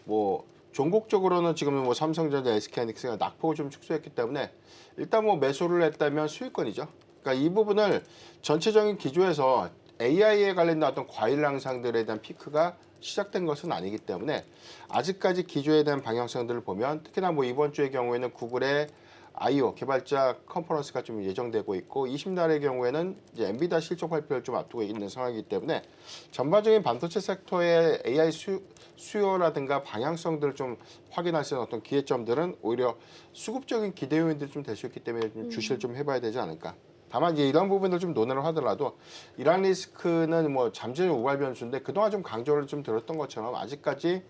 뭐 종목적으로는 지금은 뭐 삼성전자, SK하이닉스가 낙폭을 좀 축소했기 때문에 일단 뭐 매수를 했다면 수익권이죠. 그러니까 이 부분을 전체적인 기조에서 AI에 관련된 어떤 과일 양상들에 대한 피크가 시작된 것은 아니기 때문에 아직까지 기조에 대한 방향성들을 보면 특히나 뭐 이번 주의 경우에는 구글의 I/O 개발자 컨퍼런스가 좀 예정되고 있고 20날의 경우에는 이제 엔비디아 실적 발표를 좀 앞두고 있는 상황이기 때문에 전반적인 반도체 섹터의 AI 수요라든가 방향성들을 좀 확인할 수 있는 어떤 기회점들은 오히려 수급적인 기대 요인들이 좀 될 수 있기 때문에 좀 주시를 좀 해봐야 되지 않을까. 다만 이제 이런 부분들 좀 논의를 하더라도 이란 리스크는 뭐 잠재적 우발 변수인데 그동안 좀 강조를 좀 들었던 것처럼 아직까지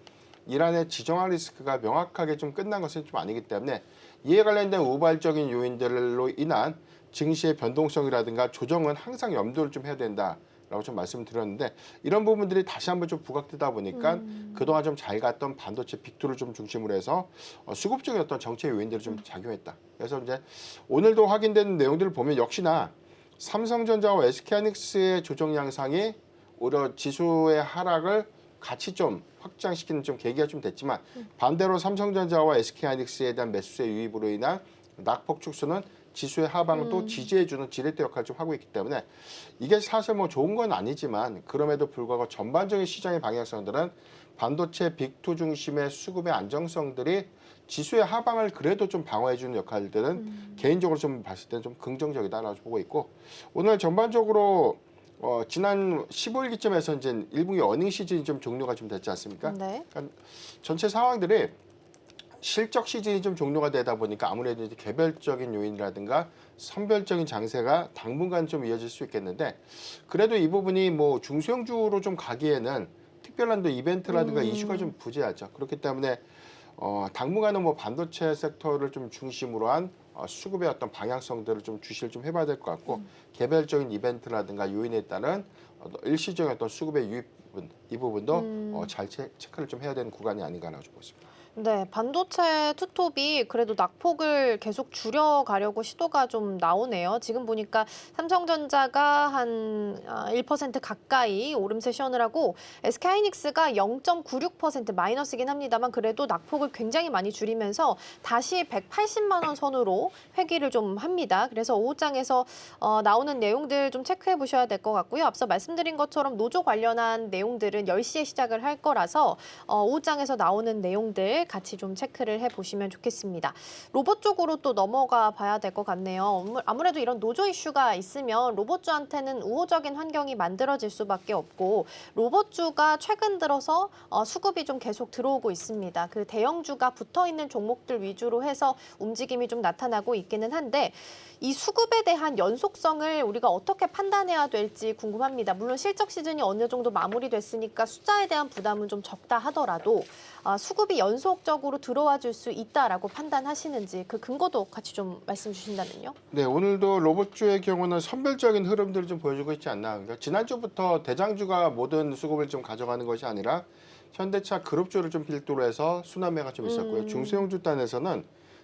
이란의 지정학 리스크가 명확하게 좀 끝난 것은 좀 아니기 때문에 이에 관련된 우발적인 요인들로 인한 증시의 변동성이라든가 조정은 항상 염두를 좀 해야 된다라고 좀 말씀드렸는데 이런 부분들이 다시 한번 좀 부각되다 보니까 그동안 좀 잘 갔던 반도체 빅2를 좀 중심으로 해서 수급적인 어떤 정책 요인들이 좀 작용했다. 그래서 이제 오늘도 확인된 내용들을 보면 역시나 삼성전자와 SK하이닉스의 조정 양상이 오히려 지수의 하락을 같이 좀 확장시키는 좀 계기가 좀 됐지만 반대로 삼성전자와 SK하이닉스에 대한 매수세 유입으로 인한 낙폭 축소는 지수의 하방도 지지해주는 지렛대 역할을 좀 하고 있기 때문에 이게 사실 뭐 좋은 건 아니지만 그럼에도 불구하고 전반적인 시장의 방향성들은 반도체 빅2 중심의 수급의 안정성들이 지수의 하방을 그래도 좀 방어해주는 역할들은 개인적으로 좀 봤을 때는 좀 긍정적이다라고 보고 있고 오늘 전반적으로 지난 15일기쯤에서 이제 1분기 어닝 시즌이 좀 종료가 좀 됐지 않습니까? 네. 그러니까 전체 상황들이 실적 시즌이 좀 종료가 되다 보니까 아무래도 이제 개별적인 요인이라든가 선별적인 장세가 당분간 좀 이어질 수 있겠는데 그래도 이 부분이 뭐 중소형주로 좀 가기에는 특별한 또 이벤트라든가 이슈가 좀 부재하죠. 그렇기 때문에 당분간은 뭐 반도체 섹터를 좀 중심으로 한 수급의 어떤 방향성들을 좀 주시를 좀 해봐야 될 것 같고 개별적인 이벤트라든가 요인에 따른 일시적인 어떤 수급의 유입 부분 이 부분도 잘 체크를 좀 해야 되는 구간이 아닌가라고 좀 보십니다. 네, 반도체 투톱이 그래도 낙폭을 계속 줄여가려고 시도가 좀 나오네요. 지금 보니까 삼성전자가 한 1% 가까이 오름세 시연을 하고 SK하이닉스가 0.96% 마이너스긴 합니다만 그래도 낙폭을 굉장히 많이 줄이면서 다시 180만 원 선으로 회귀를 좀 합니다. 그래서 오후장에서 나오는 내용들 좀 체크해 보셔야 될 것 같고요. 앞서 말씀드린 것처럼 노조 관련한 내용들은 10시에 시작을 할 거라서 오후장에서 나오는 내용들 같이 좀 체크를 해보시면 좋겠습니다. 로봇 쪽으로 또 넘어가 봐야 될 것 같네요. 아무래도 이런 노조 이슈가 있으면 로봇주한테는 우호적인 환경이 만들어질 수밖에 없고 로봇주가 최근 들어서 수급이 좀 계속 들어오고 있습니다. 그 대형주가 붙어있는 종목들 위주로 해서 움직임이 좀 나타나고 있기는 한데 이 수급에 대한 연속성을 우리가 어떻게 판단해야 될지 궁금합니다. 물론 실적 시즌이 어느 정도 마무리됐으니까 숫자에 대한 부담은 좀 적다 하더라도 수급이 연속적으로 들어와 줄 수 있다라고 판단하시는지 그 근거도 같이 좀 말씀 주신다면요. 네, 오늘도 로봇주의 경우는 선별적인 흐름들을 좀 보여주고 있지 않나. 그러니까 지난주부터 대장주가 모든 수급을 좀 가져가는 것이 아니라 현대차 그룹주를 좀 필두로 해서 순환매가 좀 있었고요. 중소형주 단에서는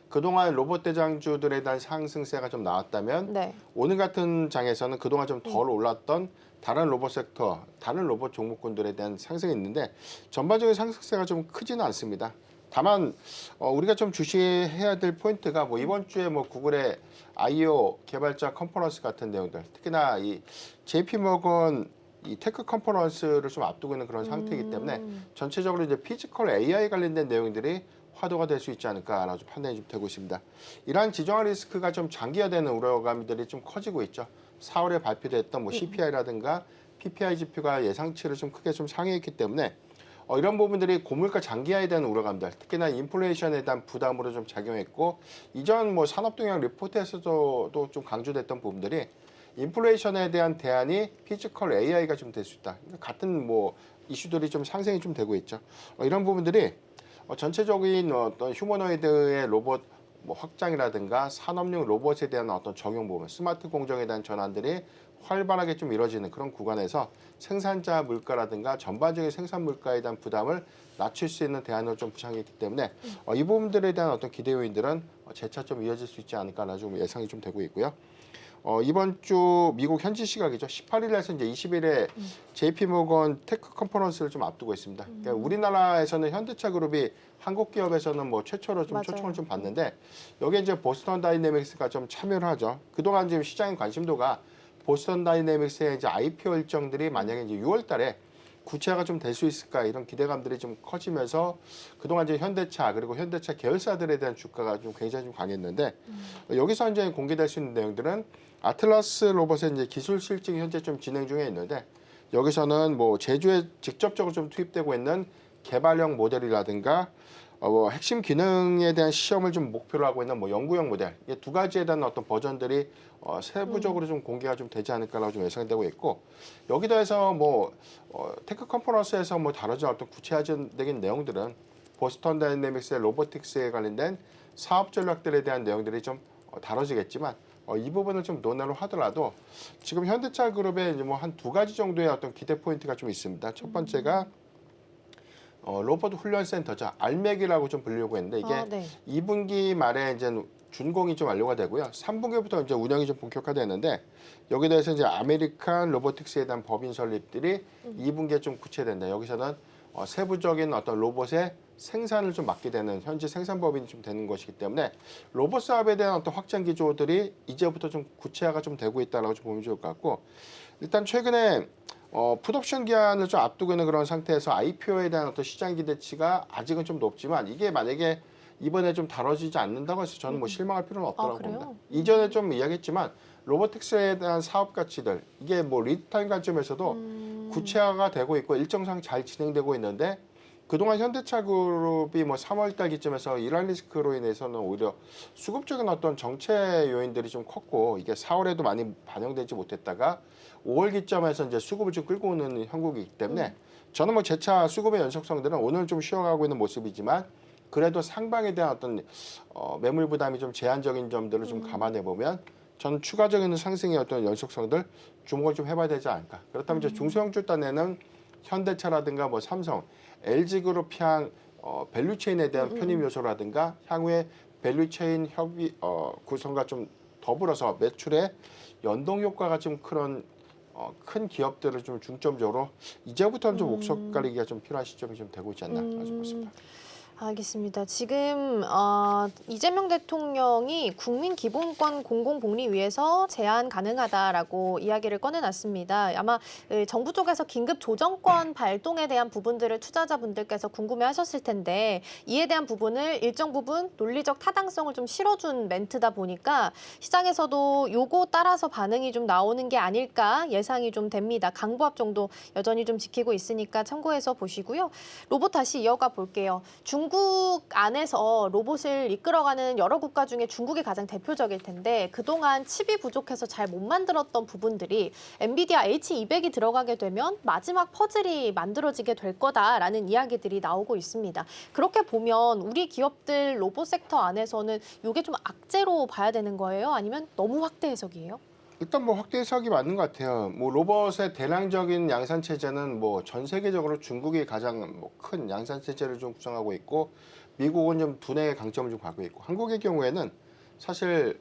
그동안 로봇 대장주들에 대한 상승세가 좀 나왔다면 네. 오늘 같은 장에서는 그동안 좀 덜 올랐던 다른 로봇 섹터, 다른 로봇 종목군들에 대한 상승이 있는데 전반적인 상승세가 좀 크지는 않습니다. 다만 우리가 좀 주시해야 될 포인트가 뭐 이번 주에 뭐 구글의 I/O 개발자 컨퍼런스 같은 내용들, 특히나 이 JP 모건 이 테크 컨퍼런스를 좀 앞두고 있는 그런 상태이기 때문에 전체적으로 이제 피지컬 AI 관련된 내용들이 화두가 될 수 있지 않을까라고 판단이 좀 되고 있습니다. 이러한 지정학 리스크가 좀 장기화되는 우려감들이 좀 커지고 있죠. 4월에 발표됐던 뭐 CPI라든가 PPI 지표가 예상치를 좀 크게 좀 상회했기 때문에 이런 부분들이 고물가 장기화에 대한 우려감들, 특히나 인플레이션에 대한 부담으로 좀 작용했고 이전 뭐 산업동향 리포트에서도 좀 강조됐던 부분들이 인플레이션에 대한 대안이 피지컬 AI가 좀 될 수 있다. 같은 뭐 이슈들이 좀 상승이 좀 되고 있죠. 이런 부분들이 전체적인 어떤 휴머노이드의 로봇 뭐 확장이라든가 산업용 로봇에 대한 어떤 적용 부분, 스마트 공정에 대한 전환들이 활발하게 좀 이루어지는 그런 구간에서 생산자 물가라든가 전반적인 생산 물가에 대한 부담을 낮출 수 있는 대안으로 좀 부상했기 때문에 이 부분들에 대한 어떤 기대 요인들은 재차 좀 이어질 수 있지 않을까라는 좀 예상이 좀 되고 있고요. 이번 주 미국 현지 시각이죠. 18일에서 이제 20일에 JP모건 테크 컨퍼런스를 좀 앞두고 있습니다. 그러니까 우리나라에서는 현대차 그룹이 한국 기업에서는 뭐 최초로 좀 맞아요. 초청을 좀 받는데 여기에 이제 보스턴 다이내믹스가 좀 참여를 하죠. 그동안 지금 시장의 관심도가 보스턴 다이내믹스의 이제 IPO 일정들이 만약에 이제 6월달에 구체화가 좀 될 수 있을까 이런 기대감들이 좀 커지면서 그동안 이제 현대차 그리고 현대차 계열사들에 대한 주가가 좀 굉장히 좀 강했는데 여기서 이제 공개될 수 있는 내용들은 아틀라스 로봇의 이제 기술 실증이 현재 좀 진행 중에 있는데 여기서는 뭐 제조에 직접적으로 좀 투입되고 있는 개발형 모델이라든가 뭐 핵심 기능에 대한 시험을 좀 목표로 하고 있는 뭐 연구형 모델 이 두 가지에 대한 어떤 버전들이 세부적으로 좀 공개가 좀 되지 않을까라고 좀 예상되고 있고 여기다 해서 뭐 테크 컨퍼런스에서 뭐 다뤄진 어떤 구체화적인 내용들은 보스턴 다이내믹스의 로보틱스에 관련된 사업 전략들에 대한 내용들이 좀 다뤄지겠지만 이 부분을 좀 논의를 하더라도 지금 현대차 그룹에 뭐 한 두 가지 정도의 어떤 기대 포인트가 좀 있습니다. 첫 번째가 로봇 훈련센터죠. 알맥이라고 좀 불리고 있는데 이게 네. 2분기 말에 이제 준공이 좀 완료가 되고요. 3분기부터 이제 운영이 좀 본격화되는데 여기에 대해서 이제 아메리칸 로보틱스에 대한 법인 설립들이 2분기에 좀 구체된다. 여기서는 세부적인 어떤 로봇의 생산을 좀 맡게 되는 현지 생산 법인이 좀 되는 것이기 때문에 로봇 사업에 대한 어떤 확장 기조들이 이제부터 좀 구체화가 좀 되고 있다라고 좀 보면 좋을 것 같고 일단 최근에 풋옵션 기한을 좀 앞두고 있는 그런 상태에서 IPO에 대한 어떤 시장 기대치가 아직은 좀 높지만 이게 만약에 이번에 좀 다뤄지지 않는다고 해서 저는 뭐 실망할 필요는 없다고 그래요? 봅니다. 이전에 좀 이야기했지만 로보틱스에 대한 사업 가치들 이게 뭐 리드타임 관점에서도 구체화가 되고 있고 일정상 잘 진행되고 있는데 그동안 현대차 그룹이 뭐 3월달 기점에서 이러한 리스크로 인해서는 오히려 수급적인 어떤 정체 요인들이 좀 컸고 이게 4월에도 많이 반영되지 못했다가 5월 기점에서 이제 수급을 좀 끌고 오는 형국이기 때문에 저는 뭐 재차 수급의 연속성들은 오늘 좀 쉬어가고 있는 모습이지만 그래도 상방에 대한 어떤 매물 부담이 좀 제한적인 점들을 좀 감안해 보면 저는 추가적인 상승의 어떤 연속성들 주목을 좀 해봐야 되지 않을까. 그렇다면 이제 중소형주 단에는 현대차라든가 뭐 삼성, LG그룹 향 밸류체인에 대한 편입 요소라든가 향후에 밸류체인 협의 구성과 좀 더불어서 매출에 연동 효과가 좀 큰 기업들을 좀 중점적으로 이제부터는 좀 옥석 가리기가 좀 필요한 시점이 좀 되고 있지 않나 싶습니다. 알겠습니다. 지금 이재명 대통령이 국민기본권 공공복리위에서 제안 가능하다라고 이야기를 꺼내놨습니다. 아마 정부 쪽에서 긴급 조정권 발동에 대한 부분들을 투자자분들께서 궁금해하셨을 텐데 이에 대한 부분을 일정 부분 논리적 타당성을 좀 실어준 멘트다 보니까 시장에서도 요거 따라서 반응이 좀 나오는 게 아닐까 예상이 좀 됩니다. 강보합 정도 여전히 좀 지키고 있으니까 참고해서 보시고요. 로봇 다시 이어가 볼게요. 중국 안에서 로봇을 이끌어가는 여러 국가 중에 중국이 가장 대표적일 텐데 그동안 칩이 부족해서 잘 못 만들었던 부분들이 엔비디아 H200이 들어가게 되면 마지막 퍼즐이 만들어지게 될 거다라는 이야기들이 나오고 있습니다. 그렇게 보면 우리 기업들 로봇 섹터 안에서는 이게 좀 악재로 봐야 되는 거예요? 아니면 너무 확대 해석이에요? 일단 뭐 확대 해석이 맞는 것 같아요. 뭐 로봇의 대량적인 양산 체제는 뭐 전 세계적으로 중국이 가장 뭐 큰 양산 체제를 좀 구성하고 있고 미국은 좀 두뇌의 강점을 좀 갖고 있고 한국의 경우에는 사실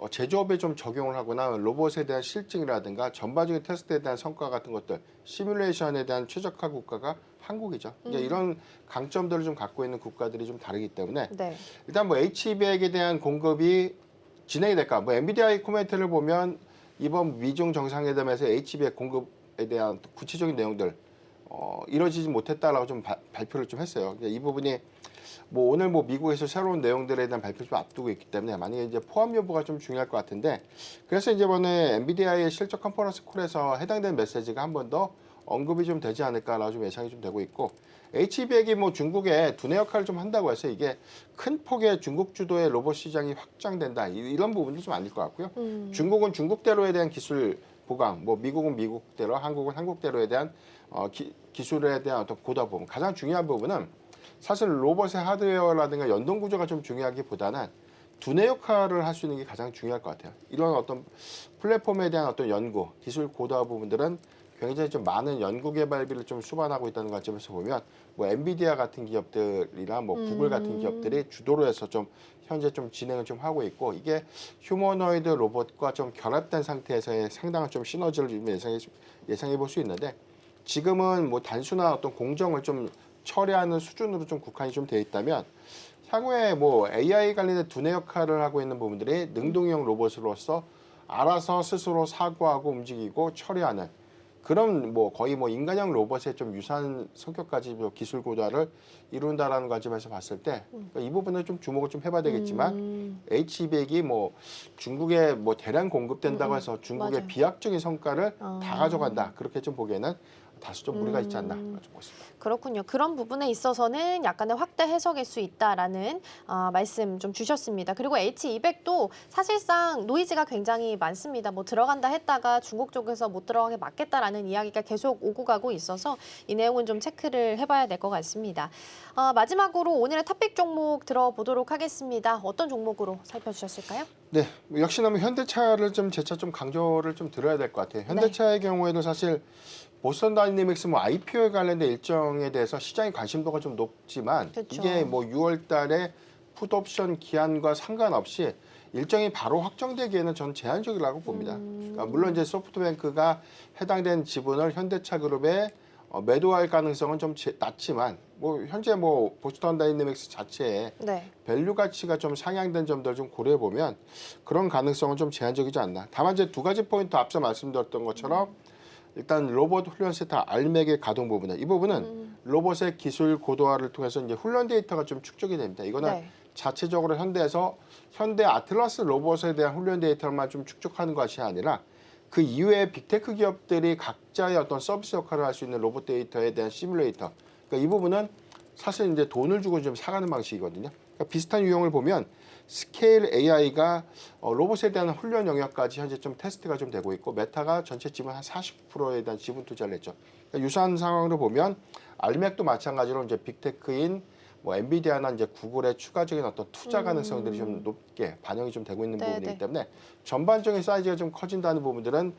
제조업에 좀 적용을 하거나 로봇에 대한 실증이라든가 전반적인 테스트에 대한 성과 같은 것들 시뮬레이션에 대한 최적화 국가가 한국이죠. 이제 이런 강점들을 좀 갖고 있는 국가들이 좀 다르기 때문에 네. 일단 뭐 H200에 대한 공급이 진행이 될까? 뭐 엔비디아의 코멘트를 보면 이번 미중 정상회담에서 H200 공급에 대한 구체적인 내용들 이루어지지 못했다라고 좀 발표를 좀 했어요. 이 부분이 뭐 오늘 뭐 미국에서 새로운 내용들에 대한 발표를 좀 앞두고 있기 때문에 만약에 이제 포함 여부가 좀 중요할 것 같은데 그래서 이번에 엔비디아의 실적 컨퍼런스 콜에서 해당되는 메시지가 한 번 더 언급이 좀 되지 않을까라고 좀 예상이 좀 되고 있고 H200이 뭐 중국의 두뇌 역할을 좀 한다고 해서 이게 큰 폭의 중국 주도의 로봇 시장이 확장된다 이런 부분도 좀 아닐 것 같고요. 중국은 중국대로에 대한 기술 보강, 뭐 미국은 미국대로, 한국은 한국대로에 대한 기술에 대한 어떤 고도 부분 가장 중요한 부분은 사실 로봇의 하드웨어라든가 연동 구조가 좀 중요하기보다는 두뇌 역할을 할 수 있는 게 가장 중요할 것 같아요. 이런 어떤 플랫폼에 대한 어떤 연구, 기술 고도화 부분들은 굉장히 좀 많은 연구 개발비를 좀 수반하고 있다는 관점에서 보면 뭐 엔비디아 같은 기업들이나 뭐 구글 같은 기업들이 주도로 해서 좀 현재 좀 진행을 좀 하고 있고 이게 휴머노이드 로봇과 좀 결합된 상태에서의 상당한 좀 시너지를 좀 예상해 볼 수 있는데 지금은 뭐 단순한 어떤 공정을 좀 처리하는 수준으로 좀 국한이 좀 돼 있다면 향후에 뭐 AI 관련된 두뇌 역할을 하고 있는 부분들이 능동형 로봇으로서 알아서 스스로 사고하고 움직이고 처리하는 그런 뭐 거의 뭐 인간형 로봇의 좀 유사한 성격까지 기술 고도화를 이룬다라는 관점에서 봤을 때 이 부분을 좀 주목을 좀 해봐야 되겠지만 H200이 뭐 중국에 뭐 대량 공급된다고 해서 중국의 맞아요. 비약적인 성과를 다 가져간다 그렇게 좀 보기에는 다소 좀 무리가 있지 않나 좀 보겠습니다. 그렇군요. 그런 부분에 있어서는 약간의 확대 해석일 수 있다라는 말씀 좀 주셨습니다. 그리고 H200도 사실상 노이즈가 굉장히 많습니다. 뭐 들어간다 했다가 중국 쪽에서 못 들어가게 막겠다라는 이야기가 계속 오고 가고 있어서 이 내용은 좀 체크를 해봐야 될 것 같습니다. 마지막으로 오늘의 탑픽 종목 들어보도록 하겠습니다. 어떤 종목으로 살펴주셨을까요? 네, 역시나 뭐 현대차를 좀 재차 좀 강조를 좀 드려야 될 것 같아요. 현대차의 경우에도 사실 보스턴 다이내믹스 뭐 IPO에 관련된 일정에 대해서 시장의 관심도가 좀 높지만 그쵸. 이게 뭐 6월 달에 풋옵션 기한과 상관없이 일정이 바로 확정되기에는 저는 제한적이라고 봅니다. 그러니까 물론 이제 소프트뱅크가 해당된 지분을 현대차 그룹에 매도할 가능성은 좀 낮지만 뭐 현재 뭐 보스턴 다이내믹스 자체에 네. 밸류 가치가 좀 상향된 점들을 좀 고려해 보면 그런 가능성은 좀 제한적이지 않나. 다만 이제 두 가지 포인트 앞서 말씀드렸던 것처럼 일단 로봇 훈련 센터 알맥의 가동 부분은 이 부분은 로봇의 기술 고도화를 통해서 이제 훈련 데이터가 좀 축적이 됩니다. 이거는 네. 자체적으로 현대에서 현대 아틀라스 로봇에 대한 훈련 데이터만 좀 축적하는 것이 아니라 그 이외의 빅테크 기업들이 각자의 어떤 서비스 역할을 할 수 있는 로봇 데이터에 대한 시뮬레이터. 그러니까 이 부분은 사실 이제 돈을 주고 좀 사가는 방식이거든요. 그러니까 비슷한 유형을 보면 스케일 AI가 로봇에 대한 훈련 영역까지 현재 좀 테스트가 좀 되고 있고 메타가 전체 지분 한 40%에 대한 지분 투자를 했죠. 그러니까 유사한 상황으로 보면 알맥도 마찬가지로 이제 빅테크인 뭐 엔비디아나 이제 구글의 추가적인 어떤 투자 가능성들이 좀 높게 반영이 좀 되고 있는 네, 부분이기 네. 때문에 전반적인 사이즈가 좀 커진다는 부분들은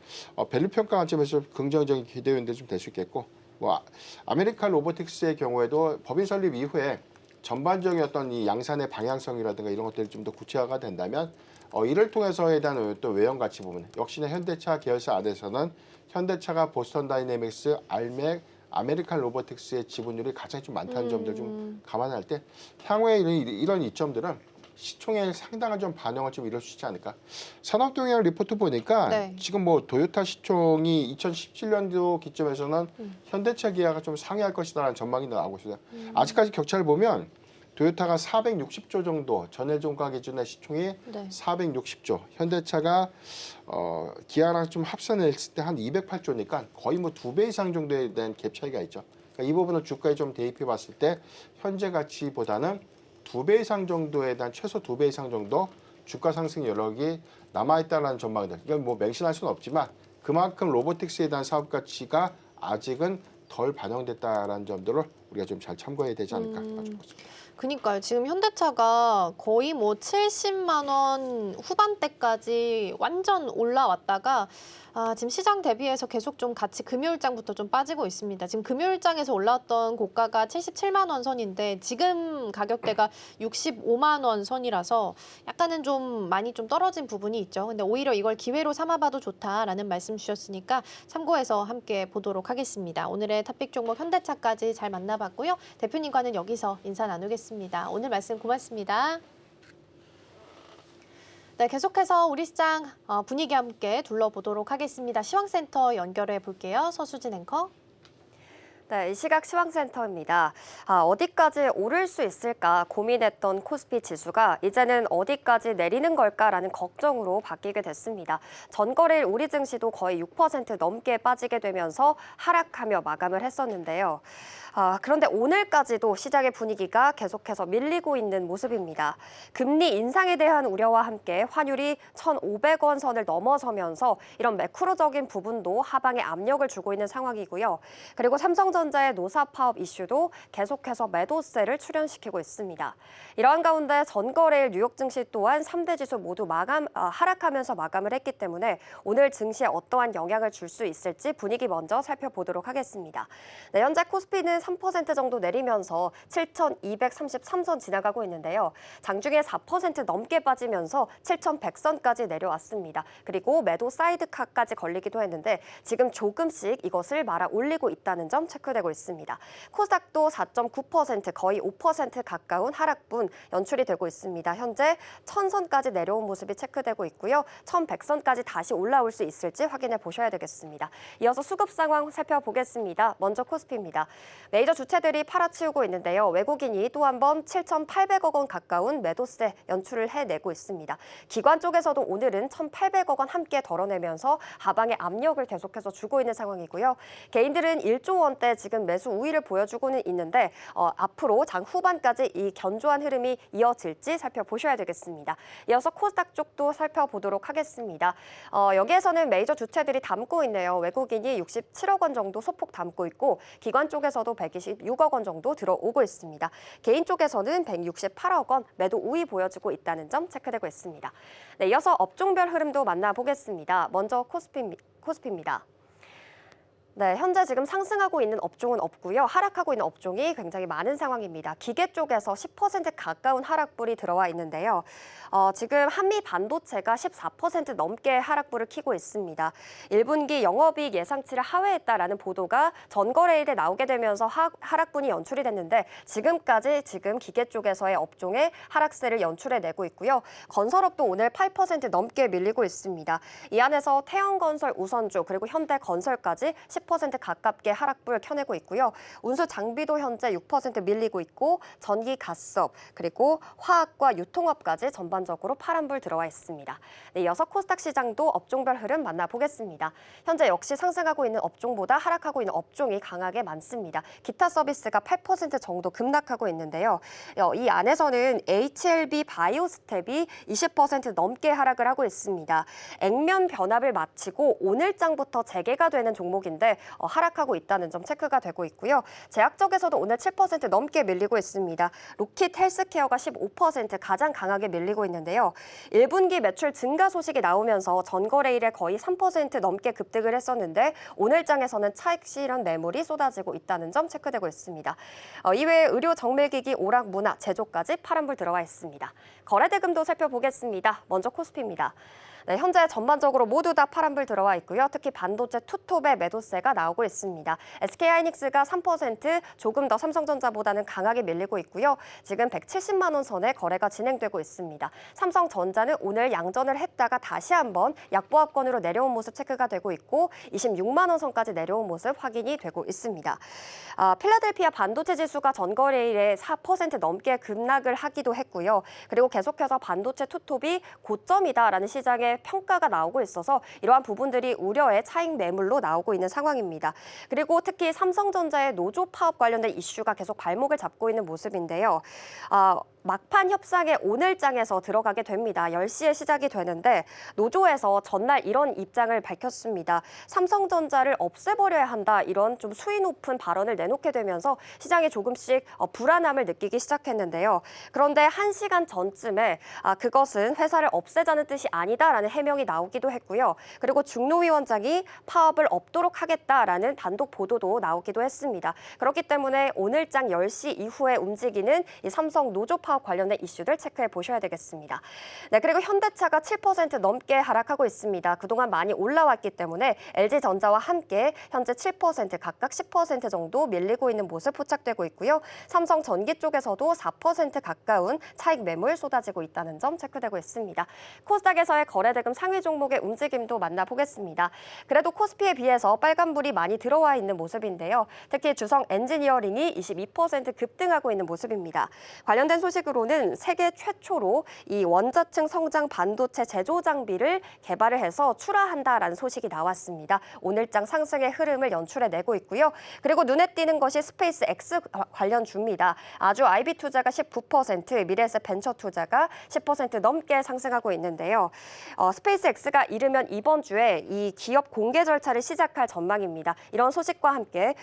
밸류 평가 관점에서 좀 긍정적인 기대 요인들이 좀 될 수 있겠고 뭐 아메리칸 로보틱스의 경우에도 법인 설립 이후에 전반적인 어떤 이 양산의 방향성이라든가 이런 것들이 좀 더 구체화가 된다면 이를 통해서에 대한 또 외형 가치 부분 역시나 현대차 계열사 안에서는 현대차가 보스턴 다이내믹스, 알맥, 아메리칸 로보틱스의 지분율이 가장 좀 많다는 점들 좀 감안할 때 향후에 이런 이점들은 시총에 상당한 좀 반영을 좀 이룰 수 있지 않을까. 산업동향 리포트 보니까 네. 지금 뭐 도요타 시총이 2017년도 기점에서는 현대차 기아가 좀 상회할 것이다라는 전망이 나오고 있어요. 아직까지 격차를 보면 도요타가 460조 정도 전일종가 기준의 시총이 네. 460조, 현대차가 기아랑 좀 합산했을 때 한 208조니까 거의 뭐 2배 이상 정도에 대한 갭 차이가 있죠. 그러니까 이 부분을 주가에 좀 대입해 봤을 때 현재 가치보다는 2배 이상 정도에 대한 최소 2배 이상 정도 주가 상승 여력이 남아있다는 전망들. 이건 뭐 맹신할 수는 없지만 그만큼 로보틱스에 대한 사업 가치가 아직은 덜 반영됐다는 점들을 우리가 좀 잘 참고해야 되지 않을까 가지고 있습니다. 그니까요. 지금 현대차가 거의 뭐 70만 원 후반대까지 완전 올라왔다가 지금 시장 대비해서 계속 좀 같이 금요일장부터 좀 빠지고 있습니다. 지금 금요일장에서 올라왔던 고가가 77만 원 선인데 지금 가격대가 65만 원 선이라서 약간은 좀 많이 좀 떨어진 부분이 있죠. 근데 오히려 이걸 기회로 삼아봐도 좋다라는 말씀 주셨으니까 참고해서 함께 보도록 하겠습니다. 오늘의 탑픽 종목 현대차까지 잘 만나봤고요. 대표님과는 여기서 인사 나누겠습니다. 오늘 말씀 고맙습니다. 네, 계속해서 우리 시장 분위기 함께 둘러보도록 하겠습니다. 시황센터 연결해 볼게요. 서수진 앵커. 네, 이 시각 시황센터입니다. 어디까지 오를 수 있을까 고민했던 코스피 지수가 이제는 어디까지 내리는 걸까라는 걱정으로 바뀌게 됐습니다. 전거래일 우리 증시도 거의 6% 넘게 빠지게 되면서 하락하며 마감을 했었는데요. 그런데 오늘까지도 시장의 분위기가 계속해서 밀리고 있는 모습입니다. 금리 인상에 대한 우려와 함께 환율이 1,500원 선을 넘어서면서 이런 매크로적인 부분도 하방에 압력을 주고 있는 상황이고요. 그리고 삼성전자의 노사 파업 이슈도 계속해서 매도세를 출현시키고 있습니다. 이러한 가운데 전거래일 뉴욕 증시 또한 3대 지수 모두 하락하면서 마감을 했기 때문에 오늘 증시에 어떠한 영향을 줄 수 있을지 분위기 먼저 살펴보도록 하겠습니다. 네, 현재 코스피는 3% 정도 내리면서 7,233선 지나가고 있는데요. 장중에 4% 넘게 빠지면서 7,100선까지 내려왔습니다. 그리고 매도 사이드카까지 걸리기도 했는데 지금 조금씩 이것을 말아 올리고 있다는 점 체크되고 있습니다. 코스닥도 4.9% 거의 5% 가까운 하락분 연출이 되고 있습니다. 현재 1,000선까지 내려온 모습이 체크되고 있고요. 1,100선까지 다시 올라올 수 있을지 확인해 보셔야 되겠습니다. 이어서 수급 상황 살펴보겠습니다. 먼저 코스피입니다. 메이저 주체들이 팔아치우고 있는데요. 외국인이 또 한 번 7,800억 원 가까운 매도세 연출을 해내고 있습니다. 기관 쪽에서도 오늘은 1,800억 원 함께 덜어내면서 하방에 압력을 계속해서 주고 있는 상황이고요. 개인들은 1조 원대 지금 매수 우위를 보여주고는 있는데 앞으로 장 후반까지 이 견조한 흐름이 이어질지 살펴보셔야 되겠습니다. 이어서 코스닥 쪽도 살펴보도록 하겠습니다. 여기에서는 메이저 주체들이 담고 있네요. 외국인이 67억 원 정도 소폭 담고 있고 기관 쪽에서도 126억 원 정도 들어오고 있습니다. 개인 쪽에서는 168억 원 매도 우위 보여주고 있다는 점 체크되고 있습니다. 네, 이어서 업종별 흐름도 만나보겠습니다. 먼저 코스피입니다. 네, 현재 지금 상승하고 있는 업종은 없고요. 하락하고 있는 업종이 굉장히 많은 상황입니다. 기계 쪽에서 10% 가까운 하락불이 들어와 있는데요. 지금 한미 반도체가 14% 넘게 하락불을 켜고 있습니다. 1분기 영업이익 예상치를 하회했다라는 보도가 전거래일에 나오게 되면서 하락분이 연출이 됐는데 지금까지 기계 쪽에서의 업종에 하락세를 연출해내고 있고요. 건설업도 오늘 8% 넘게 밀리고 있습니다. 이 안에서 태영건설 우선주 그리고 현대건설까지 10% 가깝게 하락불을 켜내고 있고요. 운수 장비도 현재 6% 밀리고 있고 전기, 가스업 그리고 화학과 유통업까지 전반적으로 파란불 들어와 있습니다. 네, 이어서 코스닥 시장도 업종별 흐름 만나보겠습니다. 현재 역시 상승하고 있는 업종보다 하락하고 있는 업종이 강하게 많습니다. 기타 서비스가 8% 정도 급락하고 있는데요. 이 안에서는 HLB 바이오스텝이 20% 넘게 하락을 하고 있습니다. 액면 변압을 마치고 오늘장부터 재개가 되는 종목인데 하락하고 있다는 점 체크가 되고 있고요. 제약 쪽에서도 오늘 7% 넘게 밀리고 있습니다. 로킷 헬스케어가 15% 가장 강하게 밀리고 있는데요. 1분기 매출 증가 소식이 나오면서 전거래일에 거의 3% 넘게 급등을 했었는데 오늘장에서는 차익 실현 매물이 쏟아지고 있다는 점 체크되고 있습니다. 이외에 의료 정밀기기, 오락, 문화, 제조까지 파란불 들어와 있습니다. 거래대금도 살펴보겠습니다. 먼저 코스피입니다. 네, 현재 전반적으로 모두 다 파란불 들어와 있고요. 특히 반도체 투톱의 매도세가 나오고 있습니다. SK하이닉스가 3% 조금 더 삼성전자보다는 강하게 밀리고 있고요. 지금 170만 원 선에 거래가 진행되고 있습니다. 삼성전자는 오늘 양전을 했다가 다시 한번 약보합권으로 내려온 모습 체크가 되고 있고 26만 원 선까지 내려온 모습 확인이 되고 있습니다. 필라델피아 반도체 지수가 전거래일에 4% 넘게 급락을 하기도 했고요. 그리고 계속해서 반도체 투톱이 고점이다라는 시장의 평가가 나오고 있어서 이러한 부분들이 우려의 차익 매물로 나오고 있는 상황입니다. 그리고 특히 삼성전자의 노조 파업 관련된 이슈가 계속 발목을 잡고 있는 모습인데요. 막판 협상에 오늘장에서 들어가게 됩니다. 10시에 시작이 되는데 노조에서 전날 이런 입장을 밝혔습니다. 삼성전자를 없애버려야 한다 이런 좀 수위 높은 발언을 내놓게 되면서 시장이 조금씩 불안함을 느끼기 시작했는데요. 그런데 1시간 전쯤에 그것은 회사를 없애자는 뜻이 아니다라는 해명이 나오기도 했고요. 그리고 중노위원장이 파업을 없도록 하겠다라는 단독 보도도 나오기도 했습니다. 그렇기 때문에 오늘장 10시 이후에 움직이는 이 삼성 노조 파업 관련된 이슈들 체크해 보셔야 되겠습니다. 네, 그리고 현대차가 7% 넘게 하락하고 있습니다. 그동안 많이 올라왔기 때문에 LG전자와 함께 현재 7% 각각 10% 정도 밀리고 있는 모습 포착되고 있고요. 삼성전기 쪽에서도 4% 가까운 차익 매물 쏟아지고 있다는 점 체크되고 있습니다. 코스닥에서의 거래대금 상위 종목의 움직임도 만나보겠습니다. 그래도 코스피에 비해서 빨간불이 많이 들어와 있는 모습인데요. 특히 주성 엔지니어링이 22% 급등하고 있는 모습입니다. 관련된 소식으로는 세계 최초로 이 원자층 성장 반도체 제조 장비를 개발을 해서 출하한다라는 소식이 나왔습니다. 오늘장 상승의 흐름을 연출해내고 있고요. 그리고 눈에 띄는 것이 스페이스 X 관련주입니다. 아주 IB 투자가 19%, 미래에셋 벤처 투자가 10% 넘게 상승하고 있는데요. 스페이스 X가 이르면 이번 주에 이 기업 공개 절차를 시작할 전망입니다. 이런 소식과 함께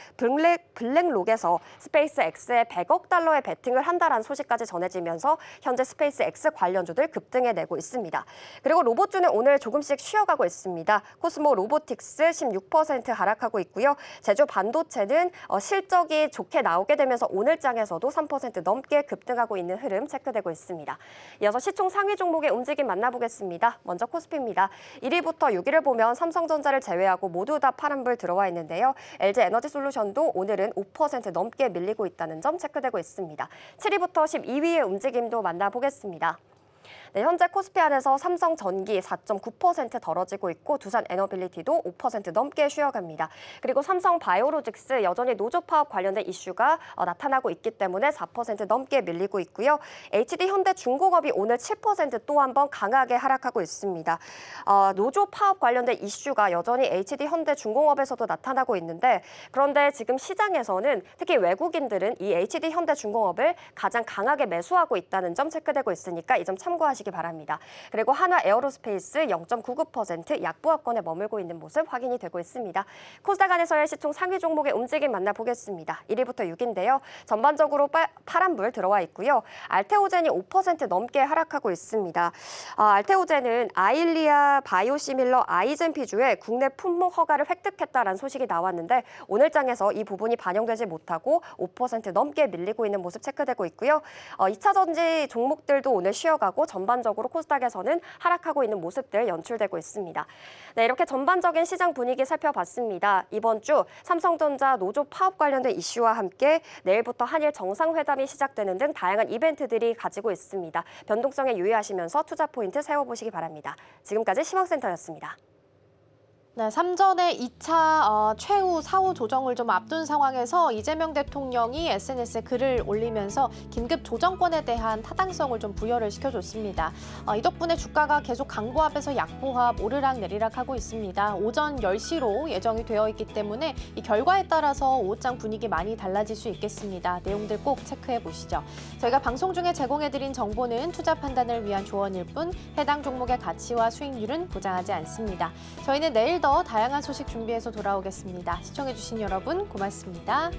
블랙록에서 스페이스 X에 100억 달러의 베팅을 한다라는 소식까지 전해지면서 현재 스페이스 X 관련주들 급등해내고 있습니다. 그리고 로봇주는 오늘 조금씩 쉬어가고 있습니다. 코스모 로보틱스 16% 하락하고 있고요. 제조 반도체는 실적이 좋게 나오게 되면서 오늘장에서도 3% 넘게 급등하고 있는 흐름 체크되고 있습니다. 이어서 시총 상위 종목의 움직임 만나보겠습니다. 먼저 코스피입니다. 1위부터 6위를 보면 삼성전자를 제외하고 모두 다 파란불 들어와 있는데요. LG에너지솔루션도 오늘은 5% 넘게 밀리고 있다는 점 체크되고 있습니다. 7위부터 12위의 움직임도 만나보겠습니다. 네, 현재 코스피 안에서 삼성전기 4.9% 떨어지고 있고 두산 에너빌리티도 5% 넘게 쉬어갑니다. 그리고 삼성바이오로직스 여전히 노조 파업 관련된 이슈가 나타나고 있기 때문에 4% 넘게 밀리고 있고요. HD현대중공업이 오늘 7% 또 한 번 강하게 하락하고 있습니다. 노조 파업 관련된 이슈가 여전히 HD현대중공업에서도 나타나고 있는데 그런데 지금 시장에서는 특히 외국인들은 이 HD현대중공업을 가장 강하게 매수하고 있다는 점 체크되고 있으니까 이 점 참고하시기 바랍니다. 그리고 한화 에어로스페이스 0.99% 약보합권에 머물고 있는 모습 확인이 되고 있습니다. 코스닥 안에서의 시총 상위 종목의 움직임 만나보겠습니다. 1위부터 6위인데요. 전반적으로 파란불 들어와 있고요. 알테오젠이 5% 넘게 하락하고 있습니다. 알테오젠은 아일리아 바이오시밀러 아이젠피주의 국내 품목 허가를 획득했다라는 소식이 나왔는데 오늘장에서 이 부분이 반영되지 못하고 5% 넘게 밀리고 있는 모습 체크되고 있고요. 2차 전지 종목들도 오늘 쉬어가고 전반적으로 코스닥에서는 하락하고 있는 모습들 연출되고 있습니다. 네, 이렇게 전반적인 시장 분위기 살펴봤습니다. 이번 주 삼성전자 노조 파업 관련된 이슈와 함께 내일부터 한일 정상회담이 시작되는 등 다양한 이벤트들이 가지고 있습니다. 변동성에 유의하시면서 투자 포인트 세워보시기 바랍니다. 지금까지 시황센터였습니다. 네, 3전의 2차 최후 사후 조정을 좀 앞둔 상황에서 이재명 대통령이 SNS에 글을 올리면서 긴급 조정권에 대한 타당성을 좀 부여를 시켜줬습니다. 이 덕분에 주가가 계속 강보합에서 약보합, 오르락내리락 하고 있습니다. 오전 10시로 예정이 되어 있기 때문에 이 결과에 따라서 오후장 분위기 많이 달라질 수 있겠습니다. 내용들 꼭 체크해 보시죠. 저희가 방송 중에 제공해드린 정보는 투자 판단을 위한 조언일 뿐 해당 종목의 가치와 수익률은 보장하지 않습니다. 저희는 내일 더 다양한 소식 준비해서 돌아오겠습니다. 시청해주신 여러분 고맙습니다.